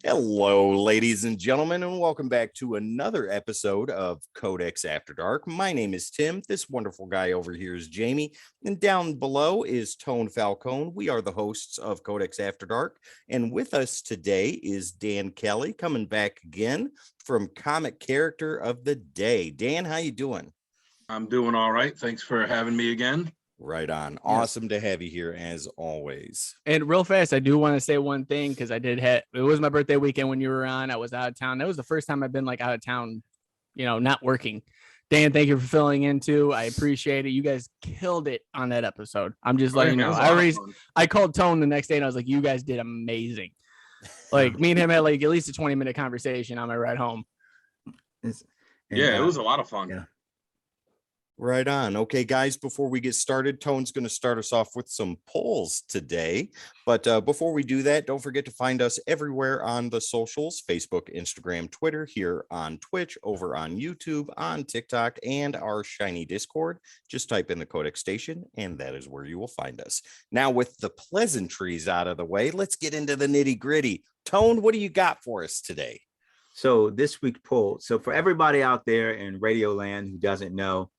Hello, ladies and gentlemen, and welcome back to another episode of Codex After Dark. My name is Tim. This wonderful guy over here is Jamie, and down below is Tone Falcone. We are the hosts of Codex After Dark, and with us today is Dan Kelley, coming back again from Comic Character of the Day. Dan, how you doing? I'm doing all right. Thanks for having me again. Right on. Awesome to have you here as always. And real fast, I do want to say one thing because it was my birthday weekend when you were on. I was out of town. That was the first time I've been out of town, not working. Dan, thank you for filling in too. I appreciate it. You guys killed it on that episode. I'm just letting you know. I called Tone the next day and I was like, you guys did amazing. Me and him had at least a 20-minute conversation on my ride home. It was a lot of fun. Yeah. Right on. Okay, guys, before we get started, Tone's going to start us off with some polls today. But before we do that, don't forget to find us everywhere on the socials, Facebook, Instagram, Twitter, here on Twitch, over on YouTube, on TikTok, and our shiny Discord. Just type in the Codex Station, and that is where you will find us. Now, with the pleasantries out of the way, let's get into the nitty-gritty. Tone, what do you got for us today? So this week's poll. So for everybody out there in Radio Land who doesn't know,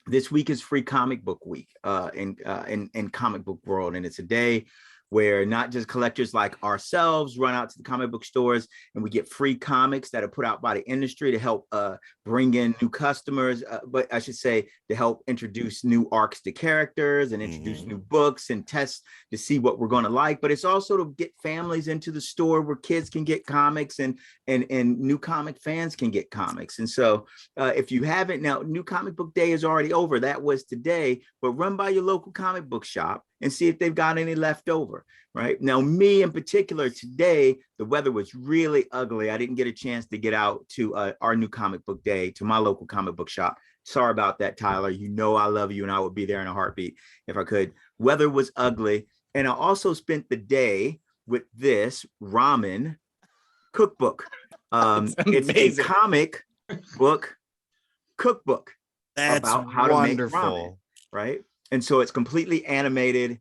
this week is Free Comic Book Week in comic book world, and it's a day where not just collectors like ourselves run out to the comic book stores and we get free comics that are put out by the industry to help bring in new customers, but I should say to help introduce new arcs to characters and introduce new books and test to see what we're going to like. But it's also to get families into the store where kids can get comics and new comic fans can get comics. And so if you haven't, now New Comic Book Day is already over. That was today, but run by your local comic book shop and see if they've got any left over. Right now, me in particular, today, the weather was really ugly. I didn't get a chance to get out to our New Comic Book Day, to my local comic book shop. Sorry about that, Tyler. You know I love you and I would be there in a heartbeat if I could. Weather was ugly. And I also spent the day with this ramen cookbook. It's a comic book cookbook. That's about how wonderful. To make ramen, right? And so it's completely animated.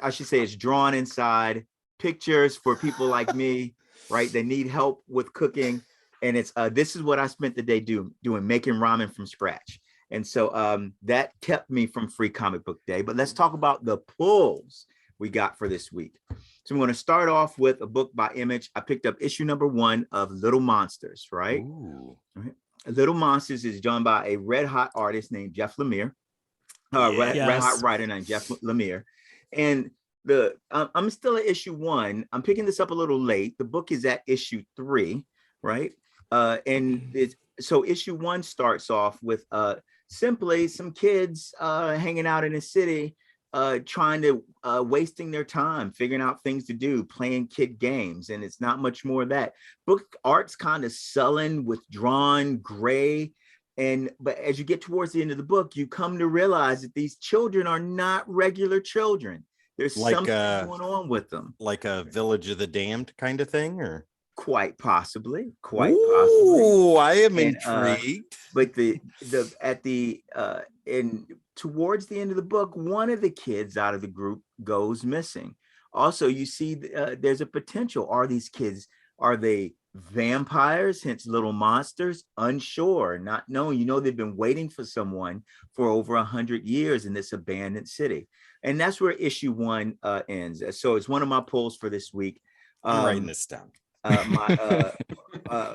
I should say it's drawn inside, pictures for people like me, right? They need help with cooking. And it's this is what I spent the day doing, making ramen from scratch. And so that kept me from Free Comic Book Day. But let's talk about the pulls we got for this week. So I'm going to start off with a book by Image. I picked up issue number 1 of Little Monsters, right? Right. Little Monsters is done by a red hot artist named Jeff Lemire. Red hot writer named Jeff Lemire. And I'm still at issue 1. I'm picking this up a little late. The book is at issue 3, right? So issue 1 starts off with simply some kids hanging out in the city, trying to wasting their time, figuring out things to do, playing kid games, and it's not much more of that. Book art's kind of sullen, withdrawn, gray. But as you get towards the end of the book, you come to realize that these children are not regular children. There's something going on with them. Like a Village of the Damned kind of thing, or? Quite possibly. Oh, I am intrigued. But towards the end of the book, one of the kids out of the group goes missing. Also, you see there's a potential. Are these kids, are they vampires, hence little monsters? Unsure, not knowing. They've been waiting for someone for over 100 years in this abandoned city. And that's where issue 1 ends. So it's one of my pulls for this week. I'm writing this down.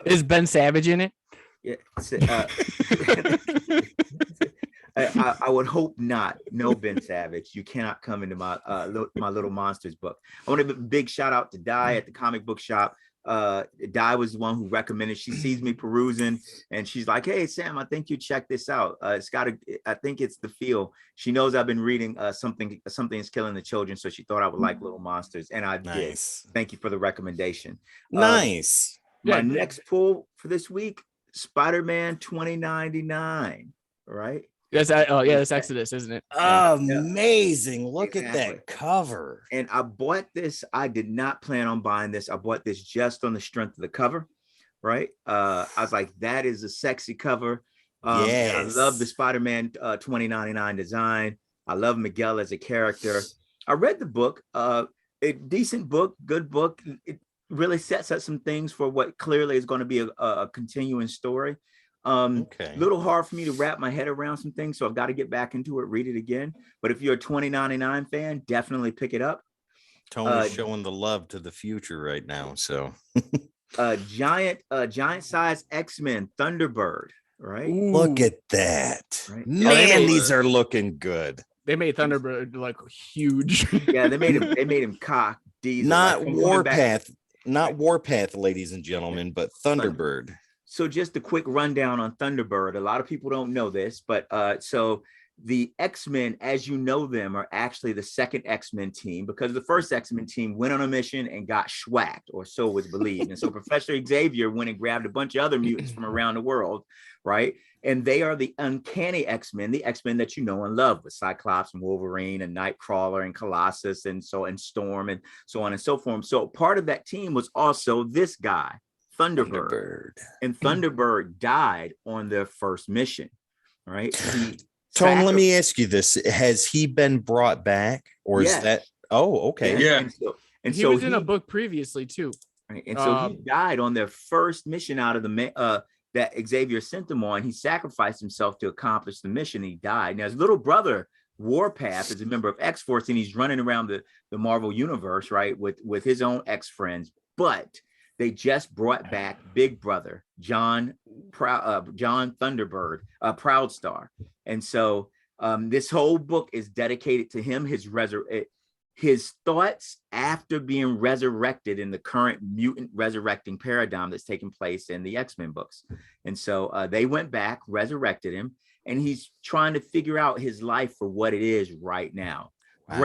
Is Ben Savage in it? Yeah. I would hope not. No, Ben Savage, you cannot come into my Little Monsters book. I want to give a big shout out to Di at the comic book shop. Di was the one who recommended. She sees me perusing and she's like, "Hey Sam, I think you check this out. I think it's the feel." She knows I've been reading something is killing the children, so she thought I would like Little Monsters, and I did. Thank you for the recommendation. Nice. My next pull for this week, Spiderman 2099, right? That's Exodus, isn't it? Amazing. Look at that cover. And I bought this. I did not plan on buying this. I bought this just on the strength of the cover, right? I was like, that is a sexy cover. Yes. I love the Spider-Man 2099 design. I love Miguel as a character. I read the book, a decent book, good book. really sets up some things for what clearly is going to be a continuing story. Okay. Little hard for me to wrap my head around some things, so I've got to get back into it, read it again. But if you're a 2099 fan, definitely pick it up. Tony's showing the love to the future right now. So giant size X-Men Thunderbird, right? Ooh, look at that. Right. Man, these are looking good. they made Thunderbird like huge. Yeah, they made him cock diesel. Not like, Warpath, not Warpath, ladies and gentlemen, but Thunderbird. So just a quick rundown on Thunderbird. A lot of people don't know this, but so the X-Men, as you know them, are actually the second X-Men team, because the first X-Men team went on a mission and got schwacked, or so was believed. And so Professor Xavier went and grabbed a bunch of other mutants from around the world, right? And they are the uncanny X-Men, the X-Men that you know and love, with Cyclops and Wolverine and Nightcrawler and Colossus and Storm and so on and so forth. So part of that team was also this guy, Thunderbird. And Thunderbird died on their first mission, right? Tone, let me ask you this. Has he been brought back, or is that? Oh, okay. Yeah. And he so was in a book previously too. Right? And so he died on their first mission out of the that Xavier sent them on. He sacrificed himself to accomplish the mission. He died. Now his little brother Warpath is a member of X-Force, and he's running around the Marvel universe, right, with his own X-friends. But they just brought back Big Brother John Thunderbird, Proudstar, and so this whole book is dedicated to him, his thoughts after being resurrected in the current mutant resurrecting paradigm that's taking place in the X-Men books. And so they went back, resurrected him, and he's trying to figure out his life for what it is right now. Wow.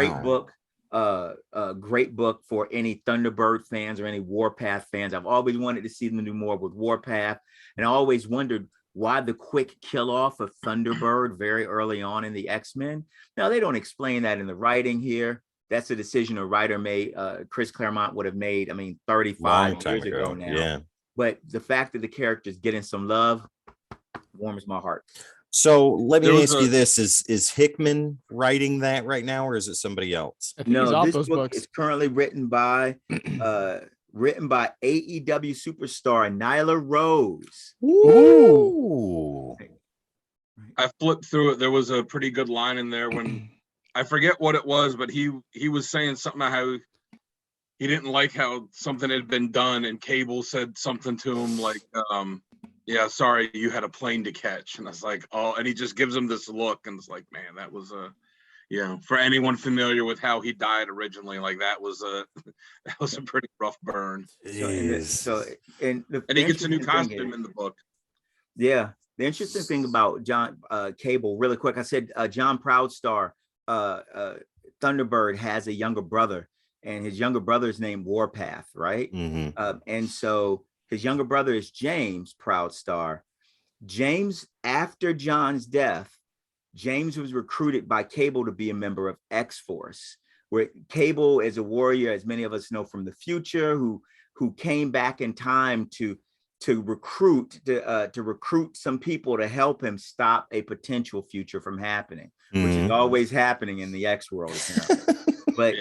Great book for any Thunderbird fans or any Warpath fans. I've always wanted to see them do more with Warpath, and I always wondered why the quick kill off of Thunderbird very early on in the X-Men. Now they don't explain that in the writing here. That's a decision a writer made. Chris Claremont would have made, 35 years ago now. Yeah. But the fact that the character's getting some love warms my heart. So let me ask you this: is Hickman writing that right now, or is it somebody else? No, this book is currently written by AEW superstar Nyla Rose. Ooh. I flipped through it. There was a pretty good line in there when I forget what it was, but he was saying something about how he didn't like how something had been done, and Cable said something to him like, yeah, sorry, you had a plane to catch. And I was like, oh, and he just gives him this look, and it's like, man, that was for anyone familiar with how he died originally, like that was a pretty rough burn. So and he gets a new costume in the book. Yeah. The interesting thing about John Cable, really quick, I said John Proudstar, Thunderbird has a younger brother, and his younger brother is named Warpath, right? Mm-hmm. And so his younger brother is James Proudstar. James, after John's death, James was recruited by Cable to be a member of X-Force, where Cable is a warrior, as many of us know from the future, who came back in time to recruit some people to help him stop a potential future from happening, which is always happening in the X world. But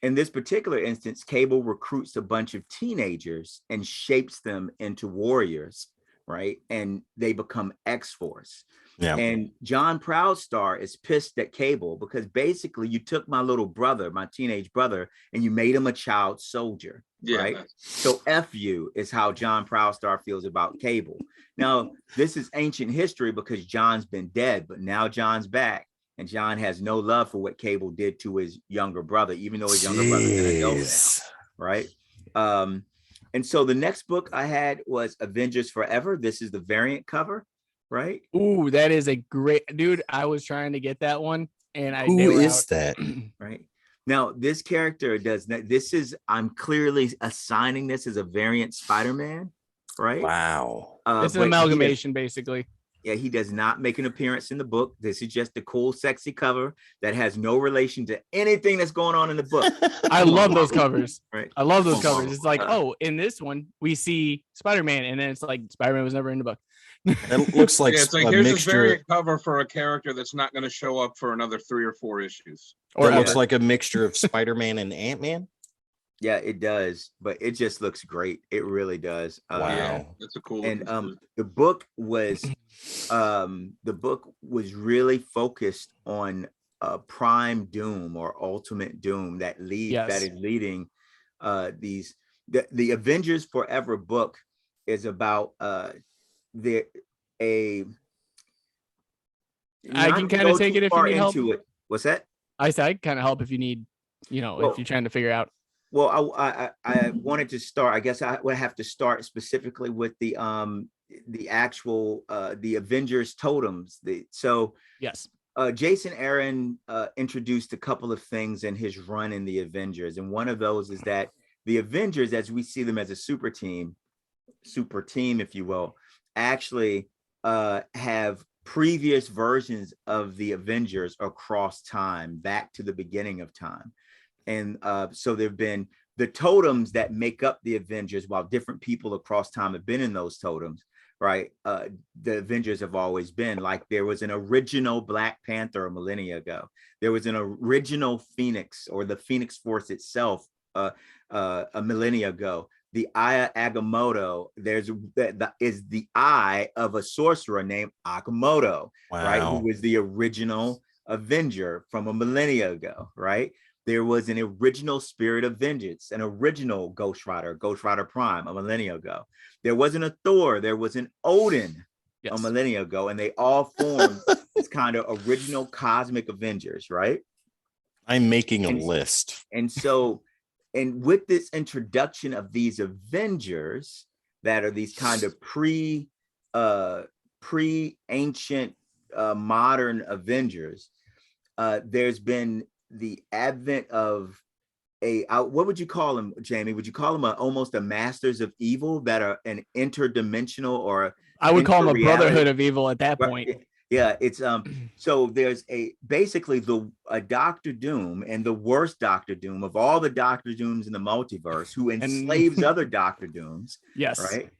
in this particular instance, Cable recruits a bunch of teenagers and shapes them into warriors, right? And they become X-Force. Yeah. And John Proudstar is pissed at Cable because basically you took my little brother, my teenage brother, and you made him a child soldier, right? So F you is how John Proudstar feels about Cable. Now, this is ancient history because John's been dead, but now John's back. And John has no love for what Cable did to his younger brother, even though his younger brother's an adult now, right? And so the next book I had was Avengers Forever. This is the variant cover, right? Ooh, that is a great, dude. I was trying to get that one, and who is that? Right now, this character does not. I'm clearly assigning this as a variant Spider-Man, right? Wow, it's an amalgamation, basically. Yeah, he does not make an appearance in the book. This is just a cool, sexy cover that has no relation to anything that's going on in the book. I love those covers. Right. I love those covers. It's like, in this one, we see Spider-Man, and then it's like Spider-Man was never in the book. It looks like it's like here's a variant cover for a character that's not going to show up for another 3 or 4 issues. Or it looks like a mixture of Spider-Man and Ant-Man. Yeah, it does, but it just looks great. It really does. Wow. Yeah, that's a cool And looking suit. the book was really focused on Prime Doom or Ultimate Doom that Yes. is leading these the Avengers Forever book is about the a I not can to kind of go take too it if you far need help. into it. What's that? I said I can kind of help if you need, you know, Well, if you're trying to figure out. Well, I wanted to start. I guess I would have to start specifically with the actual the Avengers totems. Yes. Jason Aaron introduced a couple of things in his run in the Avengers, and one of those is that the Avengers, as we see them as a super team, if you will, actually have previous versions of the Avengers across time, back to the beginning of time. And so there've been the totems that make up the Avengers, while different people across time have been in those totems, right? The Avengers have always been like, there was an original Black Panther a millennia ago. There was an original Phoenix, or the Phoenix Force itself, a millennia ago. The Eye of Agamotto, is the eye of a sorcerer named Agamotto, right? Who was the original Avenger from a millennia ago, right? There was an original Spirit of Vengeance, an original Ghost Rider Prime a millennia ago. There wasn't a Thor, there was an Odin a millennia ago, and they all formed this kind of original cosmic Avengers, right? I'm making a list. And so, and with this introduction of these Avengers that are these kind of pre-ancient modern Avengers, there's been the advent of what would you call them, Jamie? Would you call them almost a Masters of Evil that are an interdimensional, or I would call them a Brotherhood of Evil at that point. Yeah, it's so there's basically a Doctor Doom, and the worst Doctor Doom of all the Doctor Dooms in the multiverse, who enslaves other Doctor Dooms. Yes. Right.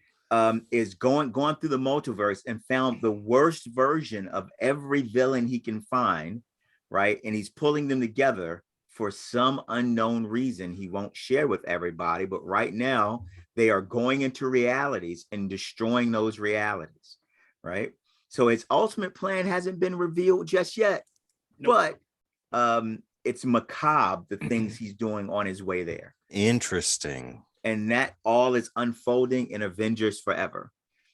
Is going through the multiverse and found the worst version of every villain he can find, right? And he's pulling them together for some unknown reason he won't share with everybody. But right now, they are going into realities and destroying those realities, right? So his ultimate plan hasn't been revealed just yet, but it's macabre, the things he's doing on his way there. Interesting. And that all is unfolding in Avengers Forever.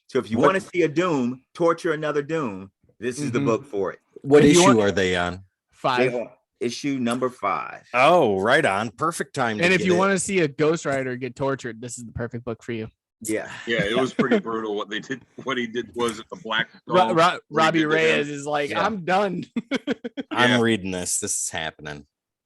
So if you want to see a Doom torture another Doom, this is the book for it. What issue are they on? 5. They are issue number 5. Oh, right on. Perfect time. And if you want to see a Ghost Rider get tortured, this is the perfect book for you. Yeah. Yeah, it was pretty brutal what they did. What he did was the Black Robbie Reyes is like, I'm done. I'm reading this. This is happening.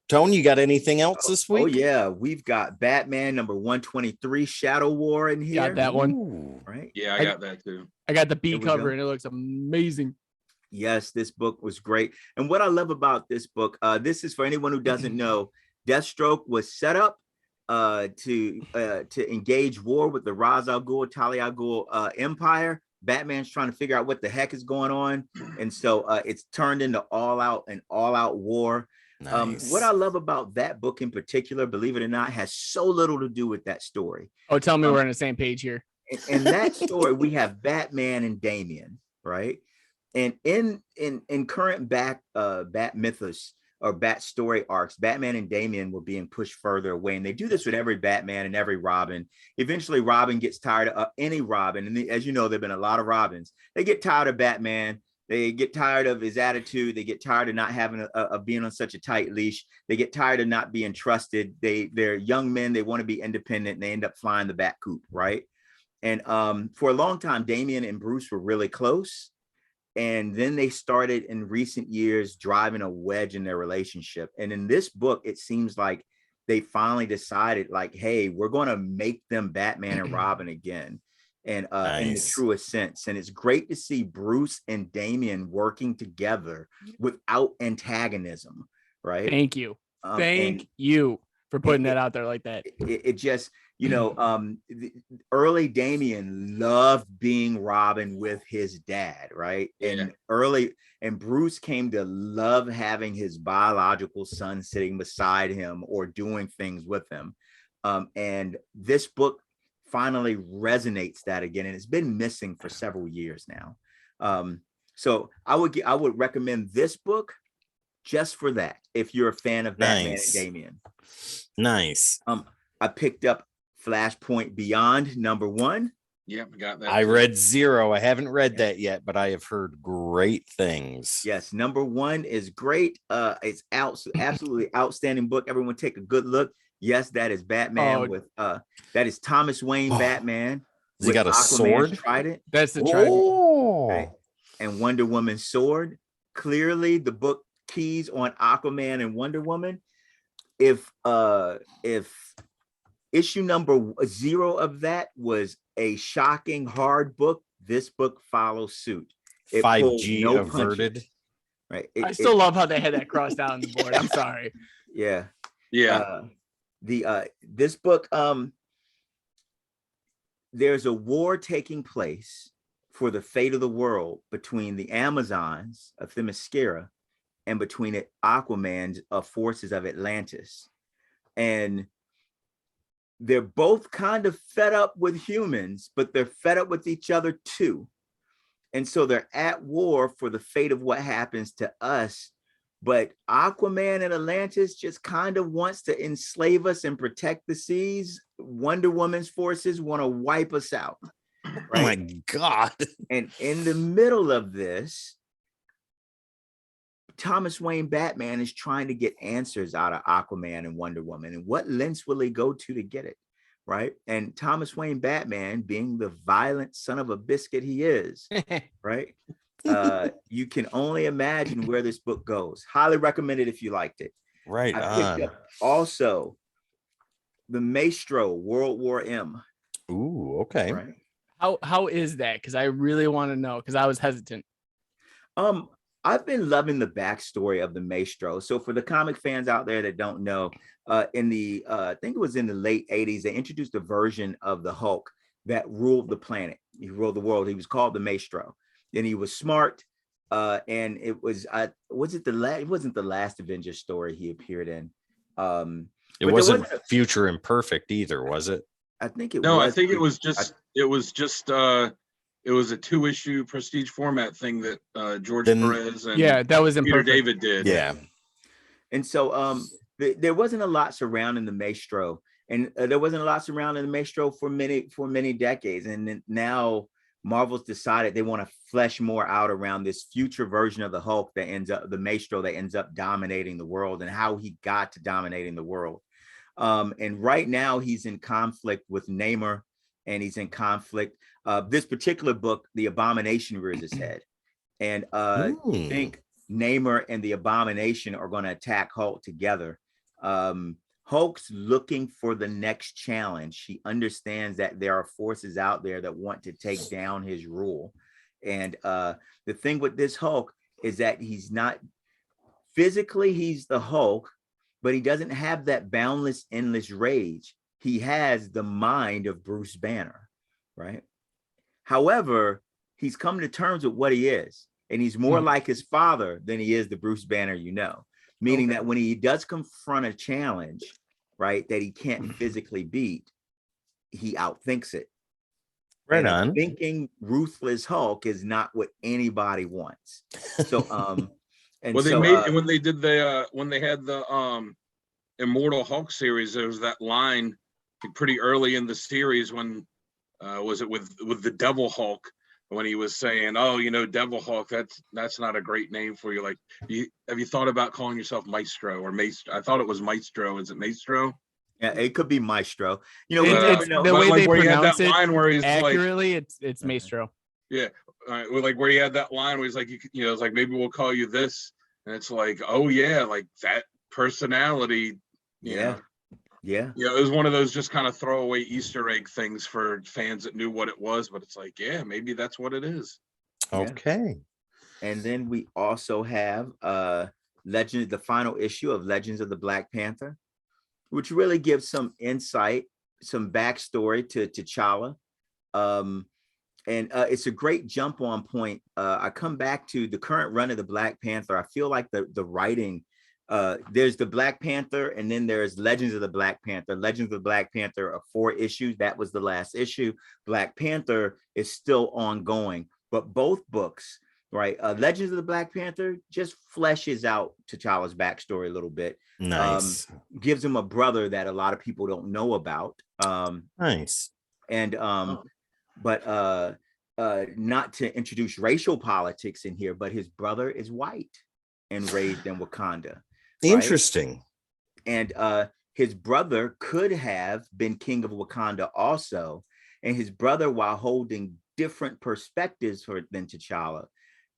Tone, you got anything else this week? Oh yeah, we've got Batman number 123, Shadow War in here. Got that one. Ooh. Right. Yeah, I got that too. I got the B cover and it looks amazing. Yes, this book was great. And what I love about this book, this is for anyone who doesn't know, Deathstroke was set up to engage war with the Ra's al Ghul, Talia al Ghul Empire. Batman's trying to figure out what the heck is going on, and so it's turned into all out war. Nice. What I love about that book in particular, believe it or not, has so little to do with that story. Oh, tell me we're on the same page here. In that story, we have Batman and Damian, right? And in current Bat mythos or Bat story arcs, Batman and Damian were being pushed further away. And they do this with every Batman and every Robin. Eventually, Robin gets tired of any Robin. And as you know, there have been a lot of Robins. They get tired of Batman. They get tired of his attitude. They get tired of not having of being on such a tight leash. They get tired of not being trusted. They're young men. They want to be independent. And they end up flying the Bat coop, right? And for a long time, Damian and Bruce were really close. And then they started in recent years driving a wedge in their relationship. And in this book, it seems like they finally decided, like, hey, we're going to make them Batman and Robin again. And in the truest sense. And it's great to see Bruce and Damian working together without antagonism, right? Thank you. Thank you for putting that out there like that. It just, you know, early Damian loved being Robin with his dad, right? Yeah. And Bruce came to love having his biological son sitting beside him or doing things with him. And this book finally resonates that again, and it's been missing for several years now. So I would recommend this book just for that, if you're a fan of Batman and Damian. Nice. I picked up Flashpoint Beyond #1. Yep, got that. I read 0. I haven't read that yet, but I have heard great things. Yes, #1 is great. It's absolutely outstanding book. Everyone take a good look. Yes, that is Batman with that is Thomas Wayne Batman. Has he got a sword? Trident. That's the trident. Right. And Wonder Woman's sword. Clearly, the book keys on Aquaman and Wonder Woman. If issue #0 of that was a shocking hard book, this book follows suit. It 5G no averted. punches. Right. I still love how they had that crossed out on the board. I'm sorry. Yeah. Yeah. This book, there's a war taking place for the fate of the world between the Amazons of Themyscira and between the Aquaman's forces of Atlantis. And they're both kind of fed up with humans, but they're fed up with each other too. And so they're at war for the fate of what happens to us. But Aquaman and Atlantis just kind of wants to enslave us and protect the seas. Wonder Woman's forces want to wipe us out. Right? Oh my God. And in the middle of this, Thomas Wayne Batman is trying to get answers out of Aquaman and Wonder Woman. And what lengths will he go to get it? Right. And Thomas Wayne Batman, being the violent son of a biscuit he is, right? You can only imagine where this book goes. Highly recommend it if you liked it. Right. I picked up also the Maestro World War M. Ooh, okay. Right. How is that? Because I really want to know, because I was hesitant. I've been loving the backstory of the Maestro. So for the comic fans out there that don't know, in the I think it was in the late 80s, they introduced a version of the Hulk that ruled the planet. He ruled the world. He was called the Maestro. And he was smart. And it was it wasn't the last Avengers story he appeared in. It wasn't Future Imperfect either, was it? I think it no, was. I think it was just it was a 2-issue prestige format thing that George Perez and that was Peter imperfect. David did. Yeah. And so there wasn't a lot surrounding the Maestro, and there wasn't a lot surrounding the Maestro for many decades. And then now Marvel's decided they want to flesh more out around this future version of the Hulk that ends up, the Maestro that ends up dominating the world, and how he got to dominating the world. And right now he's in conflict with Namor, and he's in conflict. This particular book, The Abomination rears his head. And I think Namor and the Abomination are going to attack Hulk together. Hulk's looking for the next challenge. He understands that there are forces out there that want to take down his rule. And the thing with this Hulk is that he's not physically, he's the Hulk, but he doesn't have that boundless, endless rage. He has the mind of Bruce Banner, right? However, he's come to terms with what he is, and he's more like his father than he is the Bruce Banner you know. Meaning that when he does confront a challenge, right, that he can't physically beat, he outthinks it. Right on. Thinking ruthless Hulk is not what anybody wants. So, and well, they so, made when they did the when they had the Immortal Hulk series, there was that line pretty early in the series when was it with the Devil Hulk, when he was saying, "Oh, you know, Devil Hulk, that's not a great name for you. Like, have you thought about calling yourself Maestro or Maestro?" I thought it was Maestro. Is it Maestro? Yeah, it could be Maestro. You know, It's the way they pronounce it line where he's accurately, like, it's Maestro. Yeah, like where he had that line where he's like, you know, it's like, maybe we'll call you this, and it's like, oh yeah, like that personality. Yeah. Yeah, it was one of those just kind of throwaway Easter egg things for fans that knew what it was, but it's like, yeah, maybe that's what it is. Okay. And then we also have Legends, the final issue of Legends of the Black Panther, which really gives some insight, some backstory to T'Challa. And it's a great jump on point. I come back to the current run of the Black Panther. I feel like the writing there's the Black Panther, and then there's Legends of the Black Panther. Legends of the Black Panther are 4 issues. That was the last issue. Black Panther is still ongoing, but both books, right? Legends of the Black Panther just fleshes out T'Challa's backstory a little bit. Nice. Gives him a brother that a lot of people don't know about. Nice. And but not to introduce racial politics in here, but his brother is white and raised in Wakanda. Interesting. Right? And his brother could have been king of Wakanda also. And his brother, while holding different perspectives than T'Challa,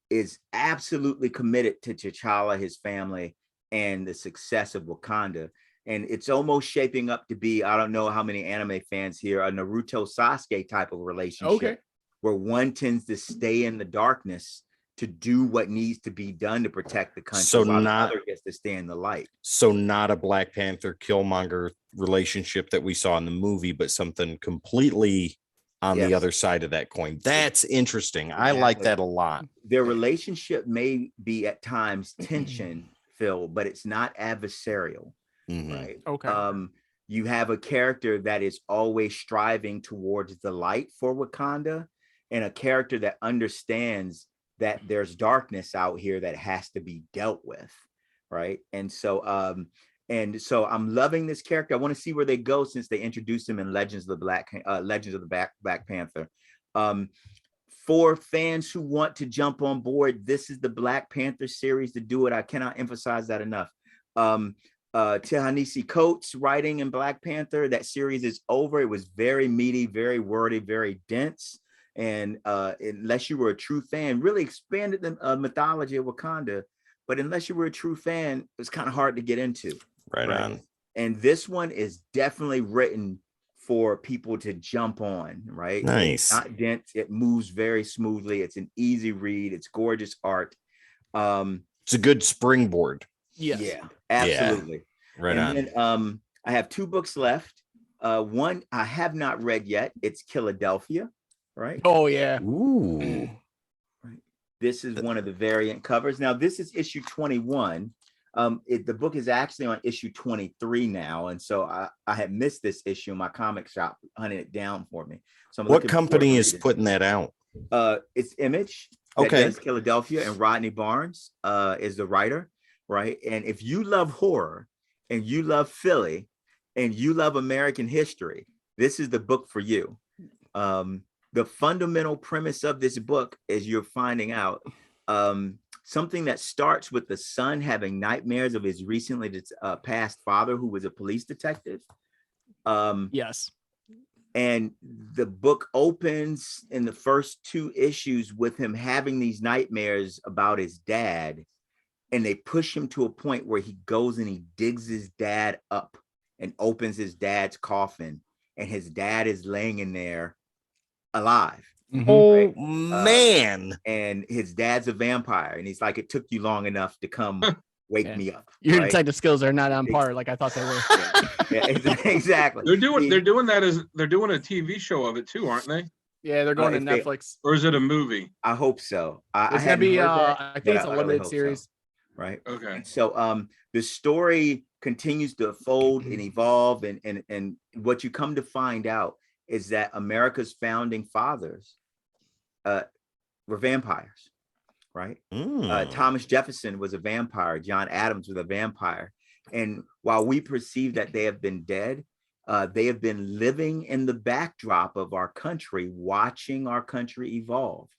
is absolutely committed to T'Challa, his family, and the success of Wakanda. And it's almost shaping up to be, I don't know how many anime fans here, a Naruto Sasuke type of relationship, where one tends to stay in the darkness to do what needs to be done to protect the country, so while not, the other gets to stay in the light. So not a Black Panther Killmonger relationship that we saw in the movie, but something completely on the other side of that coin. That's interesting. Exactly. I like that a lot. Their relationship may be at times tension filled, but it's not adversarial. Right. Okay. You have a character that is always striving towards the light for Wakanda, and a character that understands that there's darkness out here that has to be dealt with. Right. And so I'm loving this character. I want to see where they go, since they introduced him in Legends of the Black Panther. For fans who want to jump on board, this is the Black Panther series to do it. I cannot emphasize that enough. Ta-Nehisi Coates writing in Black Panther, that series is over. It was very meaty, very wordy, very dense. And unless you were a true fan, really expanded the mythology of Wakanda. But unless you were a true fan, it was kind of hard to get into. Right on. And this one is definitely written for people to jump on, right? Nice. It's not dense. It moves very smoothly. It's an easy read. It's gorgeous art. It's a good springboard. Yes. Yeah, absolutely. Yeah. Right on. Then I have 2 books left. One I have not read yet. It's Philadelphia, right? Oh yeah. Ooh. Right. This is one of the variant covers. Now this is issue 21. The book is actually on issue 23 now, and so I had missed this issue. My comic shop hunted it down for me. So what company is putting that out? It's Image. Okay. Philadelphia, and Rodney Barnes is the writer. Right. And if you love horror and you love Philly and you love American history, this is the book for you. The fundamental premise of this book, as you're finding out, something that starts with the son having nightmares of his recently passed father, who was a police detective. Yes. And the book opens in the first 2 issues with him having these nightmares about his dad. And they push him to a point where he goes and he digs his dad up and opens his dad's coffin, and his dad is laying in there alive. Oh, man. And his dad's a vampire. And he's like, it took you long enough to come wake me up. Your detective skills are not on par like I thought they were. Exactly. They're doing that as they're doing a TV show of it too, aren't they? Yeah, they're going to Netflix. Or is it a movie? I hope so. It's gonna be I think it's a limited series. So. Right. Okay. So the story continues to unfold and evolve, and what you come to find out is that America's founding fathers were vampires, right? Thomas Jefferson was a vampire. John Adams was a vampire. And while we perceive that they have been dead, they have been living in the backdrop of our country, watching our country evolve.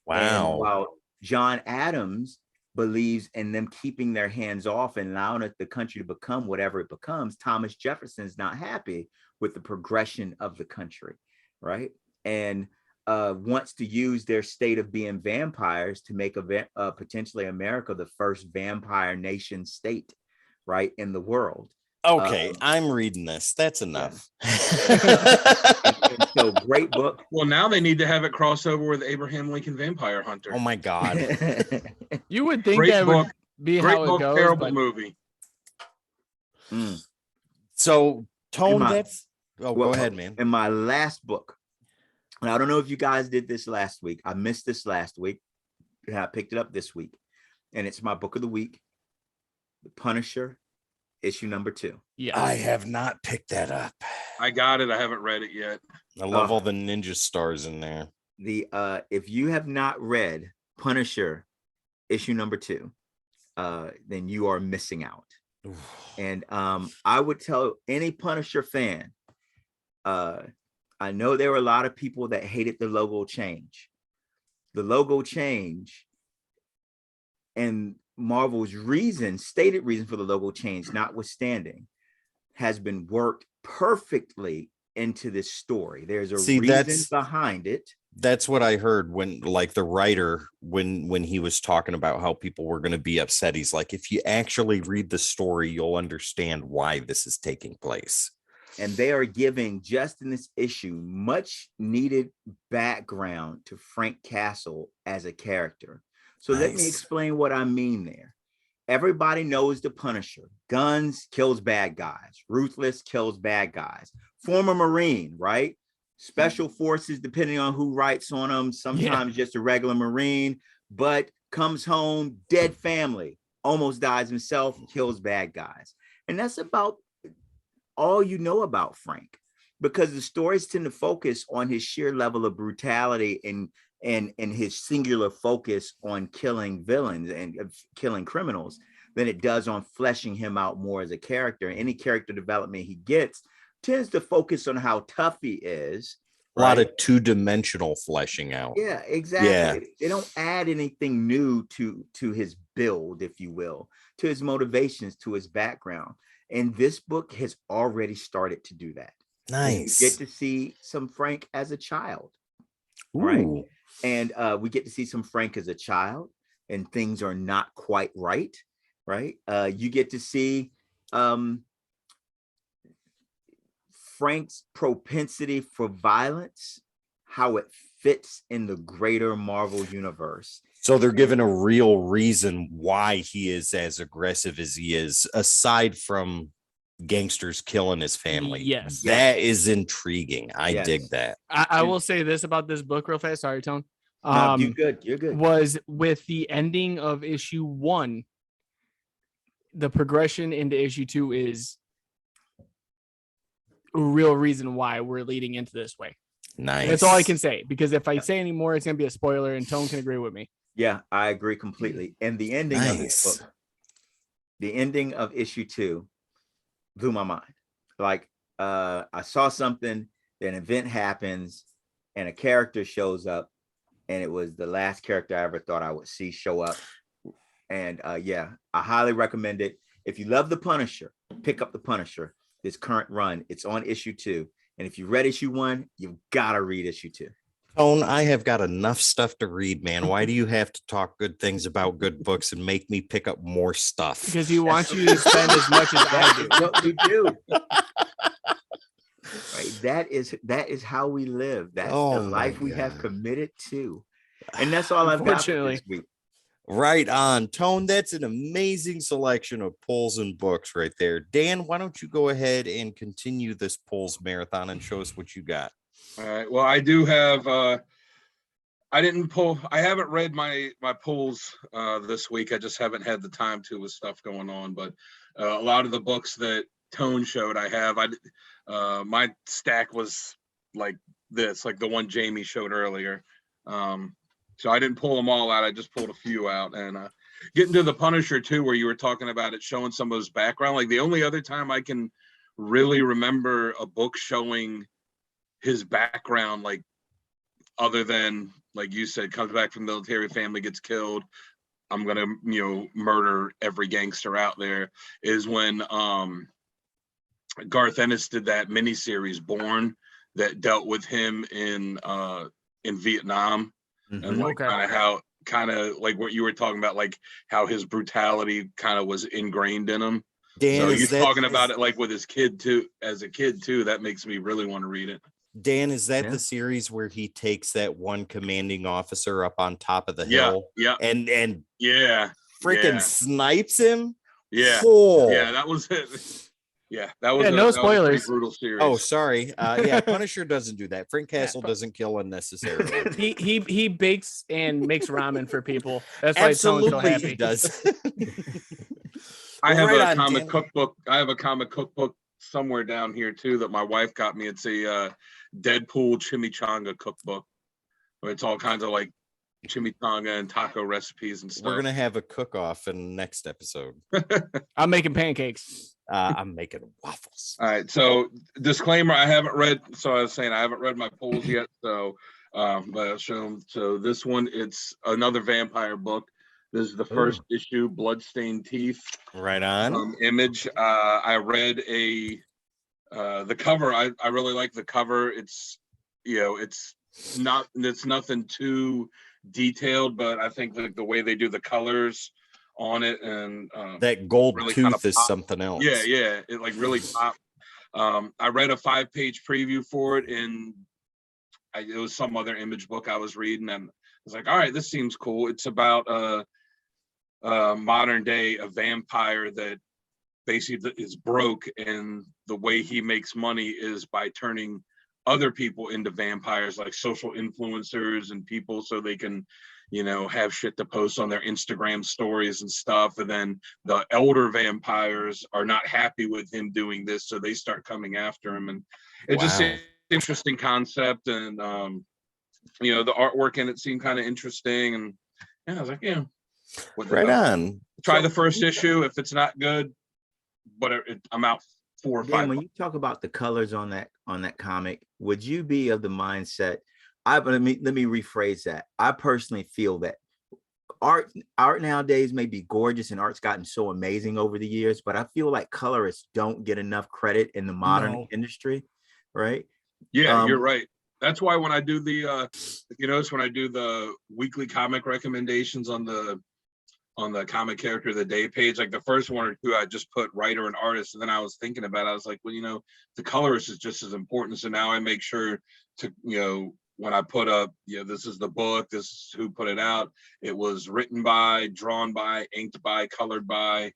Wow. And while John Adams believes in them keeping their hands off and allowing the country to become whatever it becomes, Thomas Jefferson is not happy with the progression of the country, right? And wants to use their state of being vampires to make potentially America the first vampire nation state, right, in the world. Okay, I'm reading this. That's enough. And so great book. Well, now they need to have it cross over with Abraham Lincoln Vampire Hunter. Oh my God. You would think great that book, would be great how book, it goes. terrible movie. So Tone, go ahead, man. In my last book, and I don't know if you guys did this last week. I missed this last week. And I picked it up this week. And it's my book of the week. The Punisher, issue number 2. Yeah. I have not picked that up. I got it. I haven't read it yet. I love all the ninja stars in there. If you have not read Punisher issue number 2, then you are missing out. And I would tell any Punisher fan, I know there were a lot of people that hated the logo change. The logo change and Marvel's stated reason for the logo change notwithstanding, has been worked perfectly into this story. There's a reason behind it. That's what I heard when, like, the writer, when he was talking about how people were going to be upset, he's like, if you actually read the story, you'll understand why this is taking place. And they are giving, just in this issue, much needed background to Frank Castle as a character. So let me explain what I mean there. Everybody knows the Punisher. Guns, kills bad guys. Ruthless, kills bad guys. Former Marine, right? Special forces, depending on who writes on them. Sometimes just a regular Marine, but comes home, dead family, almost dies himself, kills bad guys. And that's about all you know about Frank, because the stories tend to focus on his sheer level of brutality and his singular focus on killing villains and killing criminals than it does on fleshing him out more as a character. Any character development he gets tends to focus on how tough he is. A lot of two-dimensional fleshing out. Yeah, exactly. Yeah. They don't add anything new to his build, if you will, to his motivations, to his background. And this book has already started to do that. Nice. You get to see some Frank as a child. Ooh. Right. And we get to see some Frank as a child, and things are not quite right. Right. You get to see Frank's propensity for violence, how it fits in the greater Marvel universe. So they're given a real reason why he is as aggressive as he is, aside from gangsters killing his family. Yes. That is intriguing. I dig that. I will say this about this book real fast. Sorry, Tone. You're good. You're good. Was with the ending of issue 1, the progression into issue 2 is a real reason why we're leading into this way. Nice. That's all I can say, because if I say any more, it's going to be a spoiler, and Tone can agree with me. Yeah, I agree completely. And the ending of this book, the ending of issue 2 blew my mind. Like, I saw something, an event happens, and a character shows up, and it was the last character I ever thought I would see show up. And I highly recommend it. If you love the Punisher, pick up the Punisher, this current run. It's on issue 2. And if you read issue 1, you've got to read issue 2. Tone, I have got enough stuff to read, man. Why do you have to talk good things about good books and make me pick up more stuff? Because he wants you to spend as much as I do. That's what we do. Right? That is how we live. That's the life we have committed to. And that's all I've got for this week. Right on, Tone. That's an amazing selection of pulls and books right there. Dan, why don't you go ahead and continue this pulls marathon and show us what you got? All right. Well, I do have. I haven't read my pulls this week. I just haven't had the time to with stuff going on. But a lot of the books that Tone showed, I have. My stack was like this, like the one Jamie showed earlier. So I didn't pull them all out. I just pulled a few out. And getting to the Punisher too, where you were talking about it showing some of his background. Like the only other time I can really remember a book showing his background, like other than, like you said, comes back from the military family, gets killed, I'm gonna murder every gangster out there, is when Garth Ennis did that miniseries Born that dealt with him in Vietnam. And like kind of like what you were talking about, like how his brutality kind of was ingrained in him. Dan, so you're talking about it like with his kid too, as a kid too. That makes me really want to read it. Dan, is that the series where he takes that one commanding officer up on top of the hill? Yeah. And freaking snipes him? Yeah. Oh. Yeah, that was it. Yeah, that was no spoilers. Brutal series. Oh, sorry. Punisher doesn't do that. Frank Castle doesn't kill unnecessarily. He bakes and makes ramen for people. That's why Tone's so happy. He does. I have Right a on, comic Dan. cookbook. I have a comic cookbook somewhere down here too that my wife got me. It's a Deadpool chimichanga cookbook. It's all kinds of like chimichanga and taco recipes and stuff. We're gonna have a cook-off in the next episode. I'm making pancakes. I'm making waffles. All right. So disclaimer: I haven't read. So I was saying I haven't read my polls yet. So, but I'll show them. So this one, it's another vampire book. This is the first issue, Bloodstained Teeth. Right on. Image. I read the cover. I really like the cover. It's it's nothing too detailed, but I think the way they do the colors on it and That gold really tooth is something else. Yeah, it like really popped. I read a 5-page preview for it, and it was some other Image book I was reading, and I was like, all right, this seems cool. It's about modern day a vampire that basically is broke, and the way he makes money is by turning other people into vampires, like social influencers and people, so they can have shit to post on their Instagram stories and stuff. And then the elder vampires are not happy with him doing this, so they start coming after him. And it just seemed an interesting concept, and the artwork in it seemed kind of interesting, and I was like, right on. Try the first issue. If it's not good, but I'm out 4 or 5. When you talk about the colors on that comic, would you be of the mindset? Let me rephrase that. I personally feel that art nowadays may be gorgeous, and art's gotten so amazing over the years, but I feel like colorists don't get enough credit in the modern industry, right? Yeah, you're right. That's why when I do if you notice, when I do the weekly comic recommendations on the comic character of the day page, like the first one or two, I just put writer and artist. And then I was thinking about it, I was like, well, the colorist is just as important. So now I make sure to, when I put up, this is the book, this is who put it out. It was written by, drawn by, inked by, colored by.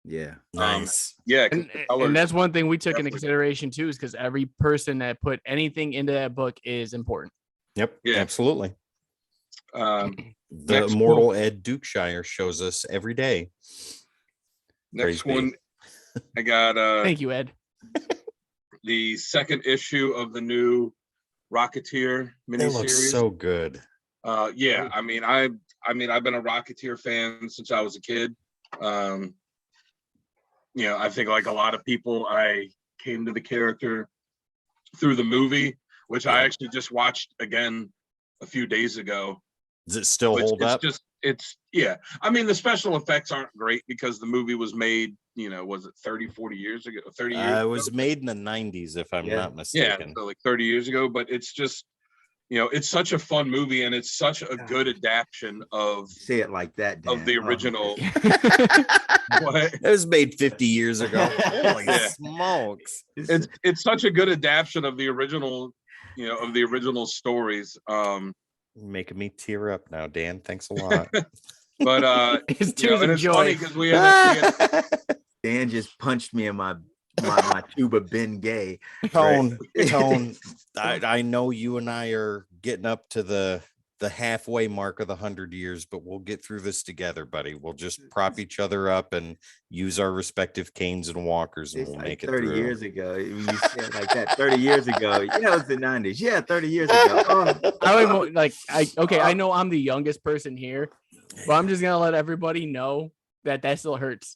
Yeah. Nice. And that's one thing we took into consideration too, is because every person that put anything into that book is important. Yep. Yeah. Absolutely. The Next immortal Ed Dukeshire shows us every day. Next one, I got thank you, Ed. The second issue of the new Rocketeer miniseries. It looks so good. I've been a Rocketeer fan since I was a kid. I think like a lot of people, I came to the character through the movie, which I actually just watched again a few days ago. Does it still hold up? The special effects aren't great because the movie was made, was it 30, 40 years ago? 30 years ago? It was made in the 90s, if I'm not mistaken. Yeah, so like 30 years ago, but it's just, it's such a fun movie, and it's such a good adaptation of say it like that, Dan. Of the original. It was made 50 years ago. Holy smokes. It's such a good adaptation of the original, of the original stories. Making me tear up now, Dan. Thanks a lot. But his tears of joy. Because we had Dan just punched me in my tube of Ben Gay. Tone. I know you and I are getting up to the halfway mark of the 100 years, but we'll get through this together, buddy. We'll just prop each other up and use our respective canes and walkers, and we'll make it 30 through. years ago. You said it like that. 30 years ago. It was the 90s. Yeah, 30 years ago. I know I'm the youngest person here, but I'm just gonna let everybody know that still hurts.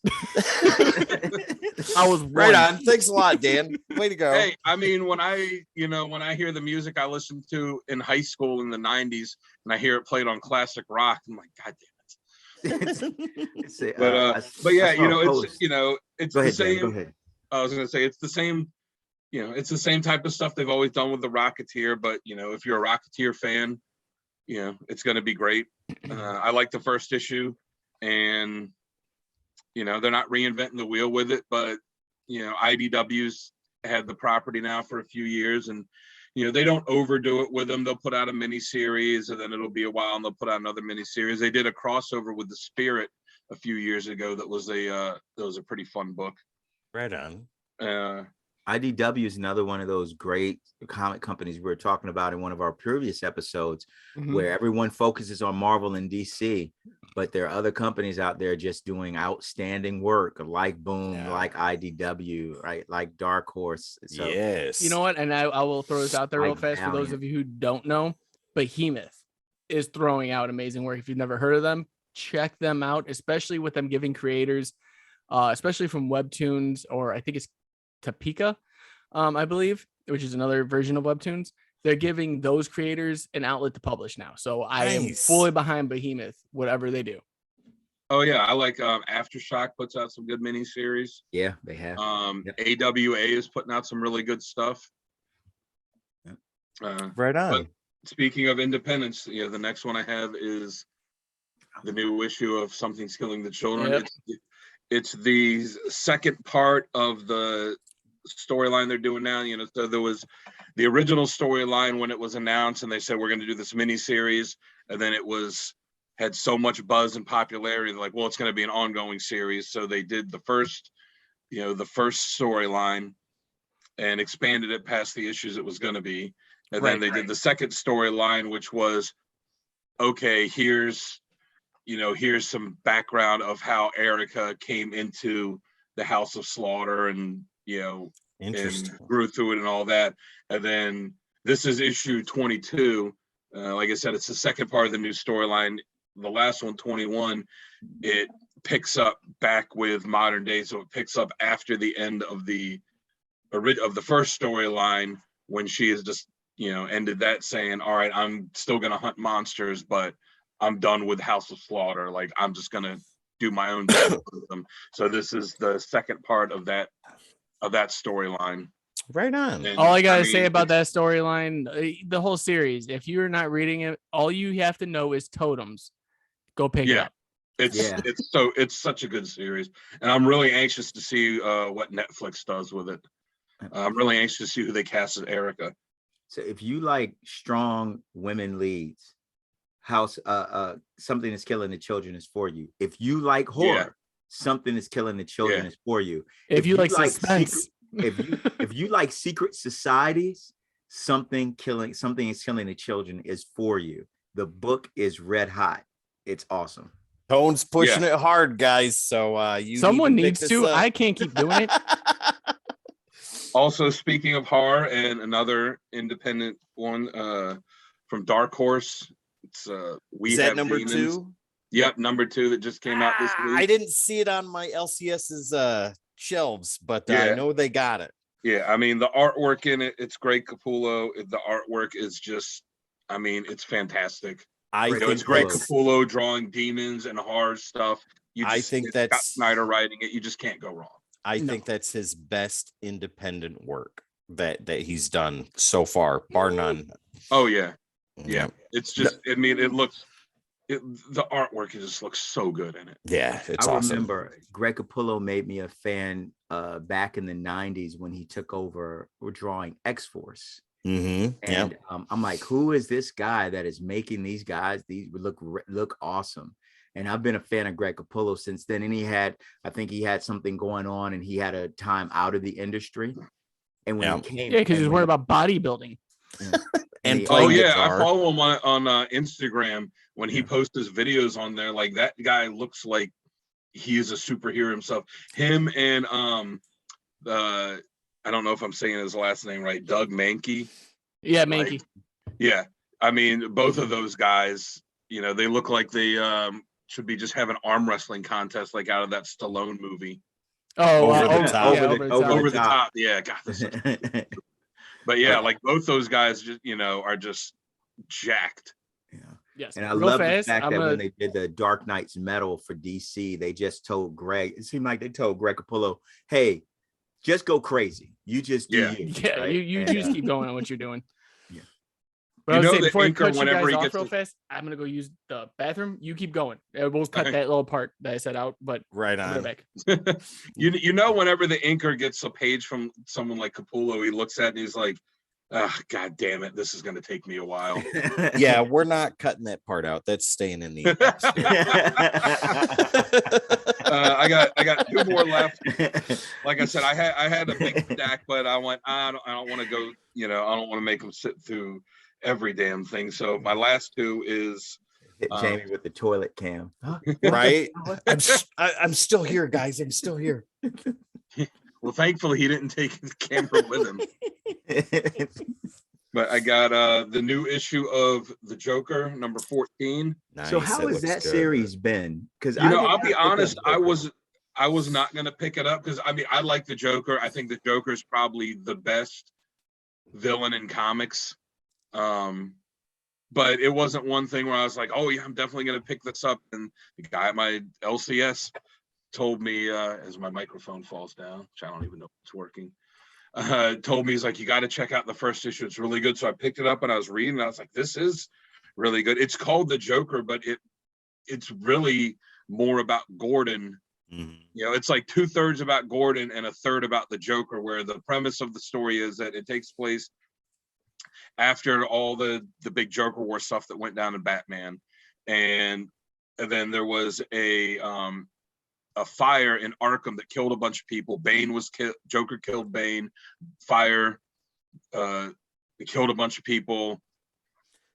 I was right on. Thanks a lot, Dan. Way to go. Hey, when I hear the music I listened to in high school in the 90s, and I hear it played on classic rock, I'm like, God damn it. But yeah, it's the same. Go ahead. I was gonna say it's the same. It's the same type of stuff they've always done with the Rocketeer. But if you're a Rocketeer fan, it's gonna be great. I like the first issue, and they're not reinventing the wheel with it, but IDW's had the property now for a few years, and they don't overdo it with them. They'll put out a mini series, and then it'll be a while, and they'll put out another mini series. They did a crossover with the Spirit a few years ago. That was a pretty fun book. Right on. IDW is another one of those great comic companies we were talking about in one of our previous episodes, where everyone focuses on Marvel and DC. but there are other companies out there just doing outstanding work, like Boom, like IDW, right? Like Dark Horse. So Yes. You know what? And I will throw this out there real Like fast for those Valiant. of you who don't know. Behemoth is throwing out amazing work. If you've never heard of them, check them out, especially with them giving creators, especially from Webtoons, or I think it's Topeka, I believe, which is another version of Webtoons. They're giving those creators an outlet to publish now. So I am fully behind Behemoth, whatever they do. Oh yeah, I like Aftershock puts out some good miniseries. Yeah, they have. AWA is putting out some really good stuff. Right on. But speaking of independence, the next one I have is the new issue of Something's Killing the Children. Yep. It's the second part of the storyline they're doing now. So there was the original storyline when it was announced, and they said we're going to do this mini series, and then it had so much buzz and popularity. They're like, well, it's going to be an ongoing series. So they did the first storyline and expanded it past the issues it was going to be, and then they did the second storyline, which was, okay, here's some background of how Erica came into the House of Slaughter and and grew through it and all that. And then this is issue 22. Like I said, it's the second part of the new storyline. The last one, 21, it picks up back with modern day. So it picks up after the end of the first storyline, when she has just ended that, saying, all right, I'm still gonna hunt monsters, but I'm done with House of Slaughter. Like, I'm just gonna do my own thing with them. So this is the second part of that storyline. Right on. And all I gotta say about that storyline, the whole series, if you're not reading it, all you have to know is totems. Go pick it up. It's such a good series, and I'm really anxious to see what Netflix does with it. I'm really anxious to see who they cast as Erica. So if you like strong women leads, Something Is Killing the Children is for you. If you like horror, Something Is Killing the Children is for you. If you like suspense, if you like secret societies, Something Is Killing the Children is for you. The book is red hot. It's awesome. Tone's pushing it hard, guys. So someone needs to. I can't keep doing it. Also, speaking of horror, and another independent one from Dark Horse. It's Is that number Demons. 2? Yep, number 2 that just came out this week. I didn't see it on my LCS's shelves, but I know they got it. Yeah, I mean, the artwork in it's great. Capullo. The artwork is just, it's fantastic. It's great. Capullo drawing demons and horror stuff. I think that's Scott Snyder writing it. You just can't go wrong. I think that's his best independent work that he's done so far, bar none. Oh yeah. It's just, it the artwork just looks so good in it. Yeah, it's awesome. I remember Greg Capullo made me a fan back in the 90s when he took over drawing X-Force. And I'm like, who is this guy that is making these guys? These look awesome. And I've been a fan of Greg Capullo since then. And I think he had something going on, and he had a time out of the industry. And when he came, because he's worried about bodybuilding. And I follow him on Instagram. When he posts his videos on there, like, that guy looks like he is a superhero himself. Him and I don't know if I'm saying his last name right, Doug Mankey. Yeah, Mankey. Yeah, I mean, both of those guys, they look like they should be just having arm wrestling contest, like out of that Stallone movie. Oh, over the top. Yeah, God. But yeah, like, both those guys just are just jacked. Yeah. Yes. And I love the fact that when they did the Dark Knight's Metal for DC, they just told Greg, it seemed like they told Greg Capullo, hey, just go crazy. You just do you. Yeah, right? you just keep going on what you're doing. Yeah. But I was saying, before I cut you guys off real fast, I'm gonna go use the bathroom. You keep going. We'll cut that little part that I set out, but right on. Back. Whenever the inker gets a page from someone like Capullo, he looks at it and he's like, God damn it, this is going to take me a while. Yeah, we're not cutting that part out. That's staying in the I got 2 more left. Like I said, I had a big stack, but I went, I don't want to go, I don't want to make them sit through every damn thing. So my last 2 is Hit Jamie with the toilet cam. Right? I'm still here, guys. I'm still here. Well, thankfully he didn't take his camera with him. But I got the new issue of the Joker, number 14. Nice. So how has looks that good. series been? Because I'll be honest, I was not gonna pick it up because I like the Joker. I think the Joker is probably the best villain in comics. But it wasn't one thing where I was like, oh yeah, I'm definitely gonna pick this up. And the guy at my LCS told me, as my microphone falls down, which I don't even know if it's working, told me, he's like, you got to check out the first issue. It's really good. So I picked it up and I was reading, and I was like, this is really good. It's called The Joker, but it's really more about Gordon. Mhm. It's like 2/3 about Gordon and 1/3 about the Joker, where the premise of the story is that it takes place after all the big Joker War stuff that went down in Batman. And then there was a fire in Arkham that killed a bunch of people. Bane was killed. Joker killed Bane. Fire it killed a bunch of people.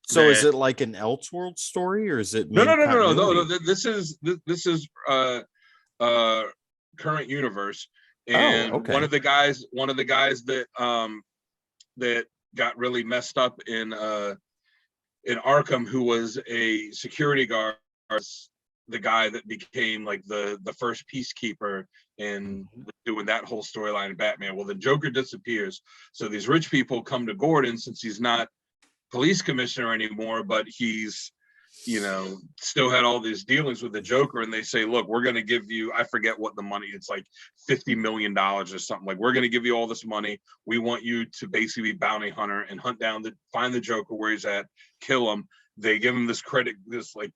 So is it like an Elseworld story, or is it No. continuity? This is current universe. And okay. one of the guys that that got really messed up in Arkham, who was a security guard, the guy that became like the first peacekeeper and doing that whole storyline in Batman. Well, the Joker disappears. So these rich people come to Gordon, since he's not police commissioner anymore, but he's, still had all these dealings with the Joker. And they say, look, we're going to give you, I forget what the money, it's like $50 million or something. Like, we're going to give you all this money. We want you to basically be bounty hunter and hunt down find the Joker where he's at, kill him. They give him this credit, this like,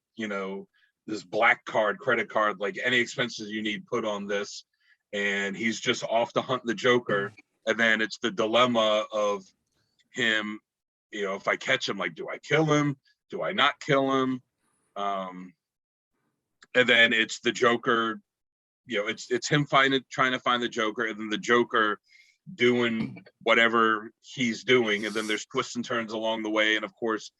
this black card, credit card, like any expenses you need put on this. And he's just off to hunt the Joker. And then it's the dilemma of him, if I catch him, like, do I kill him? Do I not kill him? And then it's the Joker, it's him trying to find the Joker, and then the Joker doing whatever he's doing. And then there's twists and turns along the way. And of course,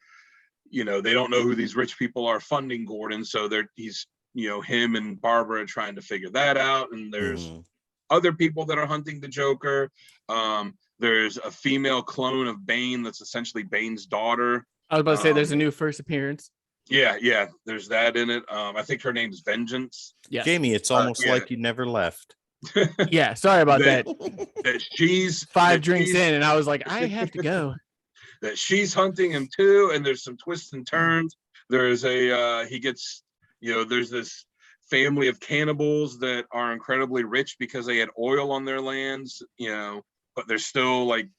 they don't know who these rich people are funding Gordon. So he's him and Barbara are trying to figure that out. And there's other people that are hunting the Joker. There's a female clone of Bane that's essentially Bane's daughter. I was about to say there's a new first appearance. Yeah, there's that in it. I think her name's Vengeance. Yeah, Jamie, it's almost like you never left. Yeah, sorry about that. That she's 5 drinks in, and I was like, I have to go. That she's hunting him too, and there's some twists and turns. There's he gets, there's this family of cannibals that are incredibly rich because they had oil on their lands, but they're still like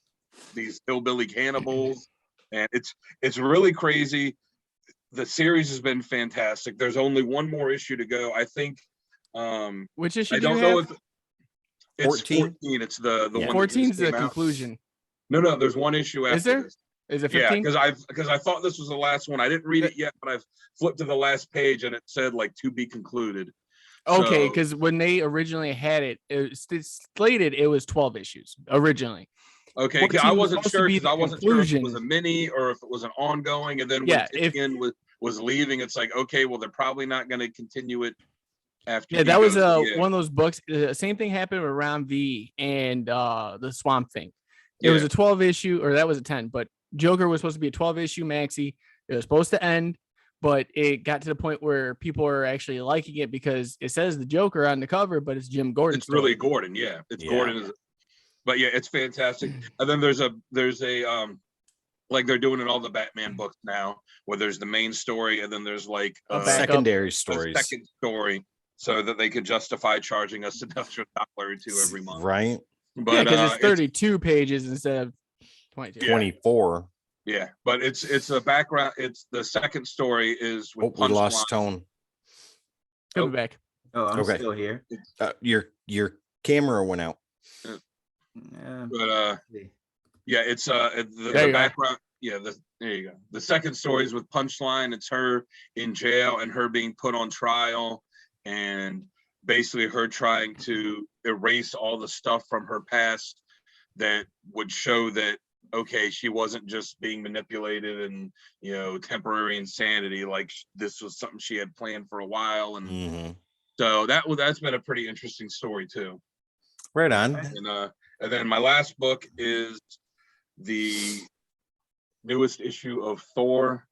these hillbilly cannibals. And it's really crazy. The series has been fantastic. There's only one more issue to go, I think. Which issue? I don't know if it's 14. 14. It's the one. 14 is the conclusion. No, there's one issue after. Is there? This. Is it 15? Yeah, because I thought this was the last one. I didn't read it yet, but I've flipped to the last page and it said like to be concluded. Okay, because when they originally had it, it slated it was 12 issues originally. Okay, I wasn't sure because I wasn't sure if it was a mini or if it was an ongoing. And then when Titian was leaving, it's like, okay, well, they're probably not going to continue it after. Yeah, that was one of those books. Same thing happened with Round V and the Swamp Thing. It was a 12 issue, or that was a 10, but Joker was supposed to be a 12 issue maxi. It was supposed to end, but it got to the point where people are actually liking it because it says the Joker on the cover, but it's Jim Gordon. It's really Gordon. Yeah, it's Gordon. But yeah, it's fantastic. And then there's a like they're doing in all the Batman books now, where there's the main story and then there's like secondary stories, a second story, so that they could justify charging us an extra $1 or $2 every month. Right. But yeah, because it's 32 pages instead of 22. 24. Yeah, but it's a background. It's the second story is with we lost Tone. Come back. Oh, I'm still here. Your camera went out. But it's the background. Yeah, there you go. The second story is with Punchline. It's her in jail and her being put on trial, and basically her trying to erase all the stuff from her past that would show that okay, she wasn't just being manipulated and, you know, temporary insanity. Like this was something she had planned for a while. And so that's been a pretty interesting story too. Right on. And then my last book is the newest issue of Thor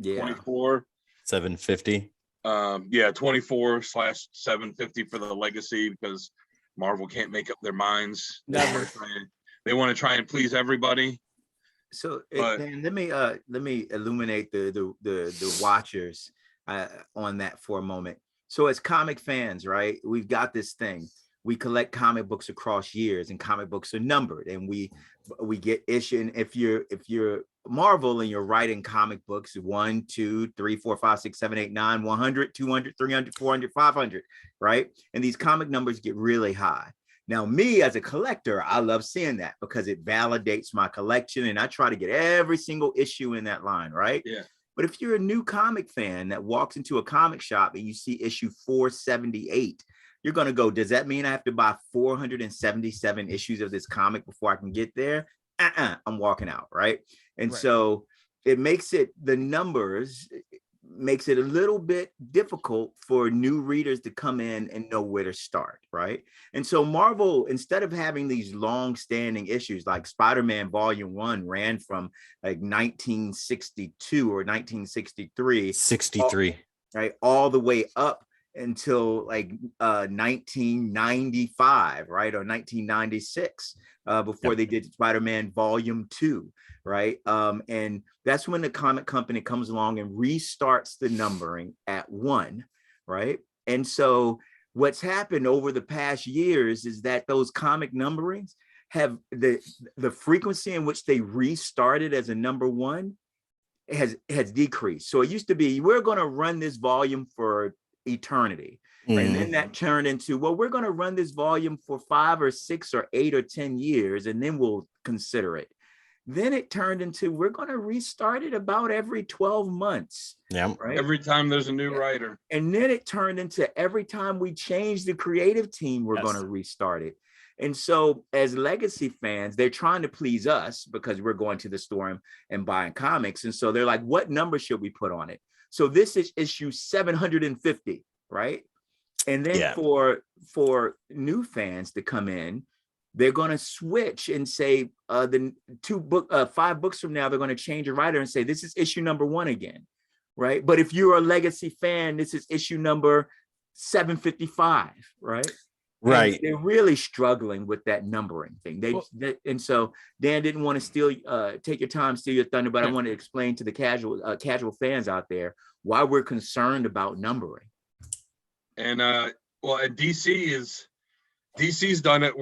24. 750. 24/750 for the legacy, because Marvel can't make up their minds. Never. They want to try and please everybody. So Dan, let me illuminate the watchers on that for a moment. So as comic fans, right, we've got this thing. We collect comic books across years, and comic books are numbered, and we get issue. And if you're Marvel and you're writing comic books 1, 2, 3, 4, 5, 6, 7, 8, 9, 100, 200, 300, 400, 500, right? And these comic numbers get really high. Now, me as a collector, I love seeing that because it validates my collection, and I try to get every single issue in that line, right? Yeah. But if you're a new comic fan that walks into a comic shop and you see issue 478, you're going to go, does that mean I have to buy 477 issues of this comic before I can get there? I'm walking out, right? And so it makes it, the numbers makes it a little bit difficult for new readers to come in and know where to start, right? And so Marvel, instead of having these long-standing issues like Spiderman Volume 1 ran from like 1962 or 1963, 63, right, all the way up until like 1995, right, or 1996, before they did Spider-Man Volume 2, right? And that's when the comic company comes along and restarts the numbering at 1, right? And so what's happened over the past years is that those comic numberings have the frequency in which they restarted as a number 1 has decreased. So it used to be, we're going to run this volume for eternity. And then that turned into, well, we're going to run this volume for 5 or 6 or 8 or 10 years, and then we'll consider it. Then it turned into, we're going to restart it about every 12 months. Yeah. Right? Every time there's a new writer. And then it turned into every time we change the creative team, we're going to restart it. And so as legacy fans, they're trying to please us because we're going to the store and buying comics. And so they're like, what number should we put on it? So this is issue 750, right? And then for new fans to come in, they're going to switch and say the 5 books from now, they're going to change a writer and say, this is issue number 1 again, right? But if you're a legacy fan, this is issue number 755, right? Right. And they're really struggling with that numbering thing. And so Dan didn't want to steal your thunder, but I want to explain to the casual fans out there why we're concerned about numbering. And well, at DC's done it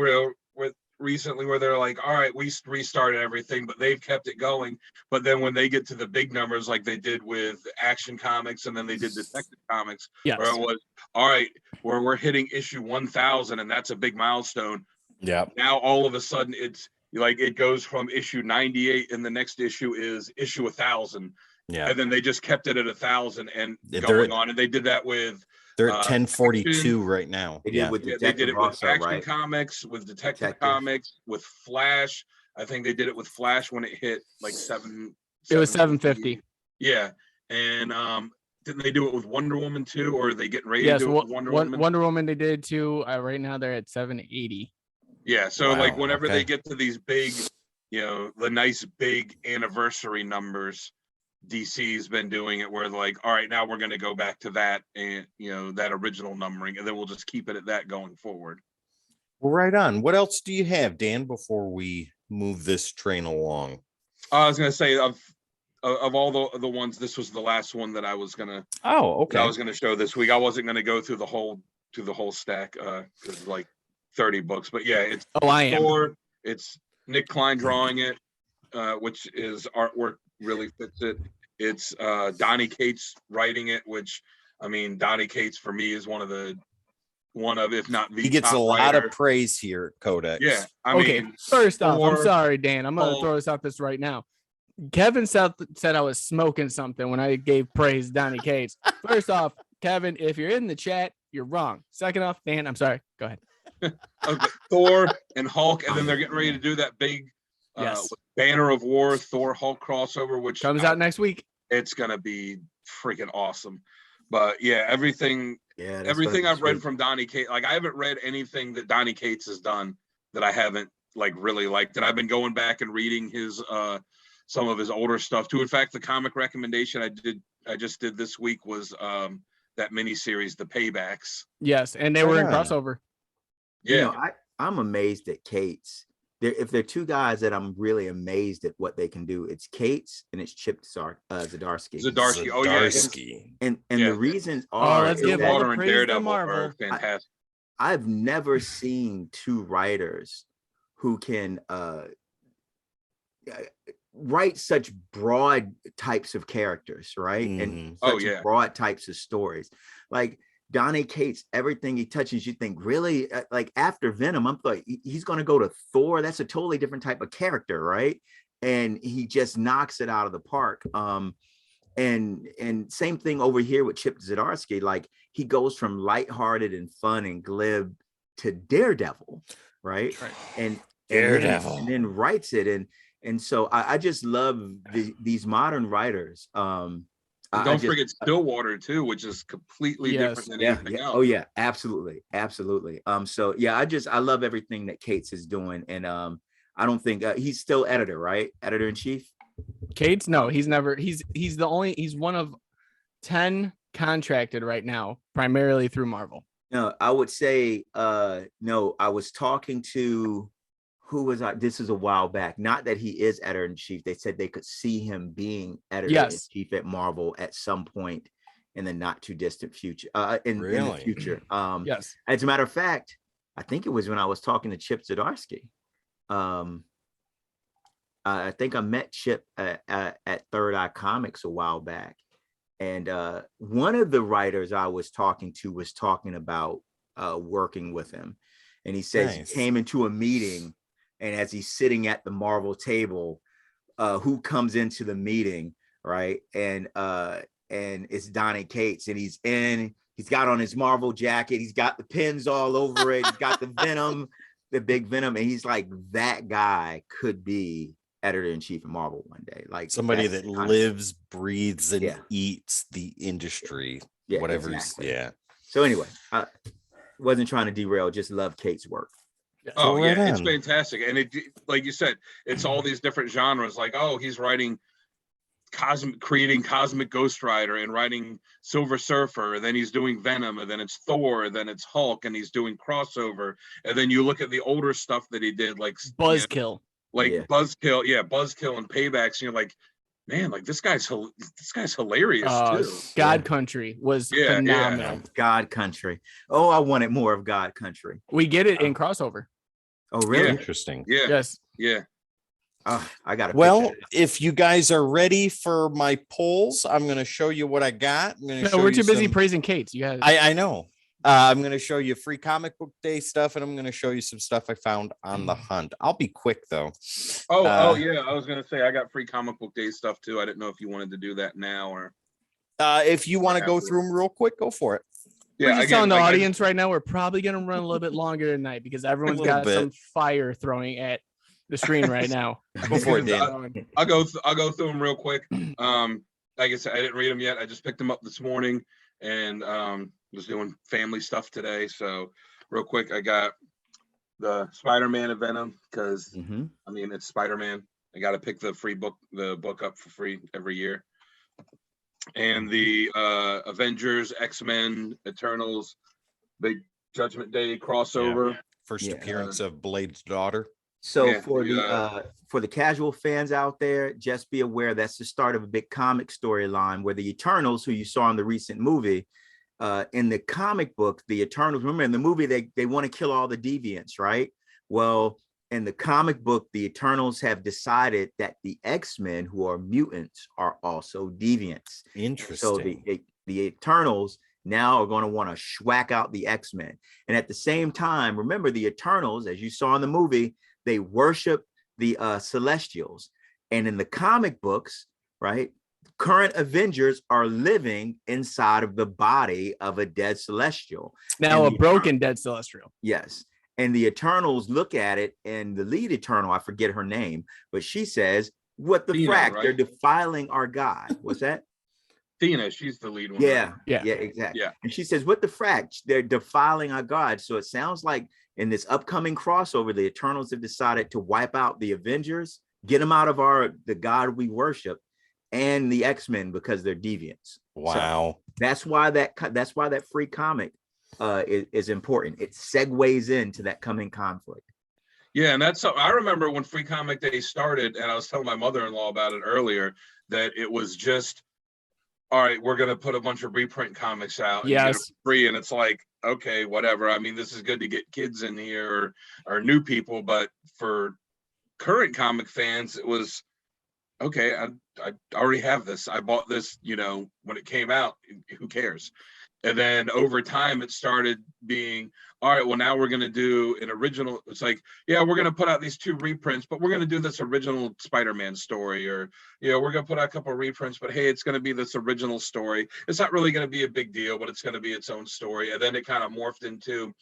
recently where they're like, all right, we restarted everything, but they've kept it going. But then when they get to the big numbers, like they did with Action Comics, and then they did Detective Comics, where it was, all right, where we're hitting issue 1000, and that's a big milestone. Yeah. Now all of a sudden it's like it goes from issue 98, and the next issue is issue 1000. Yeah. And then they just kept it at 1000 and going on, and they did that with. They're at 1042 right now. They did it with Action Comics, with Detective Comics, with Flash. I think they did it with Flash when it hit like 7. It was 750. Yeah, and didn't they do it with Wonder Woman too, or are they getting ready to do it with Wonder Woman? Wonder Woman they did too. Right now they're at 780. Yeah, so like whenever they get to these big, the nice big anniversary numbers, DC's been doing it where like, all right, now we're going to go back to that and that original numbering, and then we'll just keep it at that going forward. Well, right on. What else do you have, Dan, before we move this train along? I was going to say of all the ones, this was the last one that I was going to. Oh, okay. I was going to show this week. I wasn't going to go through the whole stack because like 30 books, but yeah, it's it's Nick Klein drawing it, which is artwork really fits it. It's Donny Cates writing it, which I mean, Donny Cates for me is one of if not the he gets a lot of praise here at Codex. Yeah, I mean, first off, I'm sorry, Dan. I'm gonna throw this out this right now. Kevin said I was smoking something when I gave praise Donny Cates. First off, Kevin, if you're in the chat, you're wrong. Second off, Dan, I'm sorry. Go ahead. Okay, Thor and Hulk, and then they're getting ready to do that big Yes. Banner of War, Thor Hulk crossover, which Comes out next week. It's gonna be freaking awesome. But yeah, everything I've read from Donny Cates, like I haven't read anything that Donny Cates has done that I haven't like really liked. And I've been going back and reading his some of his older stuff too. In fact, the comic recommendation I just did this week was that miniseries, The Paybacks. Yes, and they were in crossover. Yeah, You know, I'm amazed at Cates. If there are two guys that I'm really amazed at what they can do, it's Cates and it's Chip Zdarsky. Zdarsky. Oh yeah. And the reasons are let's give all the praise to Daredevil Marvel. are fantastic. I've never seen two writers who can write such broad types of characters, right? And such broad types of stories. Like Donny Cates, everything he touches, you think, really? Like after Venom, I'm like, he's going to go to Thor. That's a totally different type of character, right? And he just knocks it out of the park. And same thing over here with Chip Zdarsky. Like he goes from lighthearted and fun and glib to Daredevil, right? And then writes it. And so I just love these modern writers. Don't forget Stillwater too, which is completely different than anything else. Oh yeah, absolutely. So yeah, I love everything that Cates is doing, and I don't think he's still editor, right? Editor in chief. Cates? No, he's never. He's one of 10 contracted right now, primarily through Marvel. No, I would say no. I was talking to who was I? This is a while back. Not that he is editor in chief. They said they could see him being editor in chief at Marvel at some point in the not too distant future. In the future. Yes. As a matter of fact, I think it was when I was talking to Chip Zdarsky. I think I met Chip at Third Eye Comics a while back, and one of the writers I was talking to was talking about working with him, and he says he came into a meeting. And as he's sitting at the Marvel table, who comes into the meeting, right? And it's Donny Cates, and he's got on his Marvel jacket, he's got the pins all over it, he's got the Venom, the big Venom, and he's like, that guy could be editor-in-chief of Marvel one day. Like somebody that lives, breathes, and eats the industry. Yeah, whatever. Exactly. So anyway, I wasn't trying to derail, just love Cates' work. Oh yeah, it's fantastic. And it, like you said, it's all these different genres. Like, oh, he's writing creating Cosmic Ghost Rider and writing Silver Surfer, and then he's doing Venom, and then it's Thor, and then it's Hulk, and he's doing crossover. And then you look at the older stuff that he did, like Buzzkill. Buzzkill and Paybacks, and you're like, man, like this guy's hilarious too. God Country was phenomenal. God Country. Oh, I wanted more of God Country. We get it in crossover. Oh, really? Interesting. Yeah. Yes. Yeah. I got to. Well, if you guys are ready for my polls, I'm going to show you what I got. We're too busy praising Cates. You guys. I know. I'm going to show you free comic book day stuff, and I'm going to show you some stuff I found on the hunt. I'll be quick though. Yeah. I was going to say I got free comic book day stuff too. I didn't know if you wanted to do that now or. If you want to go through them real quick, go for it. Yeah, we're just telling the audience right now, we're probably going to run a little bit longer tonight because everyone's got some fire throwing at the screen right now. Before Dan. I'll go through them real quick. Like I said, I didn't read them yet. I just picked them up this morning and was doing family stuff today. So real quick, I got the Spider-Man and Venom because I mean it's Spider-Man. I got to pick the book up for free every year. And the Avengers, X-Men, Eternals, Big Judgment Day crossover. First appearance of Blade's daughter. So for the casual fans out there, just be aware that's the start of a big comic storyline where the Eternals, who you saw in the recent movie, in the comic book, the Eternals, remember in the movie, they want to kill all the deviants, right? Well, in the comic book, the Eternals have decided that the X-Men, who are mutants, are also deviants. Interesting. So the Eternals now are going to want to schwack out the X-Men. And at the same time, remember the Eternals, as you saw in the movie, they worship the Celestials. And in the comic books, right, current Avengers are living inside of the body of a dead Celestial. Now a broken dead Celestial. Yes. And the Eternals look at it, and the lead Eternal, I forget her name, but she says, "What the Athena, frack? right? They're defiling our God." What's that? Athena, she's the lead one. Yeah, right? Yeah. exactly. Yeah. And she says, "What the frack? They're defiling our God." So it sounds like in this upcoming crossover, the Eternals have decided to wipe out the Avengers, get them out of the God we worship, and the X-Men because they're deviants. Wow. So that's why that free comic is important. It segues into that coming conflict. Yeah, and that's I remember when Free Comic Day started, and I was telling my mother-in-law about it earlier, that it was just, all right, we're gonna put a bunch of reprint comics out and get it free, and it's like, okay, whatever. I mean, this is good to get kids in here or new people, but for current comic fans, it was okay. I already have this. I bought this, when it came out. Who cares? And then over time, it started being, all right, well, now we're going to do an original. It's like, yeah, we're going to put out these 2 reprints, but we're going to do this original Spider-Man story, or, we're going to put out a couple of reprints, but hey, it's going to be this original story. It's not really going to be a big deal, but it's going to be its own story. And then it kind of morphed into,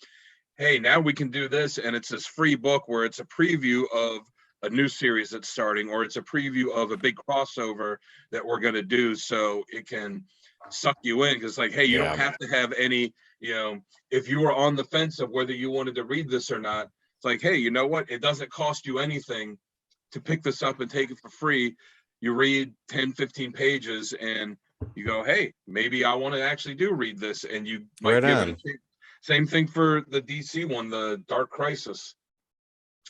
hey, now we can do this. And it's this free book where it's a preview of a new series that's starting, or it's a preview of a big crossover that we're going to do. So it can suck you in, because like, hey, you don't have to have any, if you were on the fence of whether you wanted to read this or not, it's like, hey, you know what, it doesn't cost you anything to pick this up and take it for free. You read 10-15 pages and you go, hey, maybe I want to actually do read this, and you might give it a chance. Same thing for the DC one, the Dark Crisis.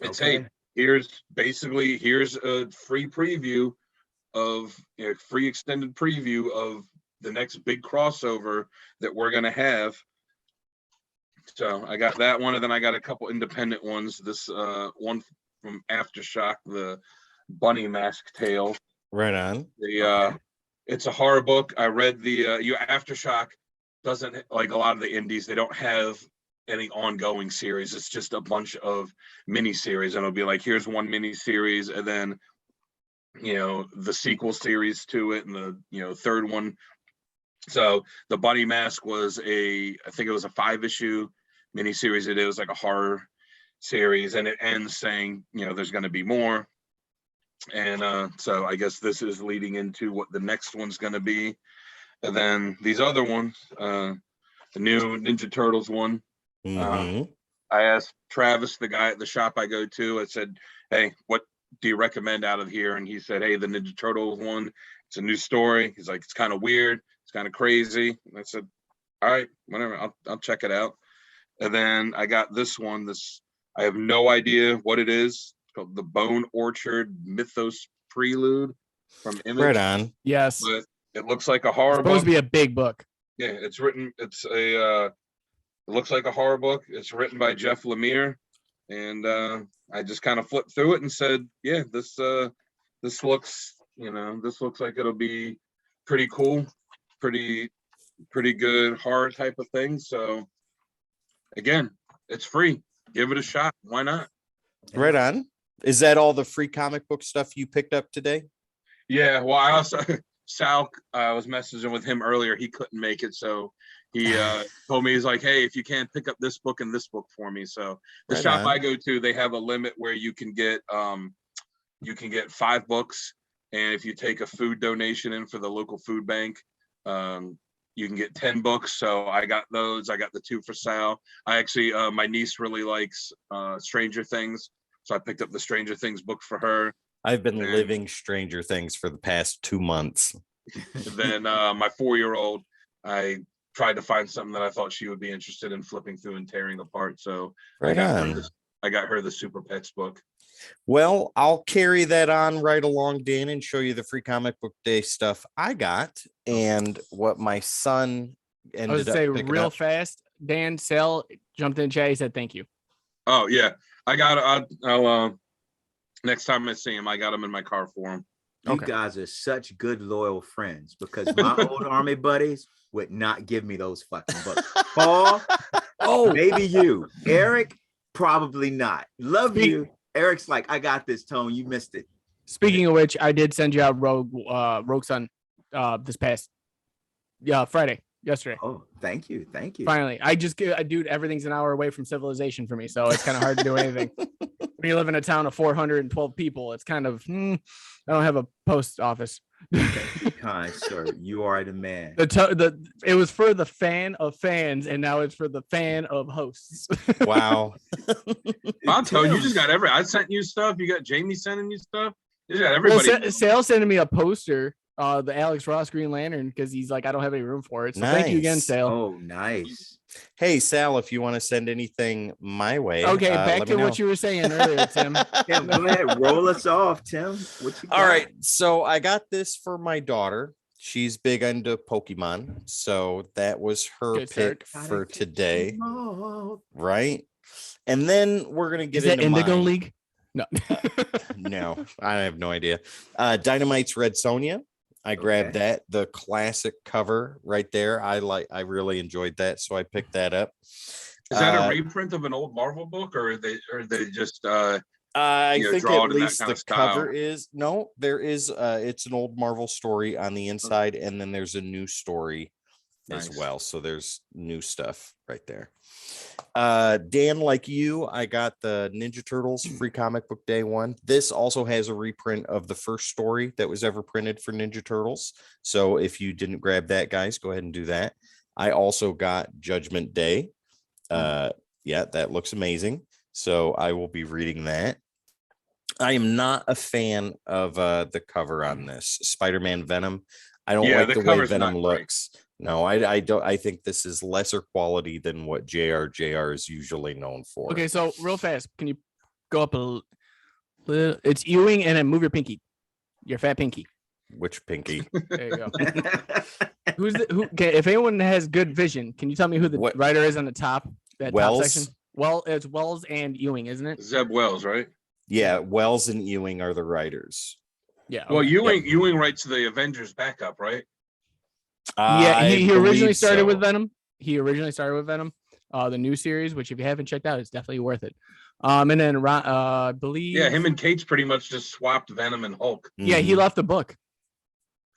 It's hey, here's a free preview of free extended preview of the next big crossover that we're going to have. So I got that one, and then I got a couple independent ones. This one from Aftershock, the Bunny Mask Tale. Right on. It's a horror book. I read the Aftershock doesn't, like a lot of the indies, they don't have any ongoing series. It's just a bunch of mini series, and it'll be like, here's one mini series, and then the sequel series to it, and the third one. So the Bunny Mask was I think it was a 5-issue miniseries. It was like a horror series, and it ends saying, there's going to be more. And so I guess this is leading into what the next one's going to be. And then these other ones, the new Ninja Turtles one. I asked Travis, the guy at the shop I go to, I said, hey, what do you recommend out of here? And he said, hey, the Ninja Turtles one, it's a new story. He's like, it's kind of weird. It's kind of crazy. And I said, all right, whatever, I'll check it out. And then I got this one. I have no idea what it is. It's called the Bone Orchard Mythos Prelude from Image. Right on. Yes. But it looks like a horror book. It's supposed to be a big book. Yeah, it looks like a horror book. It's written by Jeff Lemire. And I just kind of flipped through it and said, yeah, this looks like it'll be pretty cool, pretty good horror type of thing. So again, it's free. Give it a shot. Why not? Right on. Is that all the free comic book stuff you picked up today? Yeah. Well, I also, Sal, I was messaging with him earlier. He couldn't make it. So he told me, he's like, hey, if you can pick up this book and this book for me. So the shop I go to, they have a limit where you can get 5 books. And if you take a food donation in for the local food bank, you can get 10 books. So I got those. I got the 2 for Sal. I actually, my niece really likes Stranger Things. So I picked up the Stranger Things book for her. I've been living Stranger Things for the past 2 months. Then my 4-year-old, I tried to find something that I thought she would be interested in flipping through and tearing apart. So I got her the Super Pets book. Well, I'll carry that on right along, Dan, and show you the free comic book day stuff I got and what my son ended up picking real up. fast. Dan Sell jumped in chat. He said, thank you. Oh yeah. I'll next time I see him, I got him in my car for him. You guys are such good, loyal friends, because my old army buddies would not give me those fucking books. Paul, maybe you. Eric, probably not. Love you. Eric's like, I got this, Tone. You missed it. Speaking of which, I did send you out Rogue Sun this past Friday. yesterday. Oh, thank you. Finally, dude, everything's an hour away from civilization for me, so it's kind of hard to do anything. When you live in a town of 412 people, it's kind of I don't have a post office. Thank you, kind sir. You are the man. It was for the fan of fans, and now it's for the fan of hosts. Wow. I'll tell you, just got I sent you stuff. You got Jamie sending you stuff. You got everybody. Well, Sale sending me a poster, the Alex Ross Green Lantern, because he's like, I don't have any room for it. So thank you again, Nice. Sale. Oh, nice. Hey, Sal, if you want to send anything my way. Okay, back let to me what know. you were saying earlier, Tim. Tim, go ahead, roll us off, Tim. What you got? All right. So I got this for my daughter. She's big into Pokemon. So that was her Good start. pick for today. Oh, Right. And then we're going to get Is that into Indigo mine. League? No. No, I have no idea. Dynamite's Red Sonja. I grabbed that, the classic cover right there. I really enjoyed that, so I picked that up. Is that a reprint of an old Marvel book, or are they just I think draw at it in that least kind the of style? cover is there is it's an old Marvel story on the inside, and then there's a new story as well. So there's new stuff right there. Dan, like you, I got the Ninja Turtles Free Comic Book Day 1. This also has a reprint of the first story that was ever printed for Ninja Turtles. So if you didn't grab that, guys, go ahead and do that. I also got Judgment Day. Yeah, that looks amazing. So I will be reading that. I am not a fan of the cover on this Spider-Man Venom. I don't like the way Venom looks. No, I don't. I think this is lesser quality than what JR is usually known for. Okay, so real fast, can you go up a little? It's Ewing, and then move your pinky, your fat pinky. Which pinky? There you go. Okay, if anyone has good vision, can you tell me who the writer is on the top? That Wells? top section. Well, it's Wells and Ewing, isn't it? Zeb Wells, right? Yeah, Wells and Ewing are the writers. Yeah. Okay. Well, Ewing writes the Avengers backup, right? Yeah, he originally started with Venom. The new series, which if you haven't checked out, it's definitely worth it. And then I believe him and Kate's pretty much just swapped Venom and Hulk. Yeah, he left the book.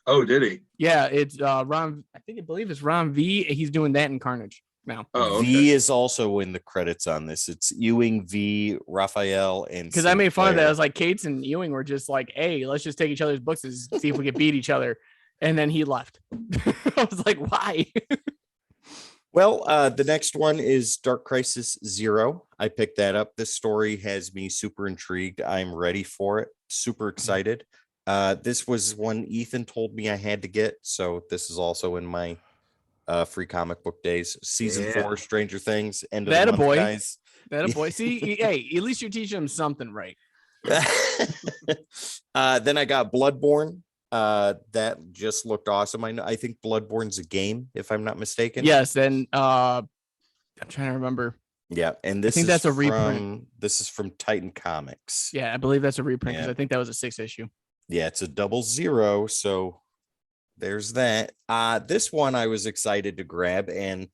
Oh, did he? Yeah, it's Ron. I believe it's Ron V. He's doing that in Carnage now. Oh, okay. V is also in the credits on this. It's Ewing, V, Raphael, and because I made fun of that. I was like, Kate's and Ewing were just like, hey, let's just take each other's books and see if we can beat each other. And then he left. I was like, why? Well, the next one is Dark Crisis 0. I picked that up. This story has me super intrigued. I'm ready for it. Super excited. This was one Ethan told me I had to get. So this is also in my free comic book days. Season 4, Stranger Things. End of the month, guys. That a boy. See, hey, at least you're teaching him something right. Then I got Bloodborne. That just looked awesome. I think Bloodborne's a game, if I'm not mistaken. Yes, and I'm trying to remember. Yeah, and this that's a reprint. This is from Titan Comics. Yeah, I believe that's a reprint because I think that was a 6 issue. Yeah, it's a 00, so there's that. This one I was excited to grab, and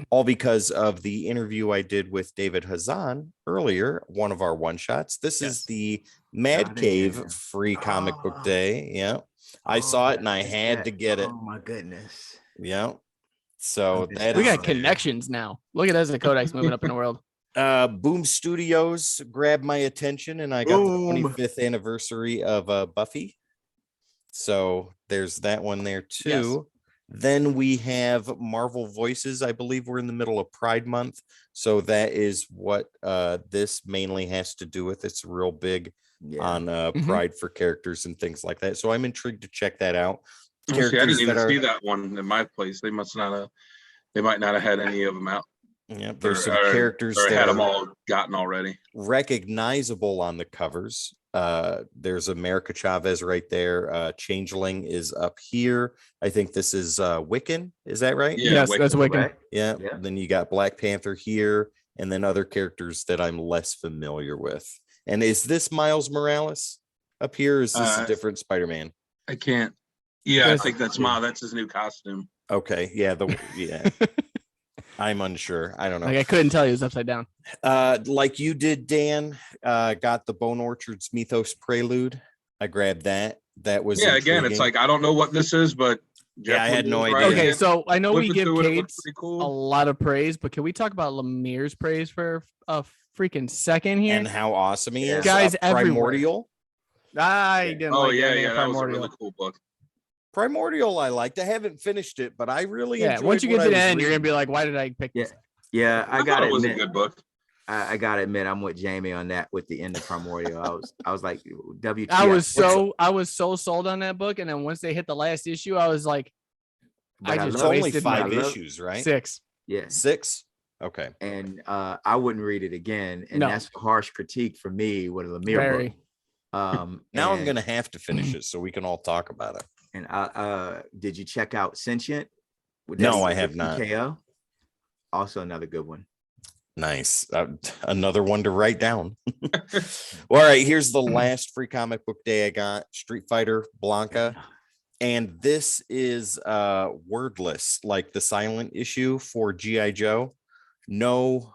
all because of the interview I did with David Hazan earlier, one of our one shots. This is the Mad Cave free comic book day. Yeah. I saw it and I had to get it. Oh my goodness. Yeah. So we got connections now. Look at us, the Kodak's moving up in the world. Boom Studios grabbed my attention, and I got the 25th anniversary of Buffy. So there's that one there too. Yes. Then we have Marvel Voices. I believe we're in the middle of Pride Month. So that is what this mainly has to do with. It's real big on pride for characters and things like that. So I'm intrigued to check that out. I didn't even see that one in my place. They might not have had any of them out. Yeah, there's some characters that had them all gotten already. Recognizable on the covers. There's America Chavez right there. Changeling is up here. I think this is Wiccan. Is that right? Yeah, yes, that's Wiccan. Right? Yeah. Then you got Black Panther here, and then other characters that I'm less familiar with. And is this Miles Morales up here? Or is this a different Spider-Man? I can't. Yeah, I think that's Miles. That's his new costume. Okay. Yeah. I'm unsure. I don't know. Like I couldn't tell you. It was upside down. Like you did, Dan. Got the Bone Orchard's Mythos Prelude. I grabbed that. That was intriguing. Again, it's like I don't know what this is, but Yeah, I had no Lemon's idea. writing Okay, it. so I know we Flipping give through it, it looks Kate's pretty a cool. lot of praise, but can we talk about Lemire's praise for a freaking second here? And how awesome he is. Guys everywhere. Primordial. I didn't Oh like the yeah, ending yeah, of that was a Primordial. really cool book. Primordial, I liked. I haven't finished it, but I really Yeah, enjoyed once you get what to I the was end, you're gonna reading. be like, why did I pick this? Yeah, I I thought gotta it was a admit, good book. I gotta admit, I'm with Jamie on that with the end of Primordial. I was like, WTF. I was so sold on that book, and then once they hit the last issue, I was like, But It's love- only wasted my 5 issues, right? 6. Yeah. 6. Okay. And I wouldn't read it again. And No. that's a harsh critique for me with a Lemire Very. book. Now I'm and- gonna have to finish it so we can all talk about it. And did you check out Sentient? No, I have not. KO. Also another good one. Nice. Another one to write down. All right, here's the last free comic book day I got. Street Fighter Blanca. And this is wordless, like the silent issue for G.I. Joe. No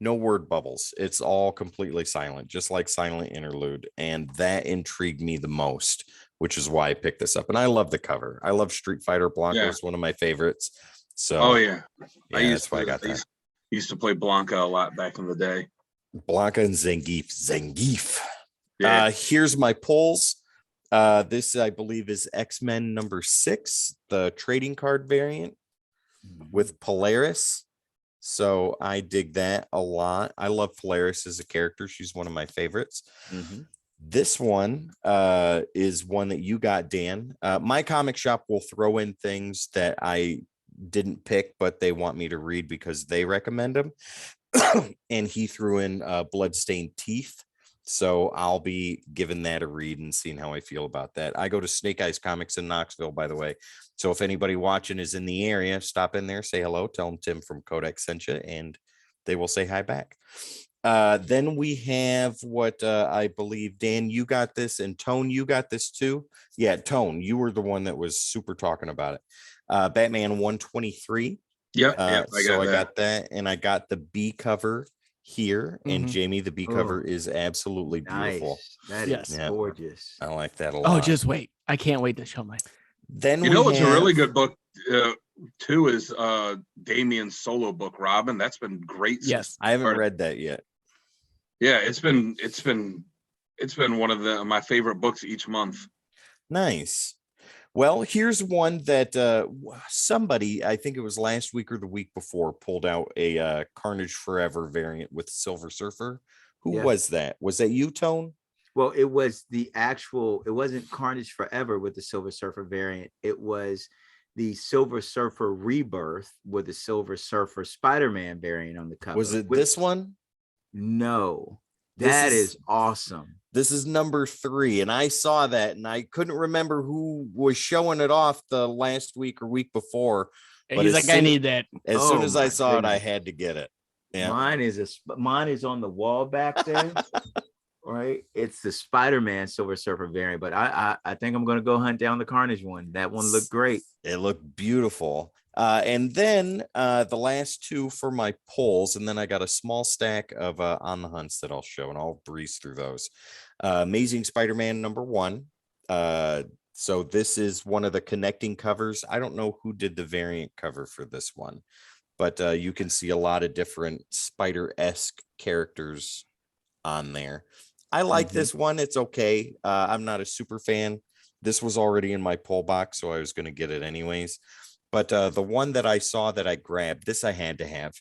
word bubbles. It's all completely silent, just like Silent Interlude. And that intrigued me the most, which is why I picked this up. And I love the cover. I love Street Fighter Blanca. Yeah. It's one of my favorites. So Oh yeah, that's why I got that. Used to play Blanca a lot back in the day. Blanca and Zangief. Yeah. Here's my polls. This I believe is X-Men number 6, the trading card variant with Polaris. So I dig that a lot. I love Polaris as a character. She's one of my favorites. This one is one that you got, Dan. My comic shop will throw in things that I didn't pick, but they want me to read because they recommend them. And he threw in Bloodstained Teeth. So I'll be giving that a read and seeing how I feel about that. I go to Snake Eyes Comics in Knoxville, by the way. So if anybody watching is in the area, stop in there, say hello, tell them Tim from Kodak sent you, and they will say hi back. Then we have what I believe, Dan, you got this, and Tone, you got this too. Yeah, Tone, you were the one that was super talking about it. Batman 123. Yep, I got that, and I got the B cover here. And Mhm. Jamie, the B cover is absolutely beautiful. Nice. That is gorgeous. I like that a lot. Oh, just wait. I can't wait to show my. Then you know what's a really good book too is Damien's solo book, Robin. That's been great. Yes, I haven't read that yet. Yeah, it's been one of my favorite books each month. Nice. Well, here's one that somebody, I think it was last week or the week before, pulled out a Carnage Forever variant with Silver Surfer. Who was that? Was that you, Tone? Well, it was it wasn't Carnage Forever with the Silver Surfer variant. It was the Silver Surfer Rebirth with the Silver Surfer Spider-Man variant on the cover. Was it this one? No. That is awesome. This is number 3, and I saw that, and I couldn't remember who was showing it off the last week or week before. But he's like, I need that. As soon as I saw it, I had to get it. Yeah, mine is on the wall back there. Right, it's the Spider-Man Silver Surfer variant, but I think I'm gonna go hunt down the Carnage one. That one looked great. It looked beautiful. And then the last 2 for my polls, and then I got a small stack of On the Hunts that I'll show, and I'll breeze through those. Amazing Spider-Man number 1. So this is one of the connecting covers. I don't know who did the variant cover for this one, but you can see a lot of different Spider-esque characters on there. I like this one. It's okay. I'm not a super fan. This was already in my poll box, so I was going to get it anyways. But the one that I saw that I grabbed, this I had to have.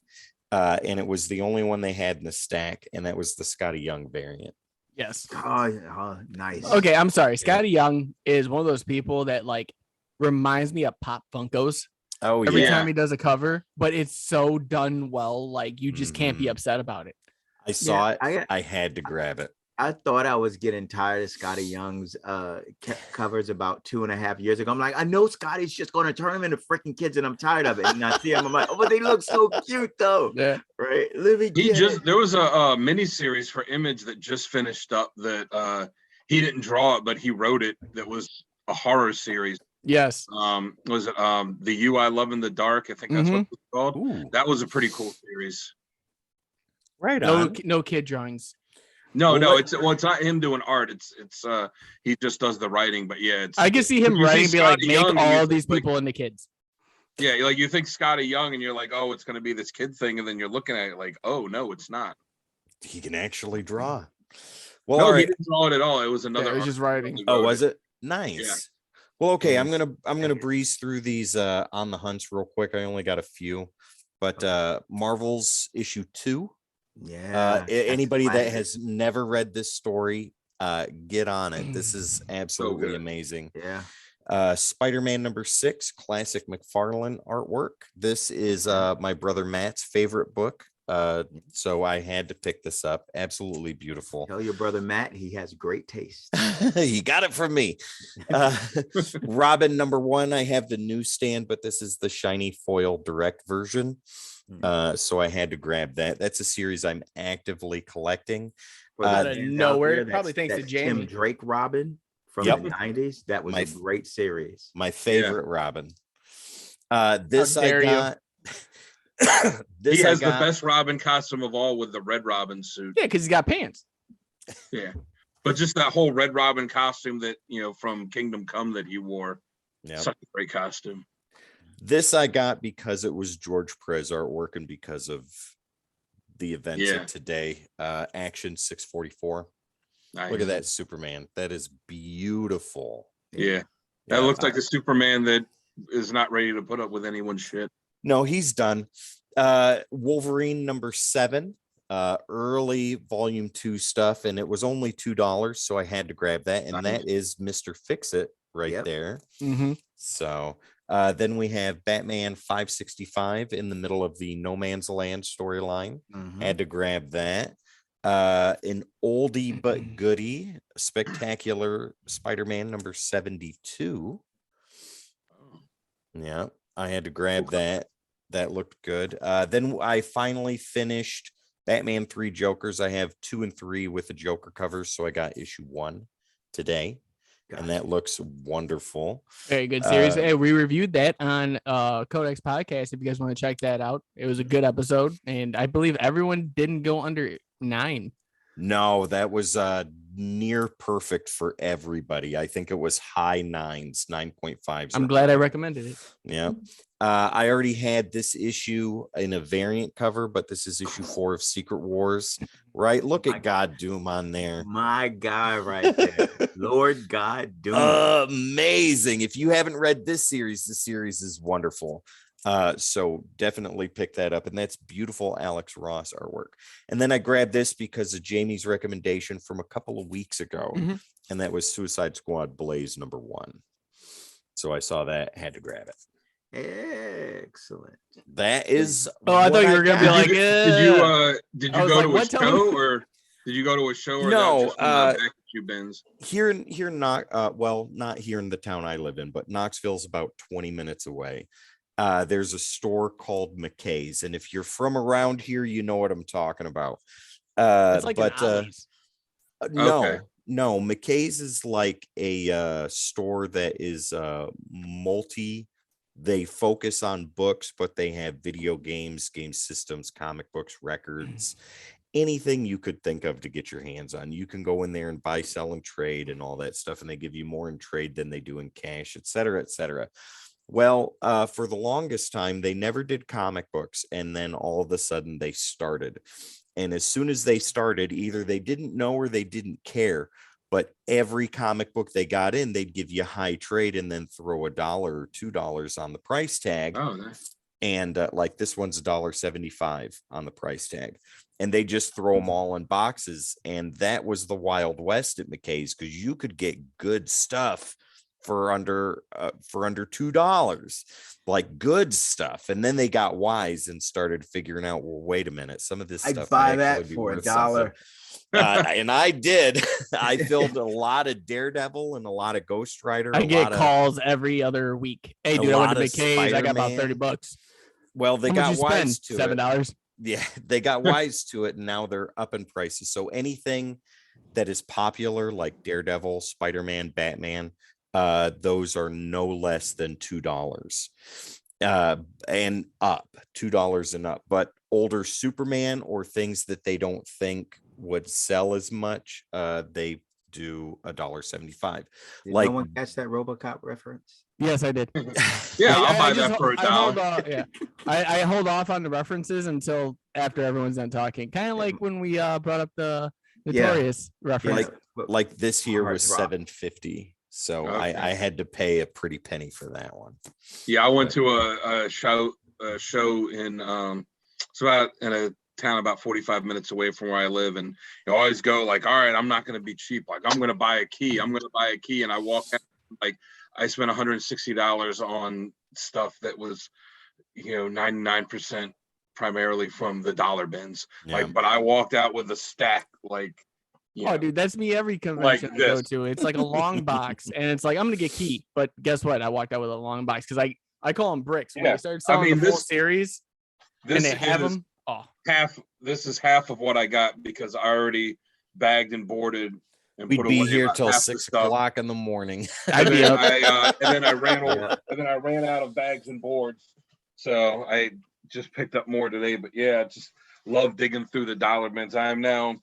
And it was the only one they had in the stack, and that was the Scotty Young variant. Yes. Oh, nice. Okay, I'm sorry. Scotty Young is one of those people that like reminds me of Pop Funkos. Oh, every time he does a cover, but it's so done well. Like you just can't be upset about it. I saw it. I had to grab it. I thought I was getting tired of Scotty Young's covers about 2.5 years ago. I'm like, I know Scotty's just going to turn them into freaking kids, and I'm tired of it. And I see them, I'm like, oh, but they look so cute though. Yeah, right. There was a mini series for Image that just finished up that he didn't draw it, but he wrote it. That was a horror series. Yes. Was it The You I Love in the Dark? I think that's what it's called. Ooh. That was a pretty cool series. Right on. No kid drawings. No, Well, no, what- it's not him doing art. It's he just does the writing. But yeah, it's I can see him you see writing, be like, Scotty make Young and you all think, these like- people into kids. yeah, like you think Scotty Young, and you're like, oh, it's gonna be this kid thing, and then you're looking at it like, oh no, it's not. He can actually draw. Well, No, all he right. didn't draw it at all. It was another. it was just artist writing. that Oh, wrote was it? Nice. Well, okay. I'm gonna breeze through these on the hunts real quick. I only got a few, but Marvel's issue 2. Yeah. Anybody that classic. has never read this story, get on it. This is absolutely good. amazing. Yeah. Spider-Man number 6, classic McFarlane artwork. This is my brother Matt's favorite book. So I had to pick this up. Absolutely beautiful. Tell your brother Matt he has great taste. You got it from me. Robin number 1, I have the newsstand, but this is the shiny foil direct version. So I had to grab that. That's a series I'm actively collecting. For the Out of fans out nowhere, there, probably thanks to that's Jamie. Tim Drake Robin from Yep. the 90s. That was My- a great series. My favorite Robin. This I dare you. got. This He I has the got- best Robin costume of all with the Red Robin suit. Yeah, because he's got pants. Yeah, but just that whole Red Robin costume that from Kingdom Come that he wore. Yep. Such a great costume. This I got because it was George Perez artwork and because of the events Yeah. of today. Action 644. Nice. Look at that Superman. That is beautiful. Yeah, Yeah, that looks like a Superman that is not ready to put up with anyone's shit. No, he's done. Wolverine number 7, early volume 2 stuff, and it was only $2, so I had to grab that, and Nice. that is Mr. Fix-It right Yep. there. Mm-hmm. So then we have Batman 565 in the middle of the No Man's Land storyline. Had to grab that. An oldie but goodie, spectacular Spider-Man number 72. Yeah, I had to grab that. That looked good. Then I finally finished Batman 3 Jokers. I have 2 and 3 with the Joker covers, so I got issue 1 today. And that looks wonderful. Very good series. Uh, Hey, we reviewed that on Codex Podcast. If you guys want to check that out, it was a good episode, and I believe everyone didn't go under 9. No, that was near perfect for everybody. I think it was high 9s, 9.5s. I'm glad I recommended it. Yeah. I already had this issue in a variant cover, but this is issue 4 of Secret Wars, right? Look at God Doom on there. My guy right there. Lord God Doom. Amazing. If you haven't read this series is wonderful. So definitely pick that up. And that's beautiful Alex Ross artwork. And then I grabbed this because of Jamie's recommendation from a couple of weeks ago. Mhm. And that was Suicide Squad Blaze number 1. So I saw that, had to grab it. Excellent. That is. Oh, I what thought you were gonna be got. like, Did I you was go like, to a what? Tell me- show or did you go to a show or No, that just from the back issue bins? here not here in the town I live in, but Knoxville's about 20 minutes away. There's a store called McKay's, and if you're from around here, you know what I'm talking about. it's like an but Ollie's. Okay. no, McKay's is like a store that is they focus on books, but they have video games, game systems, comic books, records, anything you could think of to get your hands on. You can go in there and buy, sell, and trade and all that stuff, and they give you more in trade than they do in cash, et cetera, et cetera. Well, for the longest time, they never did comic books, and then all of a sudden they started. And as soon as they started, either they didn't know or they didn't care, but every comic book they got in, they'd give you high trade and then throw $1 or $2 on the price tag. Oh, nice. And like this one's $1.75 on the price tag. And they just throw them all in boxes. And that was the Wild West at McKay's, because you could get good stuff for under $2, like good stuff. And then they got wise and started figuring out, well, wait a minute, some of this I'd stuff buy might that actually be for worth $1. and I did. I filled a lot of Daredevil and a lot of Ghost Rider. I get calls every other week. Hey, a dude, I went lot to of McKay's. I got about Spider-Man. $30. Well, they How much got you spend? wise to it. $7. Yeah, they got wise to it, and now they're up in prices. So anything that is popular, like Daredevil, Spider-Man, Batman, those are no less than $2 and up, $2 and up. But older Superman or things that they don't think would sell as much. They do $1.75. Did Like no one catch that RoboCop reference? Yes, I did. Yeah, I I'll buy just that for I hold $1. off, yeah. I hold off on the references until after everyone's done talking. Kind of like when we brought up the Notorious reference. like this year was Heart drop. $7.50. So Okay. I had to pay a pretty penny for that one. Yeah, I went to a show in it's about in a town about 45 minutes away from where I live, and you always go like, all right, I'm not going to be cheap. Like, I'm going to buy a key. And I walk out, like, I spent $160 on stuff that was, 99% primarily from the dollar bins. Yeah. Like, but I walked out with a stack, like, dude, that's me every convention I go to. It's like a long box, and it's like, I'm gonna get key, but guess what? I walked out with a long box because I call them bricks. When they started selling the full series, and they have them. Oh, this is half of what I got because I already bagged and boarded. And we'd put be away here about till half the 6 stuff. o'clock in the morning. I'd be up. And then I ran out of bags and boards. So I just picked up more today. But yeah, I just love digging through the dollar bins. I am now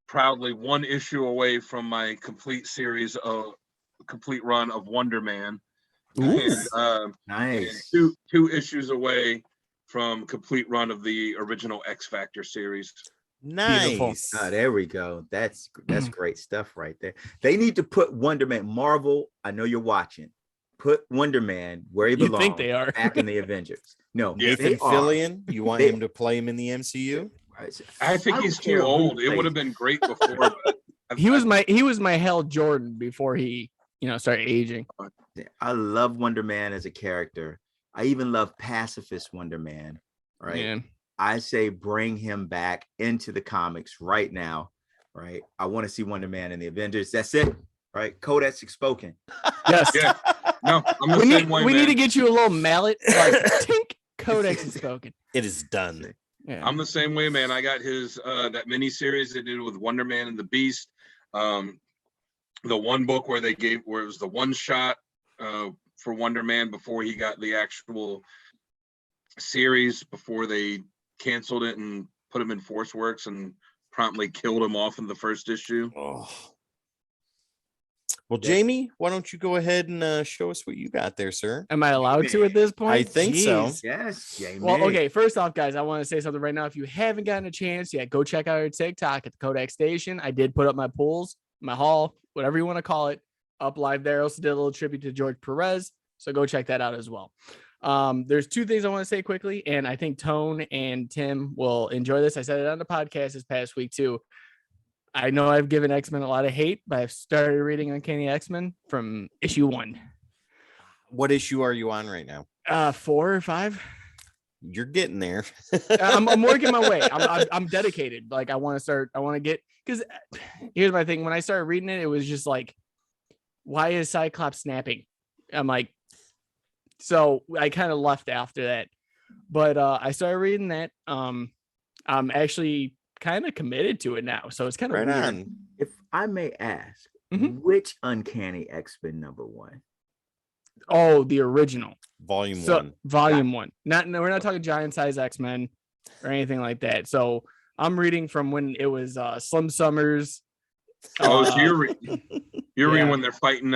proudly one issue away from my complete run of Wonder Man. And, Nice. and two issues away from complete run of the original X Factor series. Nice. There we go. That's great stuff right there. They need to put Wonder Man. Marvel, I know you're watching. Put Wonder Man where he belongs. You think they are back in the Avengers? No, Nathan Fillion. You want him to play him in the MCU? I think he's too old. It would have been great before. But he was my Hal Jordan before he started aging. I love Wonder Man as a character. I even love Pacifist Wonder Man. Right. Yeah. I say bring him back into the comics right now. Right. I want to see Wonder Man in the Avengers. That's it. Right. Codex spoken. Yes. Yeah. No, I'm the same way, we man. need to get you a little mallet. Like, tink, Codex is spoken. It is done. Yeah. I'm the same way, man. I got his that mini series they did with Wonder Man and the Beast. The one book where it was the one shot for Wonder Man before he got the actual series, before they canceled it and put him in Force Works and promptly killed him off in the first issue. Oh. Well, Jamie, why don't you go ahead and show us what you got there, sir? Am I allowed to at this point? I think so. Yes, Jamie. Well, okay. First off, guys, I want to say something right now. If you haven't gotten a chance yet, go check out our TikTok at the Kodak Station. I did put up my pulls, my haul, whatever you want to call it, up live there. Also did a little tribute to George Perez, so go check that out as well. There's two things I want to say quickly, and I think Tone and Tim will enjoy this. I said it on the podcast this past week too. I know I've given X-Men a lot of hate, but I've started reading Uncanny X-Men from issue 1. What issue are you on right now? 4 or 5. You're getting there. I'm working my way. I'm dedicated. Like, I want to get, because here's my thing. When I started reading it, it was just like, why is Cyclops snapping? I'm like, so I kind of left after that, but I started reading that. I'm actually kind of committed to it now, so it's kind of right weird. on. If I may ask, which Uncanny X-Men #1? Oh, the original Volume 1. Volume 1. We're not talking giant size X-Men or anything like that. So I'm reading from when it was Slim Summers. So you're reading when they're fighting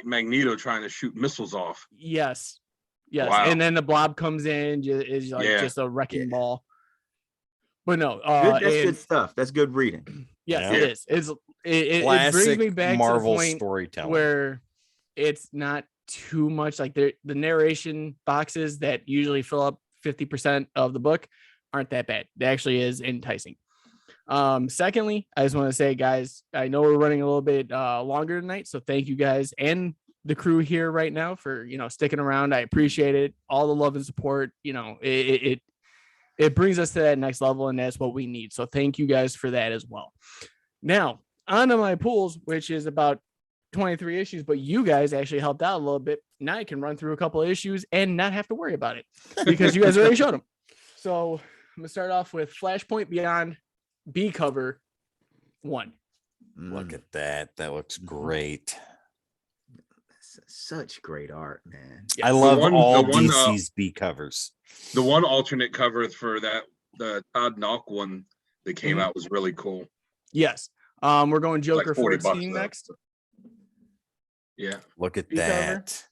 Magneto trying to shoot missiles off. Yes. Wow. And then the Blob comes in, is like just a wrecking ball. But no, that's good stuff. That's good reading. Yes, it is. It brings me back Marvel to the point storytelling where it's not too much like the narration boxes that usually fill up 50% of the book aren't that bad. It actually is enticing. Secondly, I just want to say, guys, I know we're running a little bit longer tonight, so thank you guys and the crew here right now for sticking around. I appreciate it. All the love and support. It brings us to that next level, and that's what we need. So thank you guys for that as well. Now, on to my pools, which is about 23 issues, but you guys actually helped out a little bit. Now I can run through a couple of issues and not have to worry about it because you guys already showed them. So I'm going to start off with Flashpoint Beyond B cover 1. Look at that. That looks great. Such great art, man. I love all DC's B covers. The one alternate cover for the Todd Nauck one that came out was really cool. Yes. We're going It was like Joker 40 bucks, 14 though. next. Yeah. Look at Free cover. that.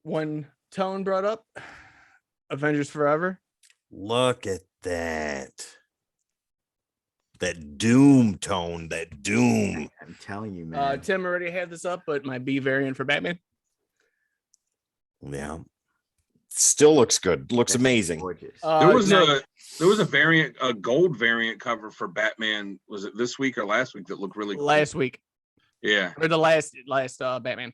One Tone brought up Avengers Forever. Look at that. That doom tone, that doom. I'm telling you, man. Tim already had this up, but my B variant for Batman. Yeah. Still looks good. Looks That's amazing. gorgeous. There was now- a variant, a gold variant cover for Batman. Was it this week or last week that looked really cool? last week Yeah. or the last Batman.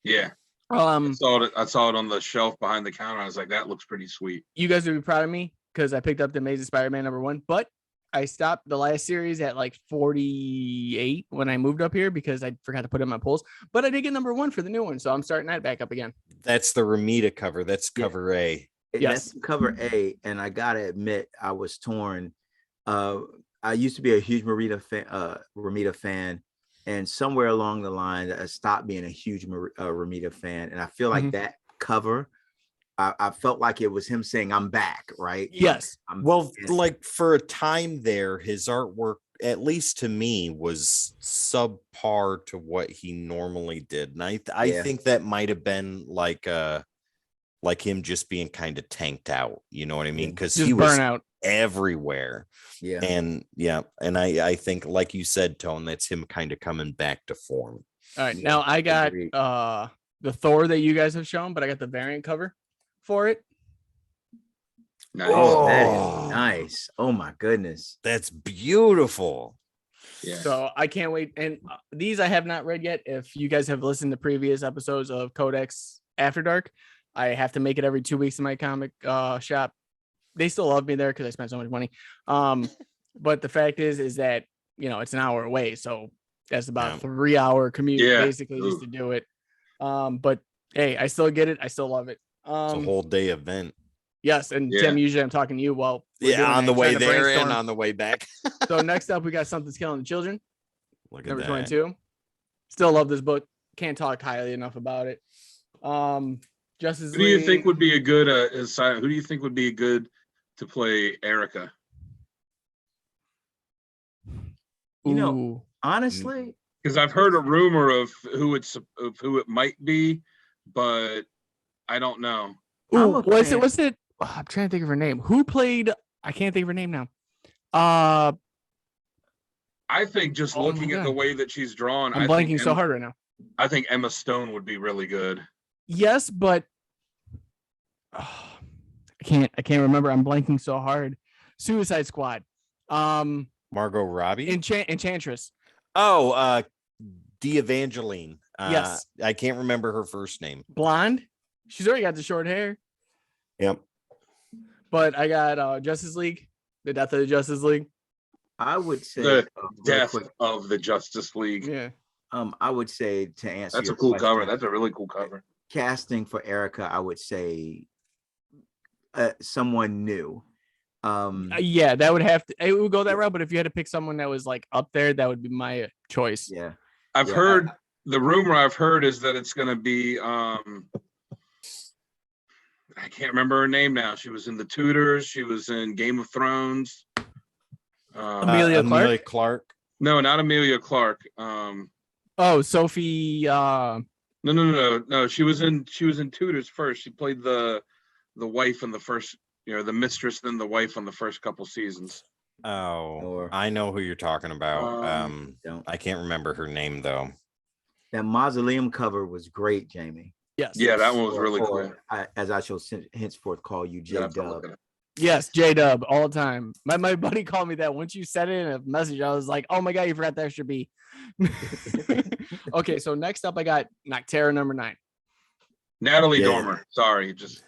Yeah. I saw it on the shelf behind the counter. I was like, that looks pretty sweet. You guys would be proud of me because I picked up the Amazing Spider-Man #1, but I stopped the last series at like 48 when I moved up here because I forgot to put in my polls. But I did get #1 for the new one, so I'm starting that back up again. That's the Ramita cover. That's cover A. Yes. That's cover A, and I gotta admit, I was torn. I used to be a huge Ramita fan, and somewhere along the line, I stopped being a huge Ramita fan, and I feel like that cover, I felt like it was him saying, "I'm back," right? Yes. Well, like for a time there, his artwork, at least to me, was subpar to what he normally did. And I think that might have been like him just being kind of tanked out. You know what I mean? Because he was burnout everywhere. Yeah. And I think, like you said, Tone, that's him kind of coming back to form. All right. Yeah, Now I got agreed. the Thor that you guys have shown, but I got the variant cover for it. Nice. Oh, that Oh. is nice. Oh my goodness. That's beautiful. Yeah. So I can't wait. And these I have not read yet. If you guys have listened to previous episodes of Codex After Dark, I have to make it every 2 weeks in my comic shop. They still love me there because I spent so much money. But the fact is that, it's an hour away. So that's about a 3-hour commute basically just to do it. But hey, I still get it. I still love it. It's a whole day event. Yes. And Tim, usually I'm talking to you. Well, On the way there brainstorm. and on the way back. So next up, we got Something's Killing the Children. Look at Number that. 22. Still love this book. Can't talk highly enough about it. Justice Who do you League. think would be a good who do you think would be good to play Erica? Ooh. Honestly, Because I've heard a rumor of who it might be, but I don't know. Ooh, what's it? Oh, I'm trying to think of her name. Who played? I can't think of her name now. I think just Oh my looking at the God. way that she's drawn, I'm I blanking think so hard right now. I think Emma Stone would be really good. Yes, but I can't remember. I'm blanking so hard. Suicide Squad. Margot Robbie. Enchantress. Oh, D'Evangeline. Yes. I can't remember her first name. Blonde. She's already got the short hair. Yep. But I got Justice League. The Death of the Justice League. I would say The real Death quick, of the Justice League. Yeah. I would say, to answer That's a your cool cover. question, That's a really cool cover. casting for Erica, I would say someone new. Yeah, that would have to. It would go that route. But if you had to pick someone that was like up there, that would be my choice. Yeah. I've heard the rumor I've heard is that it's going to be I can't remember her name now. She was in The Tudors. She was in Game of Thrones. Amelia Clark. No, not Amelia Clark. Oh, Sophie. No. She was in Tudors first. She played the wife in the first, the mistress, then the wife on the first couple seasons. Oh, I know who you're talking about. I can't remember her name though. That Mausoleum cover was great, Jamie. Yes. Yeah, that one was really cool. As I shall henceforth call you J Dub. Yes, J Dub all the time. My buddy called me that. Once you said it in a message, I was like, "Oh my God, you forgot the extra B." Okay, so next up, I got Noctera number 9. Natalie Dormer. Sorry, just.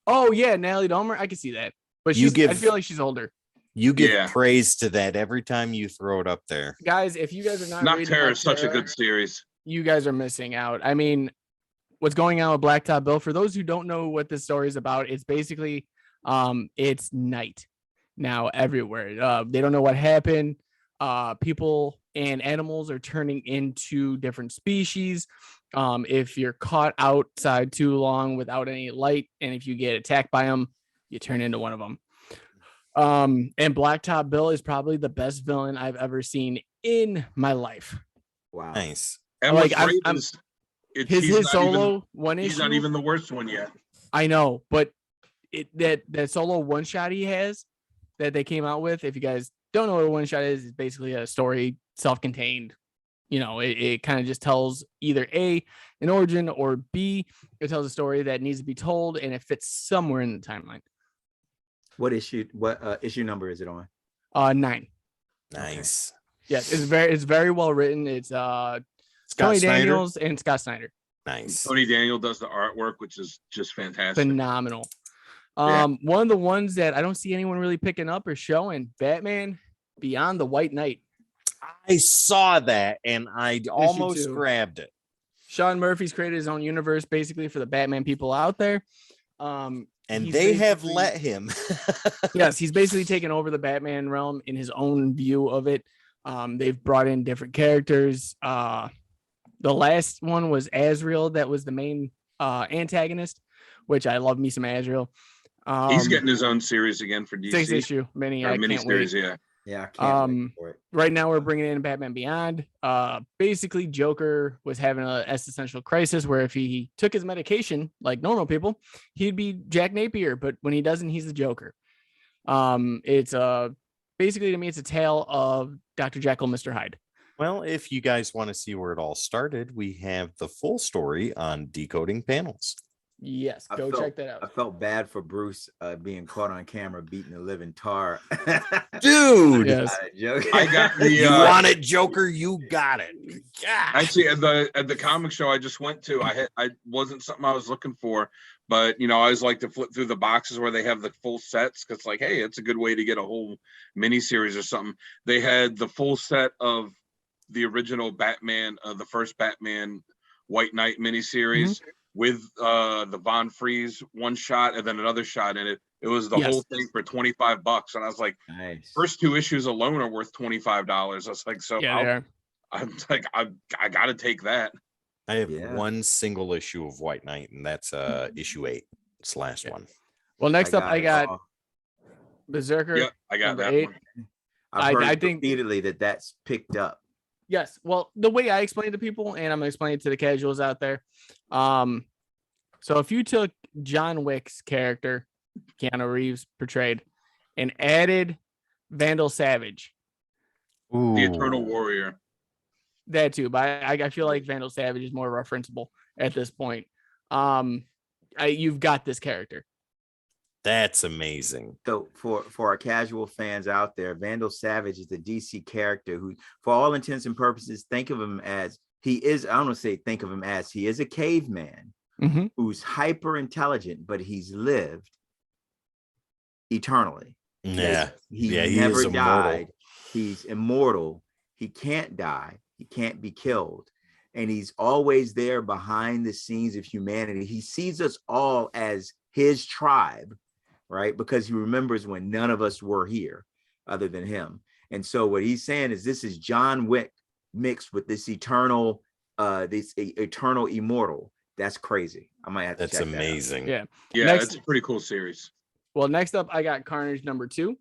Oh yeah, Natalie Dormer. I can see that, but I feel like she's older. You give praise to that every time you throw it up there, guys. If you guys are not reading Noctera is such a good series. You guys are missing out. I mean, what's going on with Blacktop Bill? For those who don't know what this story is about, it's basically it's night now everywhere. They don't know what happened. People and animals are turning into different species. If you're caught outside too long without any light, and if you get attacked by them, you turn into one of them. And Blacktop Bill is probably the best villain I've ever seen in my life. Wow. Nice. And Like, what's great I'm is his he's not solo even, one issue. he's not even the worst one yet. I know, but that solo one shot he has that they came out with. If you guys don't know what a one shot is, it's basically a story, self-contained. You know, it kind of just tells either A, an origin, or B, it tells a story that needs to be told and it fits somewhere in the timeline. What issue number is it on? 9. Nice. Yes, it's very well written. It's Scott Tony Snyder? Daniels and Scott Snyder. Nice. Tony Daniel does the artwork, which is just fantastic. Phenomenal. Yeah. One of the ones that I don't see anyone really picking up or showing, Batman Beyond the White Knight. I saw that and I almost 2. grabbed it. Sean Murphy's created his own universe basically for the Batman people out there. And He's they have basically- let him. Yes, he's basically taken over the Batman realm in his own view of it. They've brought in different characters. The last one was Azrael, that was the main antagonist, which I love me some Azrael. He's getting his own series again for DC. 6 issue mini. I can't wait. Yeah. Yeah, I can't wait for it. Right now we're bringing in Batman Beyond. Basically Joker was having an existential crisis where if he took his medication like normal people, he'd be Jack Napier, but when he doesn't, he's the Joker. It's basically, to me, it's a tale of Dr. Jekyll, Mr. Hyde. Well, if you guys want to see where it all started, we have the full story on Decoding Panels. Yes, go check that out. I felt bad for Bruce being caught on camera beating the living tar. Dude, Yes. I got the you want it, Joker? You got it. God. actually at the comic show I just went to, I wasn't something I was looking for, but I always like to flip through the boxes where they have the full sets, because like, hey, it's a good way to get a whole mini series or something. They had the full set of the original Batman, the first Batman White Knight miniseries with the Von Freeze one shot and then another shot in it. It was the whole thing for $25, and I was like, Nice. first 2 issues alone are worth $25. I was like, so Yeah, they are. I'm like, I gotta take that. I have Yeah. one single issue of White Knight, and that's issue 8. It's the last one. Well, next up, I it got all. Berserker. Yep, I got number that 8. one. I've heard I think- repeatedly that's picked up. Yes. Well, the way I explain it to people, and I'm gonna explain it to the casuals out there. So if you took John Wick's character, Keanu Reeves portrayed, and added Vandal Savage, The Eternal Warrior. that too, but I feel like Vandal Savage is more referenceable at this point. You've got this character. That's amazing. So for our casual fans out there, Vandal Savage is the DC character who, for all intents and purposes, think of him as he is. I don't want to say think of him as he is a caveman who's hyper intelligent, but he's lived eternally. Yeah. He he never is immortal. died. He's immortal. He can't die. He can't be killed. And he's always there behind the scenes of humanity. He sees us all as his tribe, right? Because he remembers when none of us were here other than him. And so what he's saying is this is John Wick mixed with this eternal immortal. That's crazy. I might have to That's check that out. amazing. Yeah. Yeah, Next- it's a pretty cool series. Well, next up, I got Carnage number 2,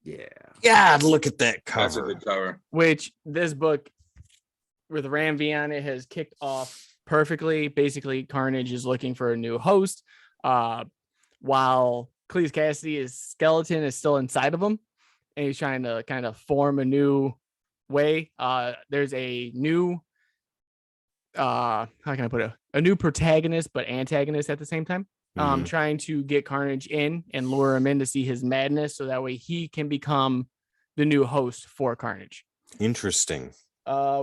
Yeah. God, look at that That's a cover. good cover. which this book with Ram V on it has kicked off perfectly. Basically, Carnage is looking for a new host, while Cleese Cassidy's skeleton is still inside of him, and he's trying to kind of form a new way. There's a new, how can I put it? A new protagonist, but antagonist at the same time. Trying to get Carnage in and lure him in to see his madness, so that way he can become the new host for Carnage. Interesting.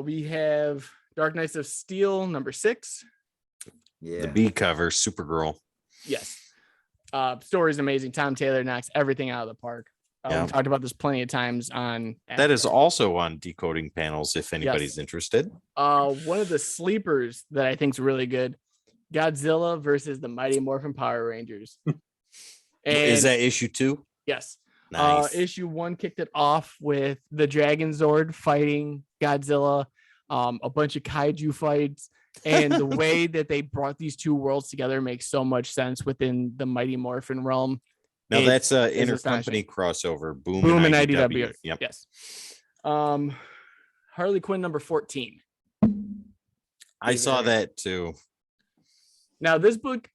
We have Dark Knights of Steel number 6. Yeah. The B cover, Supergirl. Yes. Story is amazing. Tom Taylor knocks everything out of the park. Yeah. We talked about this plenty of times on. That is also on Decoding Panels if anybody's interested. One of the sleepers that I think is really good. Godzilla versus the Mighty Morphin Power Rangers. Is that issue 2? Yes. Nice. Issue 1 kicked it off with the Dragon Zord fighting Godzilla, a bunch of kaiju fights, and the way that they brought these two worlds together makes so much sense within the Mighty Morphin realm. Now that's a is intercompany astonishing. crossover. Boom, Boom and and IDW. IDW. Yep. Yes. Harley Quinn number 14. I saw that too. Now this book,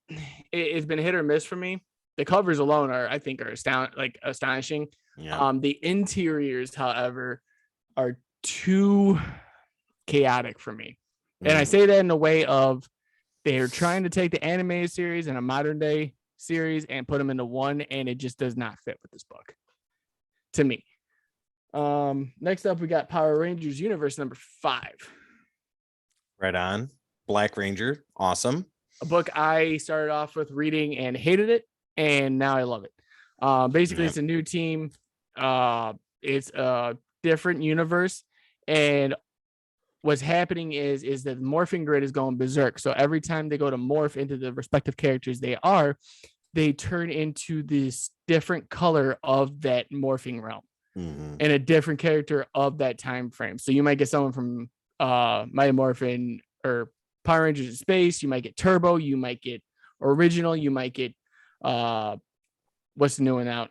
it's been hit or miss for me. The covers alone are, I think, are astonishing. Yeah. The interiors, however, are too chaotic for me. And I say that in the way of they're trying to take the animated series and a modern day series and put them into one, and it just does not fit with this book to me. Next up, we got Power Rangers Universe number 5. Right on. Black Ranger. Awesome. A book I started off with reading and hated it, and now I love it. Basically, It's a new team. It's a different universe, and what's happening is that the morphing grid is going berserk. So every time they go to morph into the respective characters they turn into this different color of that morphing realm and a different character of that time frame. So you might get someone from Mighty Morphin or Power Rangers in Space. You might get Turbo. You might get Original. You might get what's the new one out?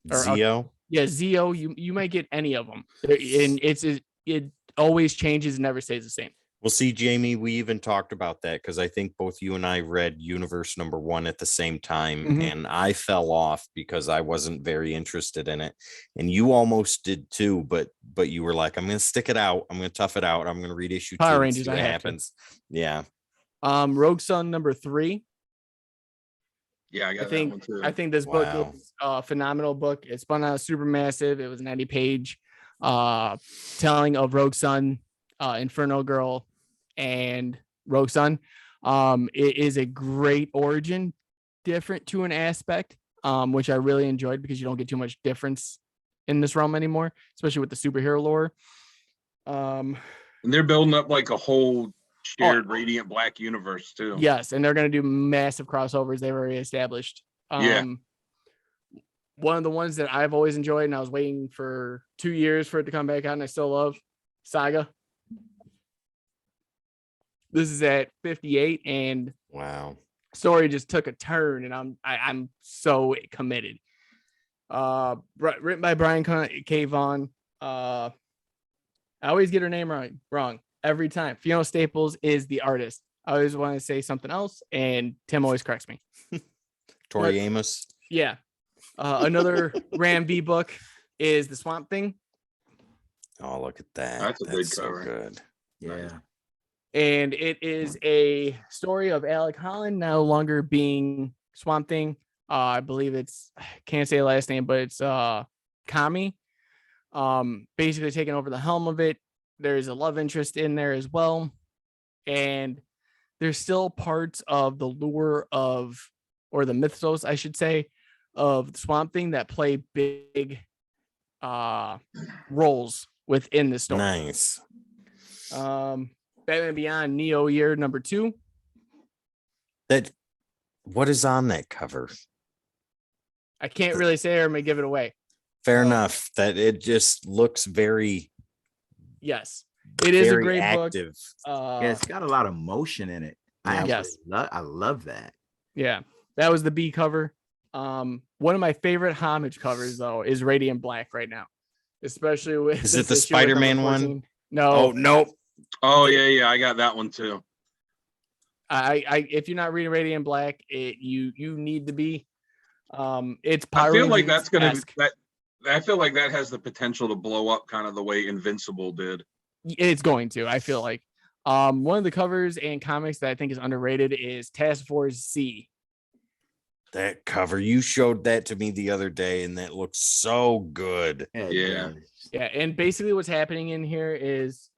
Zeo. Zeo. You might get any of them, and it always changes, never stays the same. Well, see, Jamie, we even talked about that because I think both you and I read Universe number 1 at the same time, and I fell off because I wasn't very interested in it, and you almost did too. But you were like, "I'm going to stick it out. I'm going to tough it out. I'm going to read issue 2 Power and Rangers, see what I have happens." Yeah. Rogue Sun number 3. Yeah, I got that one too. I think this book is a phenomenal book. It spun out Supermassive. It was 90-page telling of Rogue Sun, Inferno Girl, and Rogue Sun. It is a great origin, different to an aspect, which I really enjoyed because you don't get too much difference in this realm anymore, especially with the superhero lore. And they're building up like a whole shared Radiant Black universe too. Yes, and they're going to do massive crossovers. They've already established. One of the ones that I've always enjoyed, and I was waiting for 2 years for it to come back out, and I still love Saga. This is at 58, and story just took a turn, and I'm so committed. Written by Brian K. Vaughan. I always get her name wrong every time. Fiona Staples is the artist. I always want to say something else, and Tim always corrects me. Tori Amos. Yeah. Another Ram V book is The Swamp Thing. Oh, look at that. That's a big cover. So good. Yeah. And it is a story of Alec Holland no longer being Swamp Thing. I believe can't say the last name, but it's Kami. Basically taking over the helm of it. There's a love interest in there as well. And there's still parts of the lure or the mythos, I should say, of the Swamp Thing that play big roles within the story. Nice. Batman Beyond Neo Year number 2. What is on that cover? I can't really say, or I'm gonna give it away. Fair enough. That it just looks very. Yes, it is a great active book. Yeah, it's got a lot of motion in it. I love that. Yeah, that was the B cover. One of my favorite homage covers though is Radiant Black right now, especially with. Is it the Spider-Man one? No. Oh nope. Oh yeah, I got that one too. If you're not reading Radiant Black, you need to be. It's. I feel like that's gonna be that. I feel like that has the potential to blow up, kind of the way Invincible did. It's going to. I feel like. One of the covers and comics that I think is underrated is Task Force Z. That cover, you showed that to me the other day, and that looks so good. Yeah. And basically what's happening in here is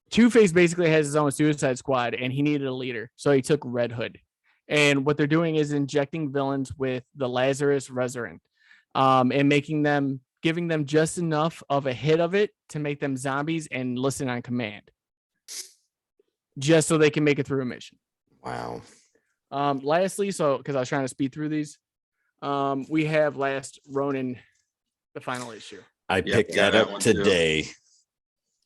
Two-Face basically has his own Suicide Squad, and he needed a leader, so he took Red Hood. And what they're doing is injecting villains with the Lazarus Resurrent, and giving them just enough of a hit of it to make them zombies and listen on command, just so they can make it through a mission. Wow. Lastly, because I was trying to speed through these, we have Last Ronin, the final issue. I picked that up today. Too.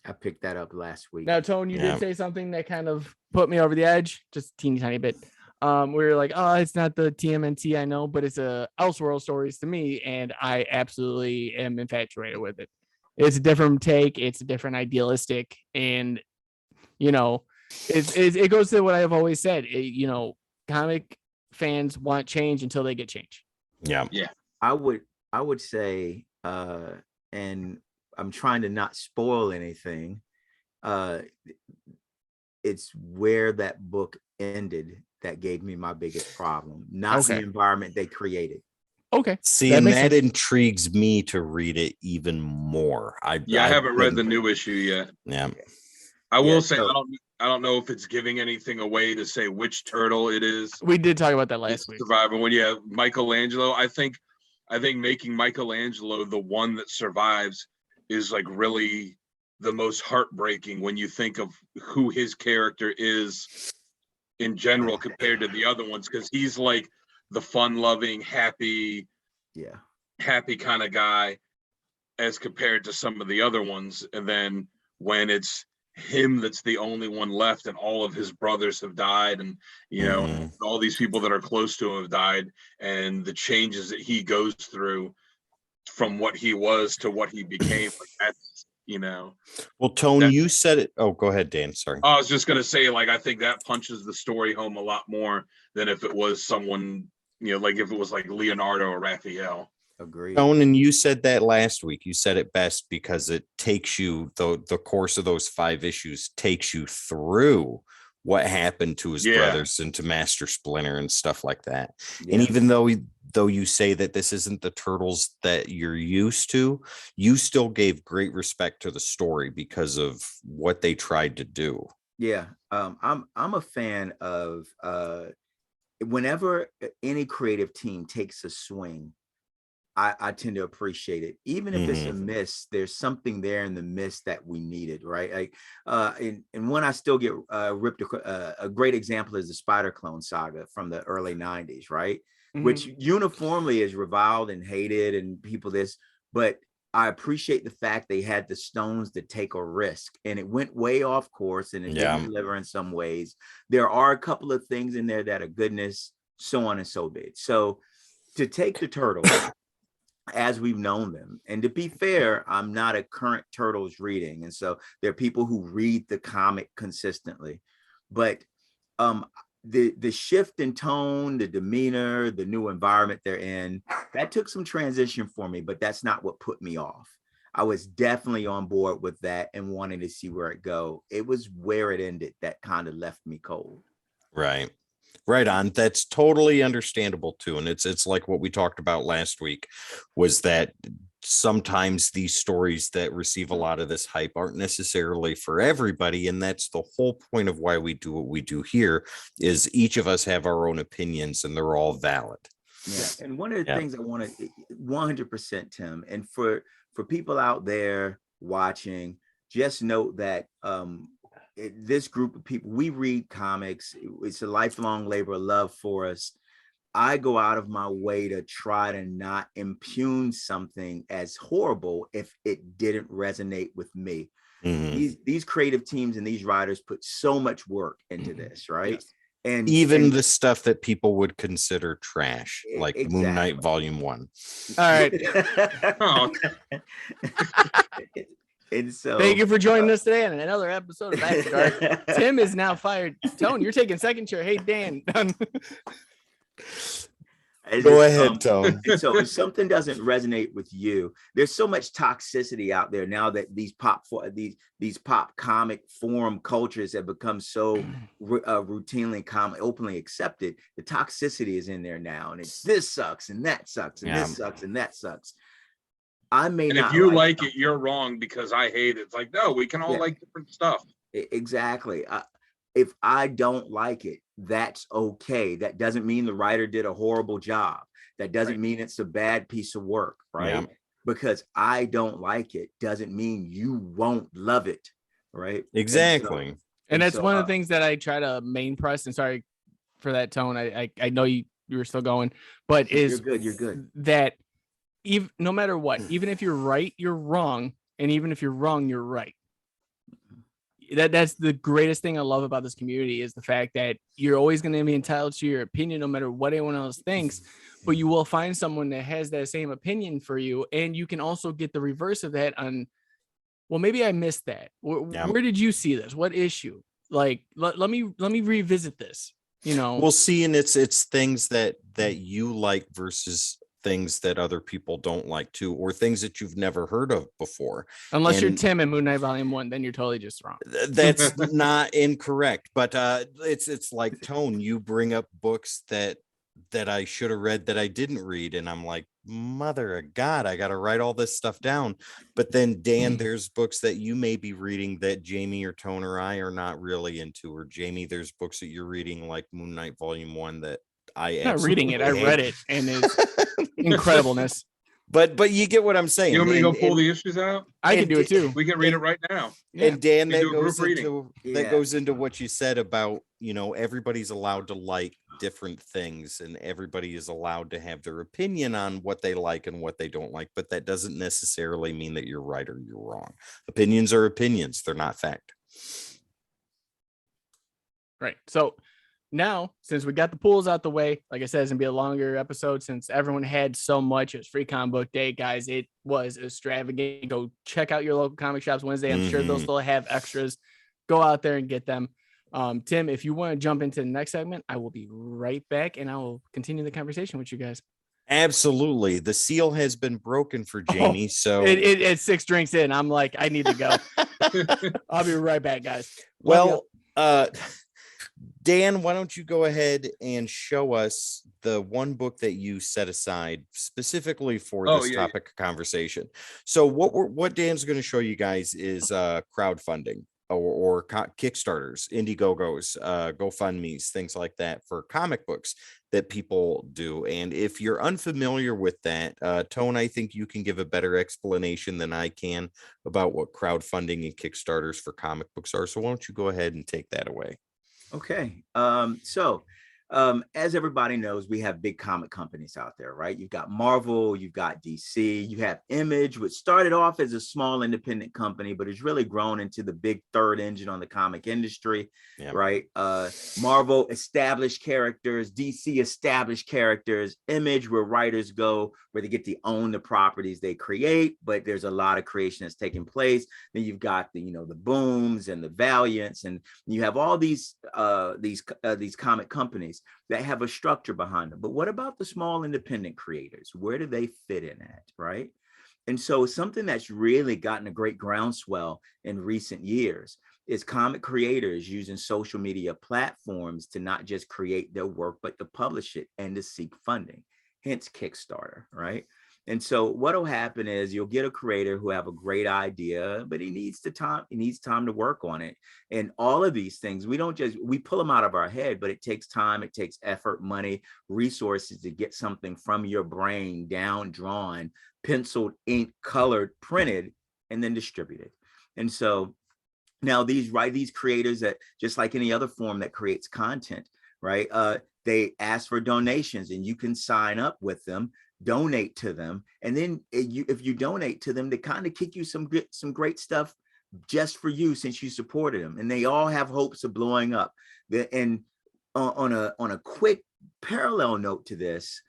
I picked that up last week. Now, Tone, you did say something that kind of put me over the edge, just a teeny tiny bit. We were like, oh, it's not the TMNT I know, but it's a Elseworld stories to me, and I absolutely am infatuated with it. It's a different take, it's a different idealistic, and you know, it goes to what I've always said. Comic fans want change until they get change. Yeah. I would say, and I'm trying to not spoil anything. It's where that book ended that gave me my biggest problem, not the environment they created. Okay. See, and that intrigues me to read it even more. I haven't read the new issue yet. Yeah. I will say I don't know if it's giving anything away to say which turtle it is. We did talk about that last week. Survivor. When you have Michelangelo, I think making Michelangelo the one that survives is like really the most heartbreaking when you think of who his character is in general compared to the other ones, because he's like the fun-loving, happy kind of guy as compared to some of the other ones. And then when it's him that's the only one left and all of his brothers have died, and all these people that are close to him have died, and the changes that he goes through from what he was to what he became, like that's well, Tone, you said it. Oh, go ahead, Dan. Sorry. I was just gonna say, like, I think that punches the story home a lot more than if it was someone, like if it was like Leonardo or Raphael. Agreed. Tone, and you said that last week. You said it best because it takes you, the course of those 5 issues takes you through what happened to his brothers and to Master Splinter and stuff like that. Yeah. And even though you say that this isn't the Turtles that you're used to, you still gave great respect to the story because of what they tried to do. Yeah. I'm a fan of whenever any creative team takes a swing, I tend to appreciate it. Even if it's a miss, there's something there in the miss that we needed, right? And when I still get ripped, a great example is the Spider Clone saga from the early 90s, right? Which uniformly is reviled and hated and people but I appreciate the fact they had the stones to take a risk, and it went way off course and it didn't deliver in some ways. There are a couple of things in there that are goodness, so on and so big. So to take the Turtles as we've known them, and to be fair, I'm not a current Turtles reading, and so there are people who read the comic consistently, but the shift in tone, the demeanor, the new environment they're in, that took some transition for me, but that's not what put me off. I was definitely on board with that and wanted to see where it go. It was where it ended that kind of left me cold. Right on. That's totally understandable too. And it's like what we talked about last week, was that sometimes these stories that receive a lot of this hype aren't necessarily for everybody. And that's the whole point of why we do what we do here, is each of us have our own opinions and they're all valid. Yeah. And one of the things I want to 100%, Tim, and for people out there watching, just note that this group of people, we read comics. It's a lifelong labor of love for us. I go out of my way to try to not impugn something as horrible if it didn't resonate with me. These creative teams and these writers put so much work into this, right? Yes. And even the stuff that people would consider trash, like Moon Knight Volume 1. All right. And so, thank you for joining us today on another episode of After Dark. Tim is now fired. Tone, you're taking second chair. Hey, Dan. Go ahead, Tone. So if something doesn't resonate with you, there's so much toxicity out there now that these pop comic forum cultures have become so routinely openly accepted. The toxicity is in there now, and it's this sucks and that sucks and this sucks and that sucks. I may and not if you like it, you're wrong because I hate it. It's like, no, we can all like different stuff. Exactly. If I don't like it, that's okay. That doesn't mean the writer did a horrible job. That doesn't mean it's a bad piece of work, right? Yeah. Because I don't like it doesn't mean you won't love it, right? Exactly. And that's one of the things that I try to main press, and sorry for that, Tone. I know you were still going, but you're good. That even no matter what, even if you're right, you're wrong, and even if you're wrong, you're right. that's the greatest thing I love about this community is the fact that you're always going to be entitled to your opinion, no matter what anyone else thinks, but you will find someone that has that same opinion for you. And you can also get the reverse of that on, well, maybe I missed that. Where did you see this? What issue? Like, let me revisit this, you know? We'll see. And it's things that you like versus things that other people don't like too, or things that you've never heard of before. Unless you're Tim in Moon Knight Volume 1, then you're totally just wrong. That's not incorrect, but it's like Tone, you bring up books that I should have read that I didn't read, and I'm like, mother of God, I gotta write all this stuff down. But then Dan, there's books that you may be reading that Jamie or Tone or I are not really into, or Jamie, there's books that you're reading like Moon Knight Volume 1 that I'm not reading it. I read it, and it's incredibleness. But you get what I'm saying. You want me to go pull the issues out? I can do it too. We can read it right now. And Dan, that goes into what you said about, you know, everybody's allowed to like different things, and everybody is allowed to have their opinion on what they like and what they don't like. But that doesn't necessarily mean that you're right or you're wrong. Opinions are opinions; they're not fact. Right. So now, since we got the pools out the way, like I said, it's gonna be a longer episode since everyone had so much. It was Free Comic Book Day, guys. It was extravagant. Go check out your local comic shops Wednesday. I'm sure they'll still have extras. Go out there and get them. Tim, if you want to jump into the next segment, I will be right back and I will continue the conversation with you guys. Absolutely. The seal has been broken for Jamie. So it's 6 drinks in. I'm like, I need to go. I'll be right back, guys. Well, Dan, why don't you go ahead and show us the one book that you set aside specifically for this topic of conversation. So what Dan's going to show you guys is crowdfunding or Kickstarters, Indiegogos, GoFundMe's, things like that for comic books that people do. And if you're unfamiliar with that, Tone, I think you can give a better explanation than I can about what crowdfunding and Kickstarters for comic books are. So why don't you go ahead and take that away? Okay. As everybody knows, we have big comic companies out there, right? You've got Marvel, you've got DC, you have Image, which started off as a small independent company, but has really grown into the big third engine on the comic industry, right? Marvel, established characters, DC, established characters, Image, where writers go, where they get to own the properties they create, but there's a lot of creation that's taking place. Then you've got the Booms and the Valiants, and you have all these comic companies that have a structure behind them. But what about the small independent creators? Where do they fit in at, right? And so something that's really gotten a great groundswell in recent years is comic creators using social media platforms to not just create their work, but to publish it and to seek funding, hence Kickstarter, right? And so what'll happen is you'll get a creator who have a great idea, but he needs time to work on it. And all of these things, we pull them out of our head, but it takes time, it takes effort, money, resources to get something from your brain down, drawn, penciled, ink, colored, printed, and then distributed. And so now these creators, that just like any other form that creates content, right? They ask for donations, and you can sign up with them, donate to them, and then if you donate to them, they kind of kick you some great stuff just for you, since you supported them, and they all have hopes of blowing up. And on a quick parallel note to this,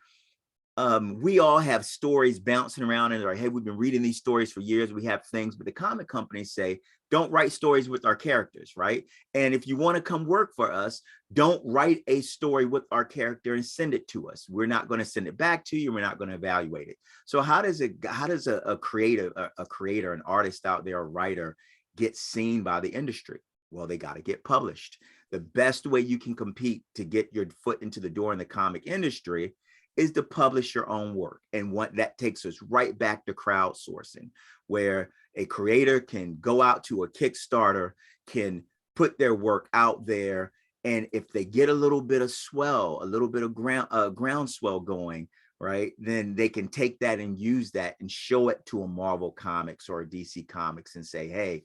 we all have stories bouncing around in our head. We've been reading these stories for years. We have things, but the comic companies say, don't write stories with our characters, right? And if you want to come work for us, don't write a story with our character and send it to us. We're not going to send it back to you. We're not going to evaluate it. So how does a creator, an artist out there, a writer, get seen by the industry? Well, they got to get published. The best way you can compete to get your foot into the door in the comic industry is to publish your own work. And what that takes us right back to crowdsourcing, where a creator can go out to a Kickstarter, can put their work out there, and if they get a little bit of swell, a little bit of groundswell going, right, then they can take that and use that and show it to a Marvel Comics or a DC Comics and say, hey,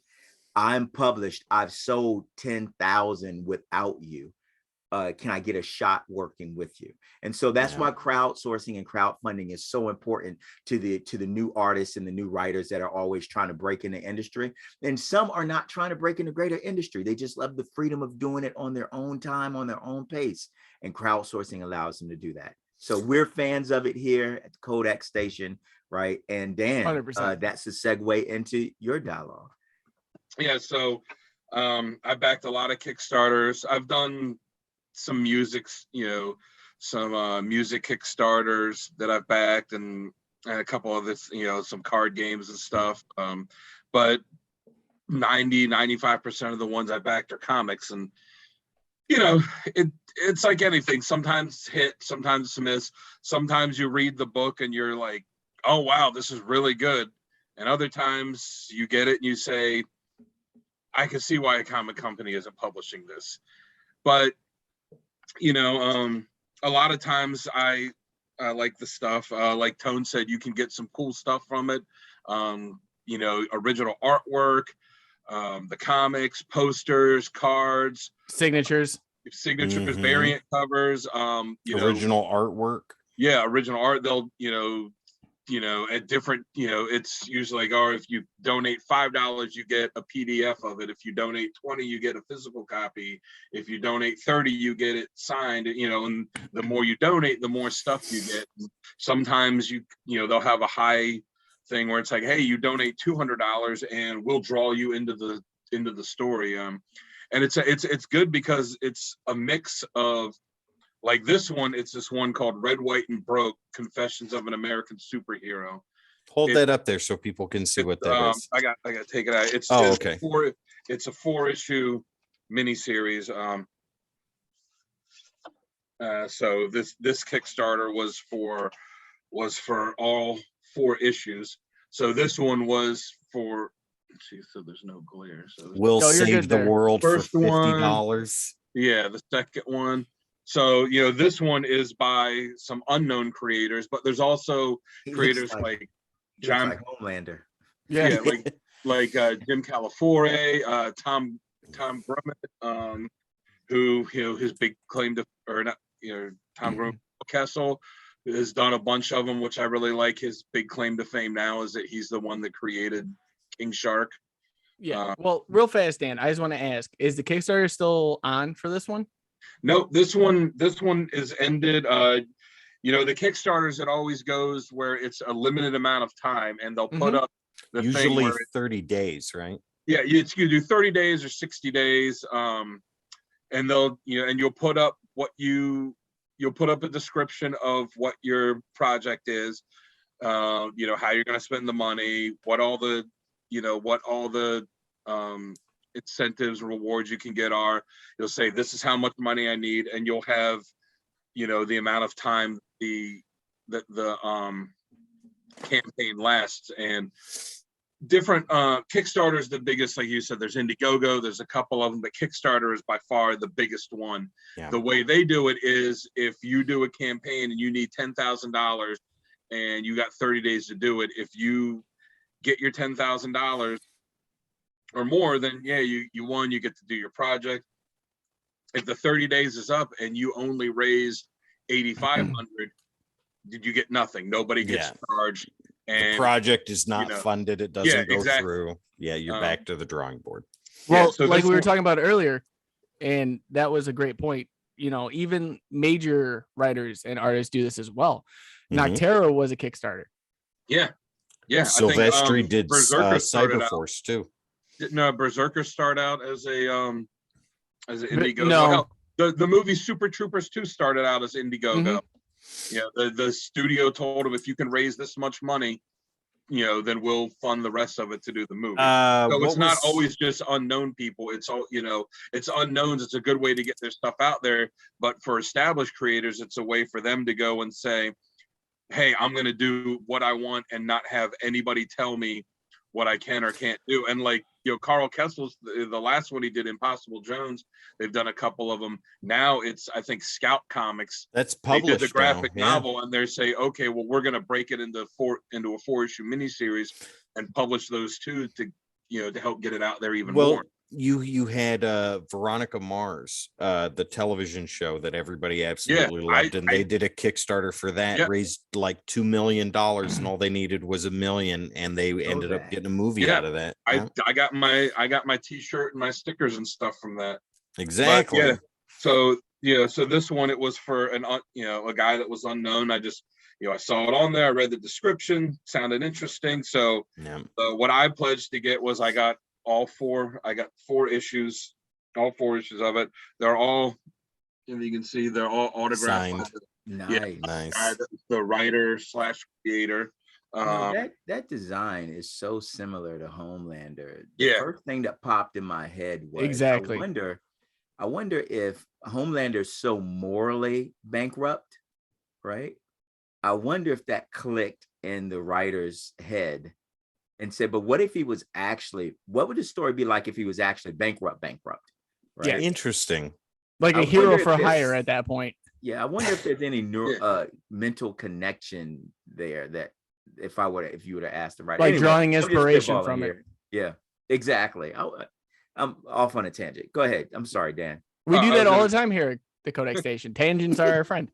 I'm published. I've sold 10,000 without you. can I get a shot working with you? And so that's why crowdsourcing and crowdfunding is so important to the new artists and the new writers that are always trying to break in the industry. And some are not trying to break in the greater industry. They just love the freedom of doing it on their own time, on their own pace. And crowdsourcing allows them to do that. So we're fans of it here at the Kodak station, right? And Dan, that's a segue into your dialogue. Yeah, so I backed a lot of Kickstarters. I've done some music, some music Kickstarters that I've backed, and a couple of this, some card games and stuff. But 95% of the ones I backed are comics, and it's like anything. Sometimes hit, sometimes miss. Sometimes you read the book and you're like, oh wow, this is really good. And other times you get it and you say, I can see why a comic company isn't publishing this. But a lot of times I like the stuff, like Tone said, you can get some cool stuff from it. Original artwork, the comics, posters, cards, signatures, variant covers, original artwork. Yeah, original art. They'll, at different, it's usually like, if you donate $5, you get a PDF of it. If you donate 20, you get a physical copy. If you donate 30, you get it signed, and the more you donate, the more stuff you get. Sometimes they'll have a high thing where it's like, hey, you donate $200 and we'll draw you into the story. And it's good because it's a mix of, like this one, it's this one called Red, White, and Broke, Confessions of an American Superhero. Hold that up there so people can see what that is. I got to take it out. It's okay. It's a 4-issue miniseries. So this Kickstarter was for all 4 issues. So this one was for, so there's no glare. So we'll save the world First for $50. Yeah, the second one. So, this one is by some unknown creators, but there's also creators like John Homelander. Yeah, like Jim Calafiore, Tom Grummett, who his big claim to, or not, Tom Grummett Kessel has done a bunch of them, which I really like. His big claim to fame now is that he's the one that created King Shark. Yeah. Well, real fast, Dan, I just want to ask: is the Kickstarter still on for this one? No, this one is ended. The Kickstarters, it always goes where it's a limited amount of time, and they'll put up the usually thing 30 days, right? Yeah, you do 30 days or 60 days, and they'll and you'll put up a description of what your project is, how you're going to spend the money, what all the incentives, rewards you can get are. You'll say, this is how much money I need, and you'll have the amount of time the campaign lasts. And different Kickstarter's the biggest, like you said. There's Indiegogo, there's a couple of them, but Kickstarter is by far the biggest one. The way they do it is, if you do a campaign and you need $10,000 and you got 30 days to do it, if you get your $10,000 or more, then you won. You get to do your project. If the 30 days is up and you only raise 8,500, did you get nothing? Nobody gets charged. And the project is not funded. It doesn't go through. Yeah, you're back to the drawing board. Well, so like we were talking about earlier, and that was a great point. Even major writers and artists do this as well. Noctera was a Kickstarter. Yeah. Silvestri did Cyberforce too. No, Berserker started out as a Indiegogo. No. The movie Super Troopers 2 started out as Indiegogo. The studio told him, if you can raise this much money, then we'll fund the rest of it to do the movie. So it's not always just unknown people. It's all, it's unknowns. It's a good way to get their stuff out there. But for established creators, it's a way for them to go and say, hey, I'm going to do what I want and not have anybody tell me what I can or can't do. And like, Carl Kessel's the last one he did, Impossible Jones. They've done a couple of them. Now it's, I think, Scout Comics. That's published. They did the graphic novel, and they're saying, okay, well, we're going to break it into a 4-issue miniseries and publish those two to, to help get it out there even more. you had Veronica Mars, the television show that everybody absolutely loved, and they did a Kickstarter for that, raised like $2 million, and all they needed was $1 million, and they ended up getting a movie out of that. I got my t-shirt and my stickers and stuff from that. Exactly. But, so this one, it was for a guy that was unknown. I just I saw it on there, I read the description, sounded interesting. So what I pledged to get was I got 4 issues, all 4 issues of it. They're all, and you can see they're all autographed. Signed. Nice. The writer / creator. That design is so similar to Homelander. The first thing that popped in my head was exactly. I wonder if Homelander's so morally bankrupt, right? I wonder if that clicked in the writer's head and said, but what if he was actually, what would the story be like if he was actually bankrupt, right? Yeah, interesting. Like a hero for hire at that point. Yeah, I wonder if there's any mental connection there that if you would have asked the writer. Like drawing inspiration from it. Yeah, exactly. I'm off on a tangent. Go ahead. I'm sorry, Dan. We do that all the time here at the Kodak Station. Tangents are our friend.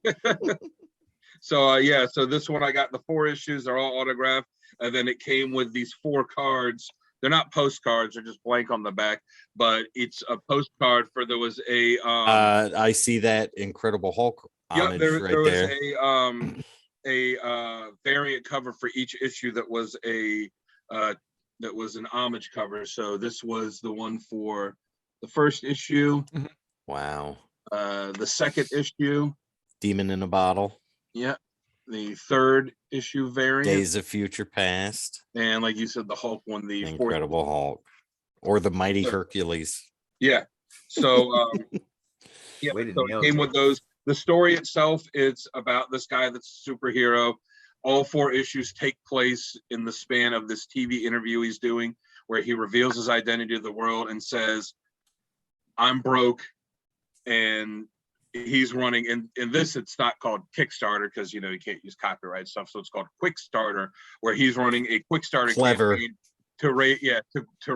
So so this one I got the 4 issues. They're all autographed, and then it came with these 4 cards. They're not postcards; they're just blank on the back. But it's a postcard for there was a. I see that Incredible Hulk homage there was a variant cover for each issue that was an homage cover. So this was the one for the first issue. Wow. The second issue. Demon in a Bottle. Yeah. The 3rd issue variant. Days of Future Past. And like you said, the Hulk one, the Incredible Hulk. Or the Mighty Hercules. Yeah. So it came with those. The story itself, it's about this guy that's a superhero. All 4 issues take place in the span of this TV interview he's doing, where he reveals his identity to the world and says, I'm broke, and he's running. And in this, it's not called Kickstarter because you can't use copyright stuff, so it's called Quick Starter, where he's running a Quick Starter campaign to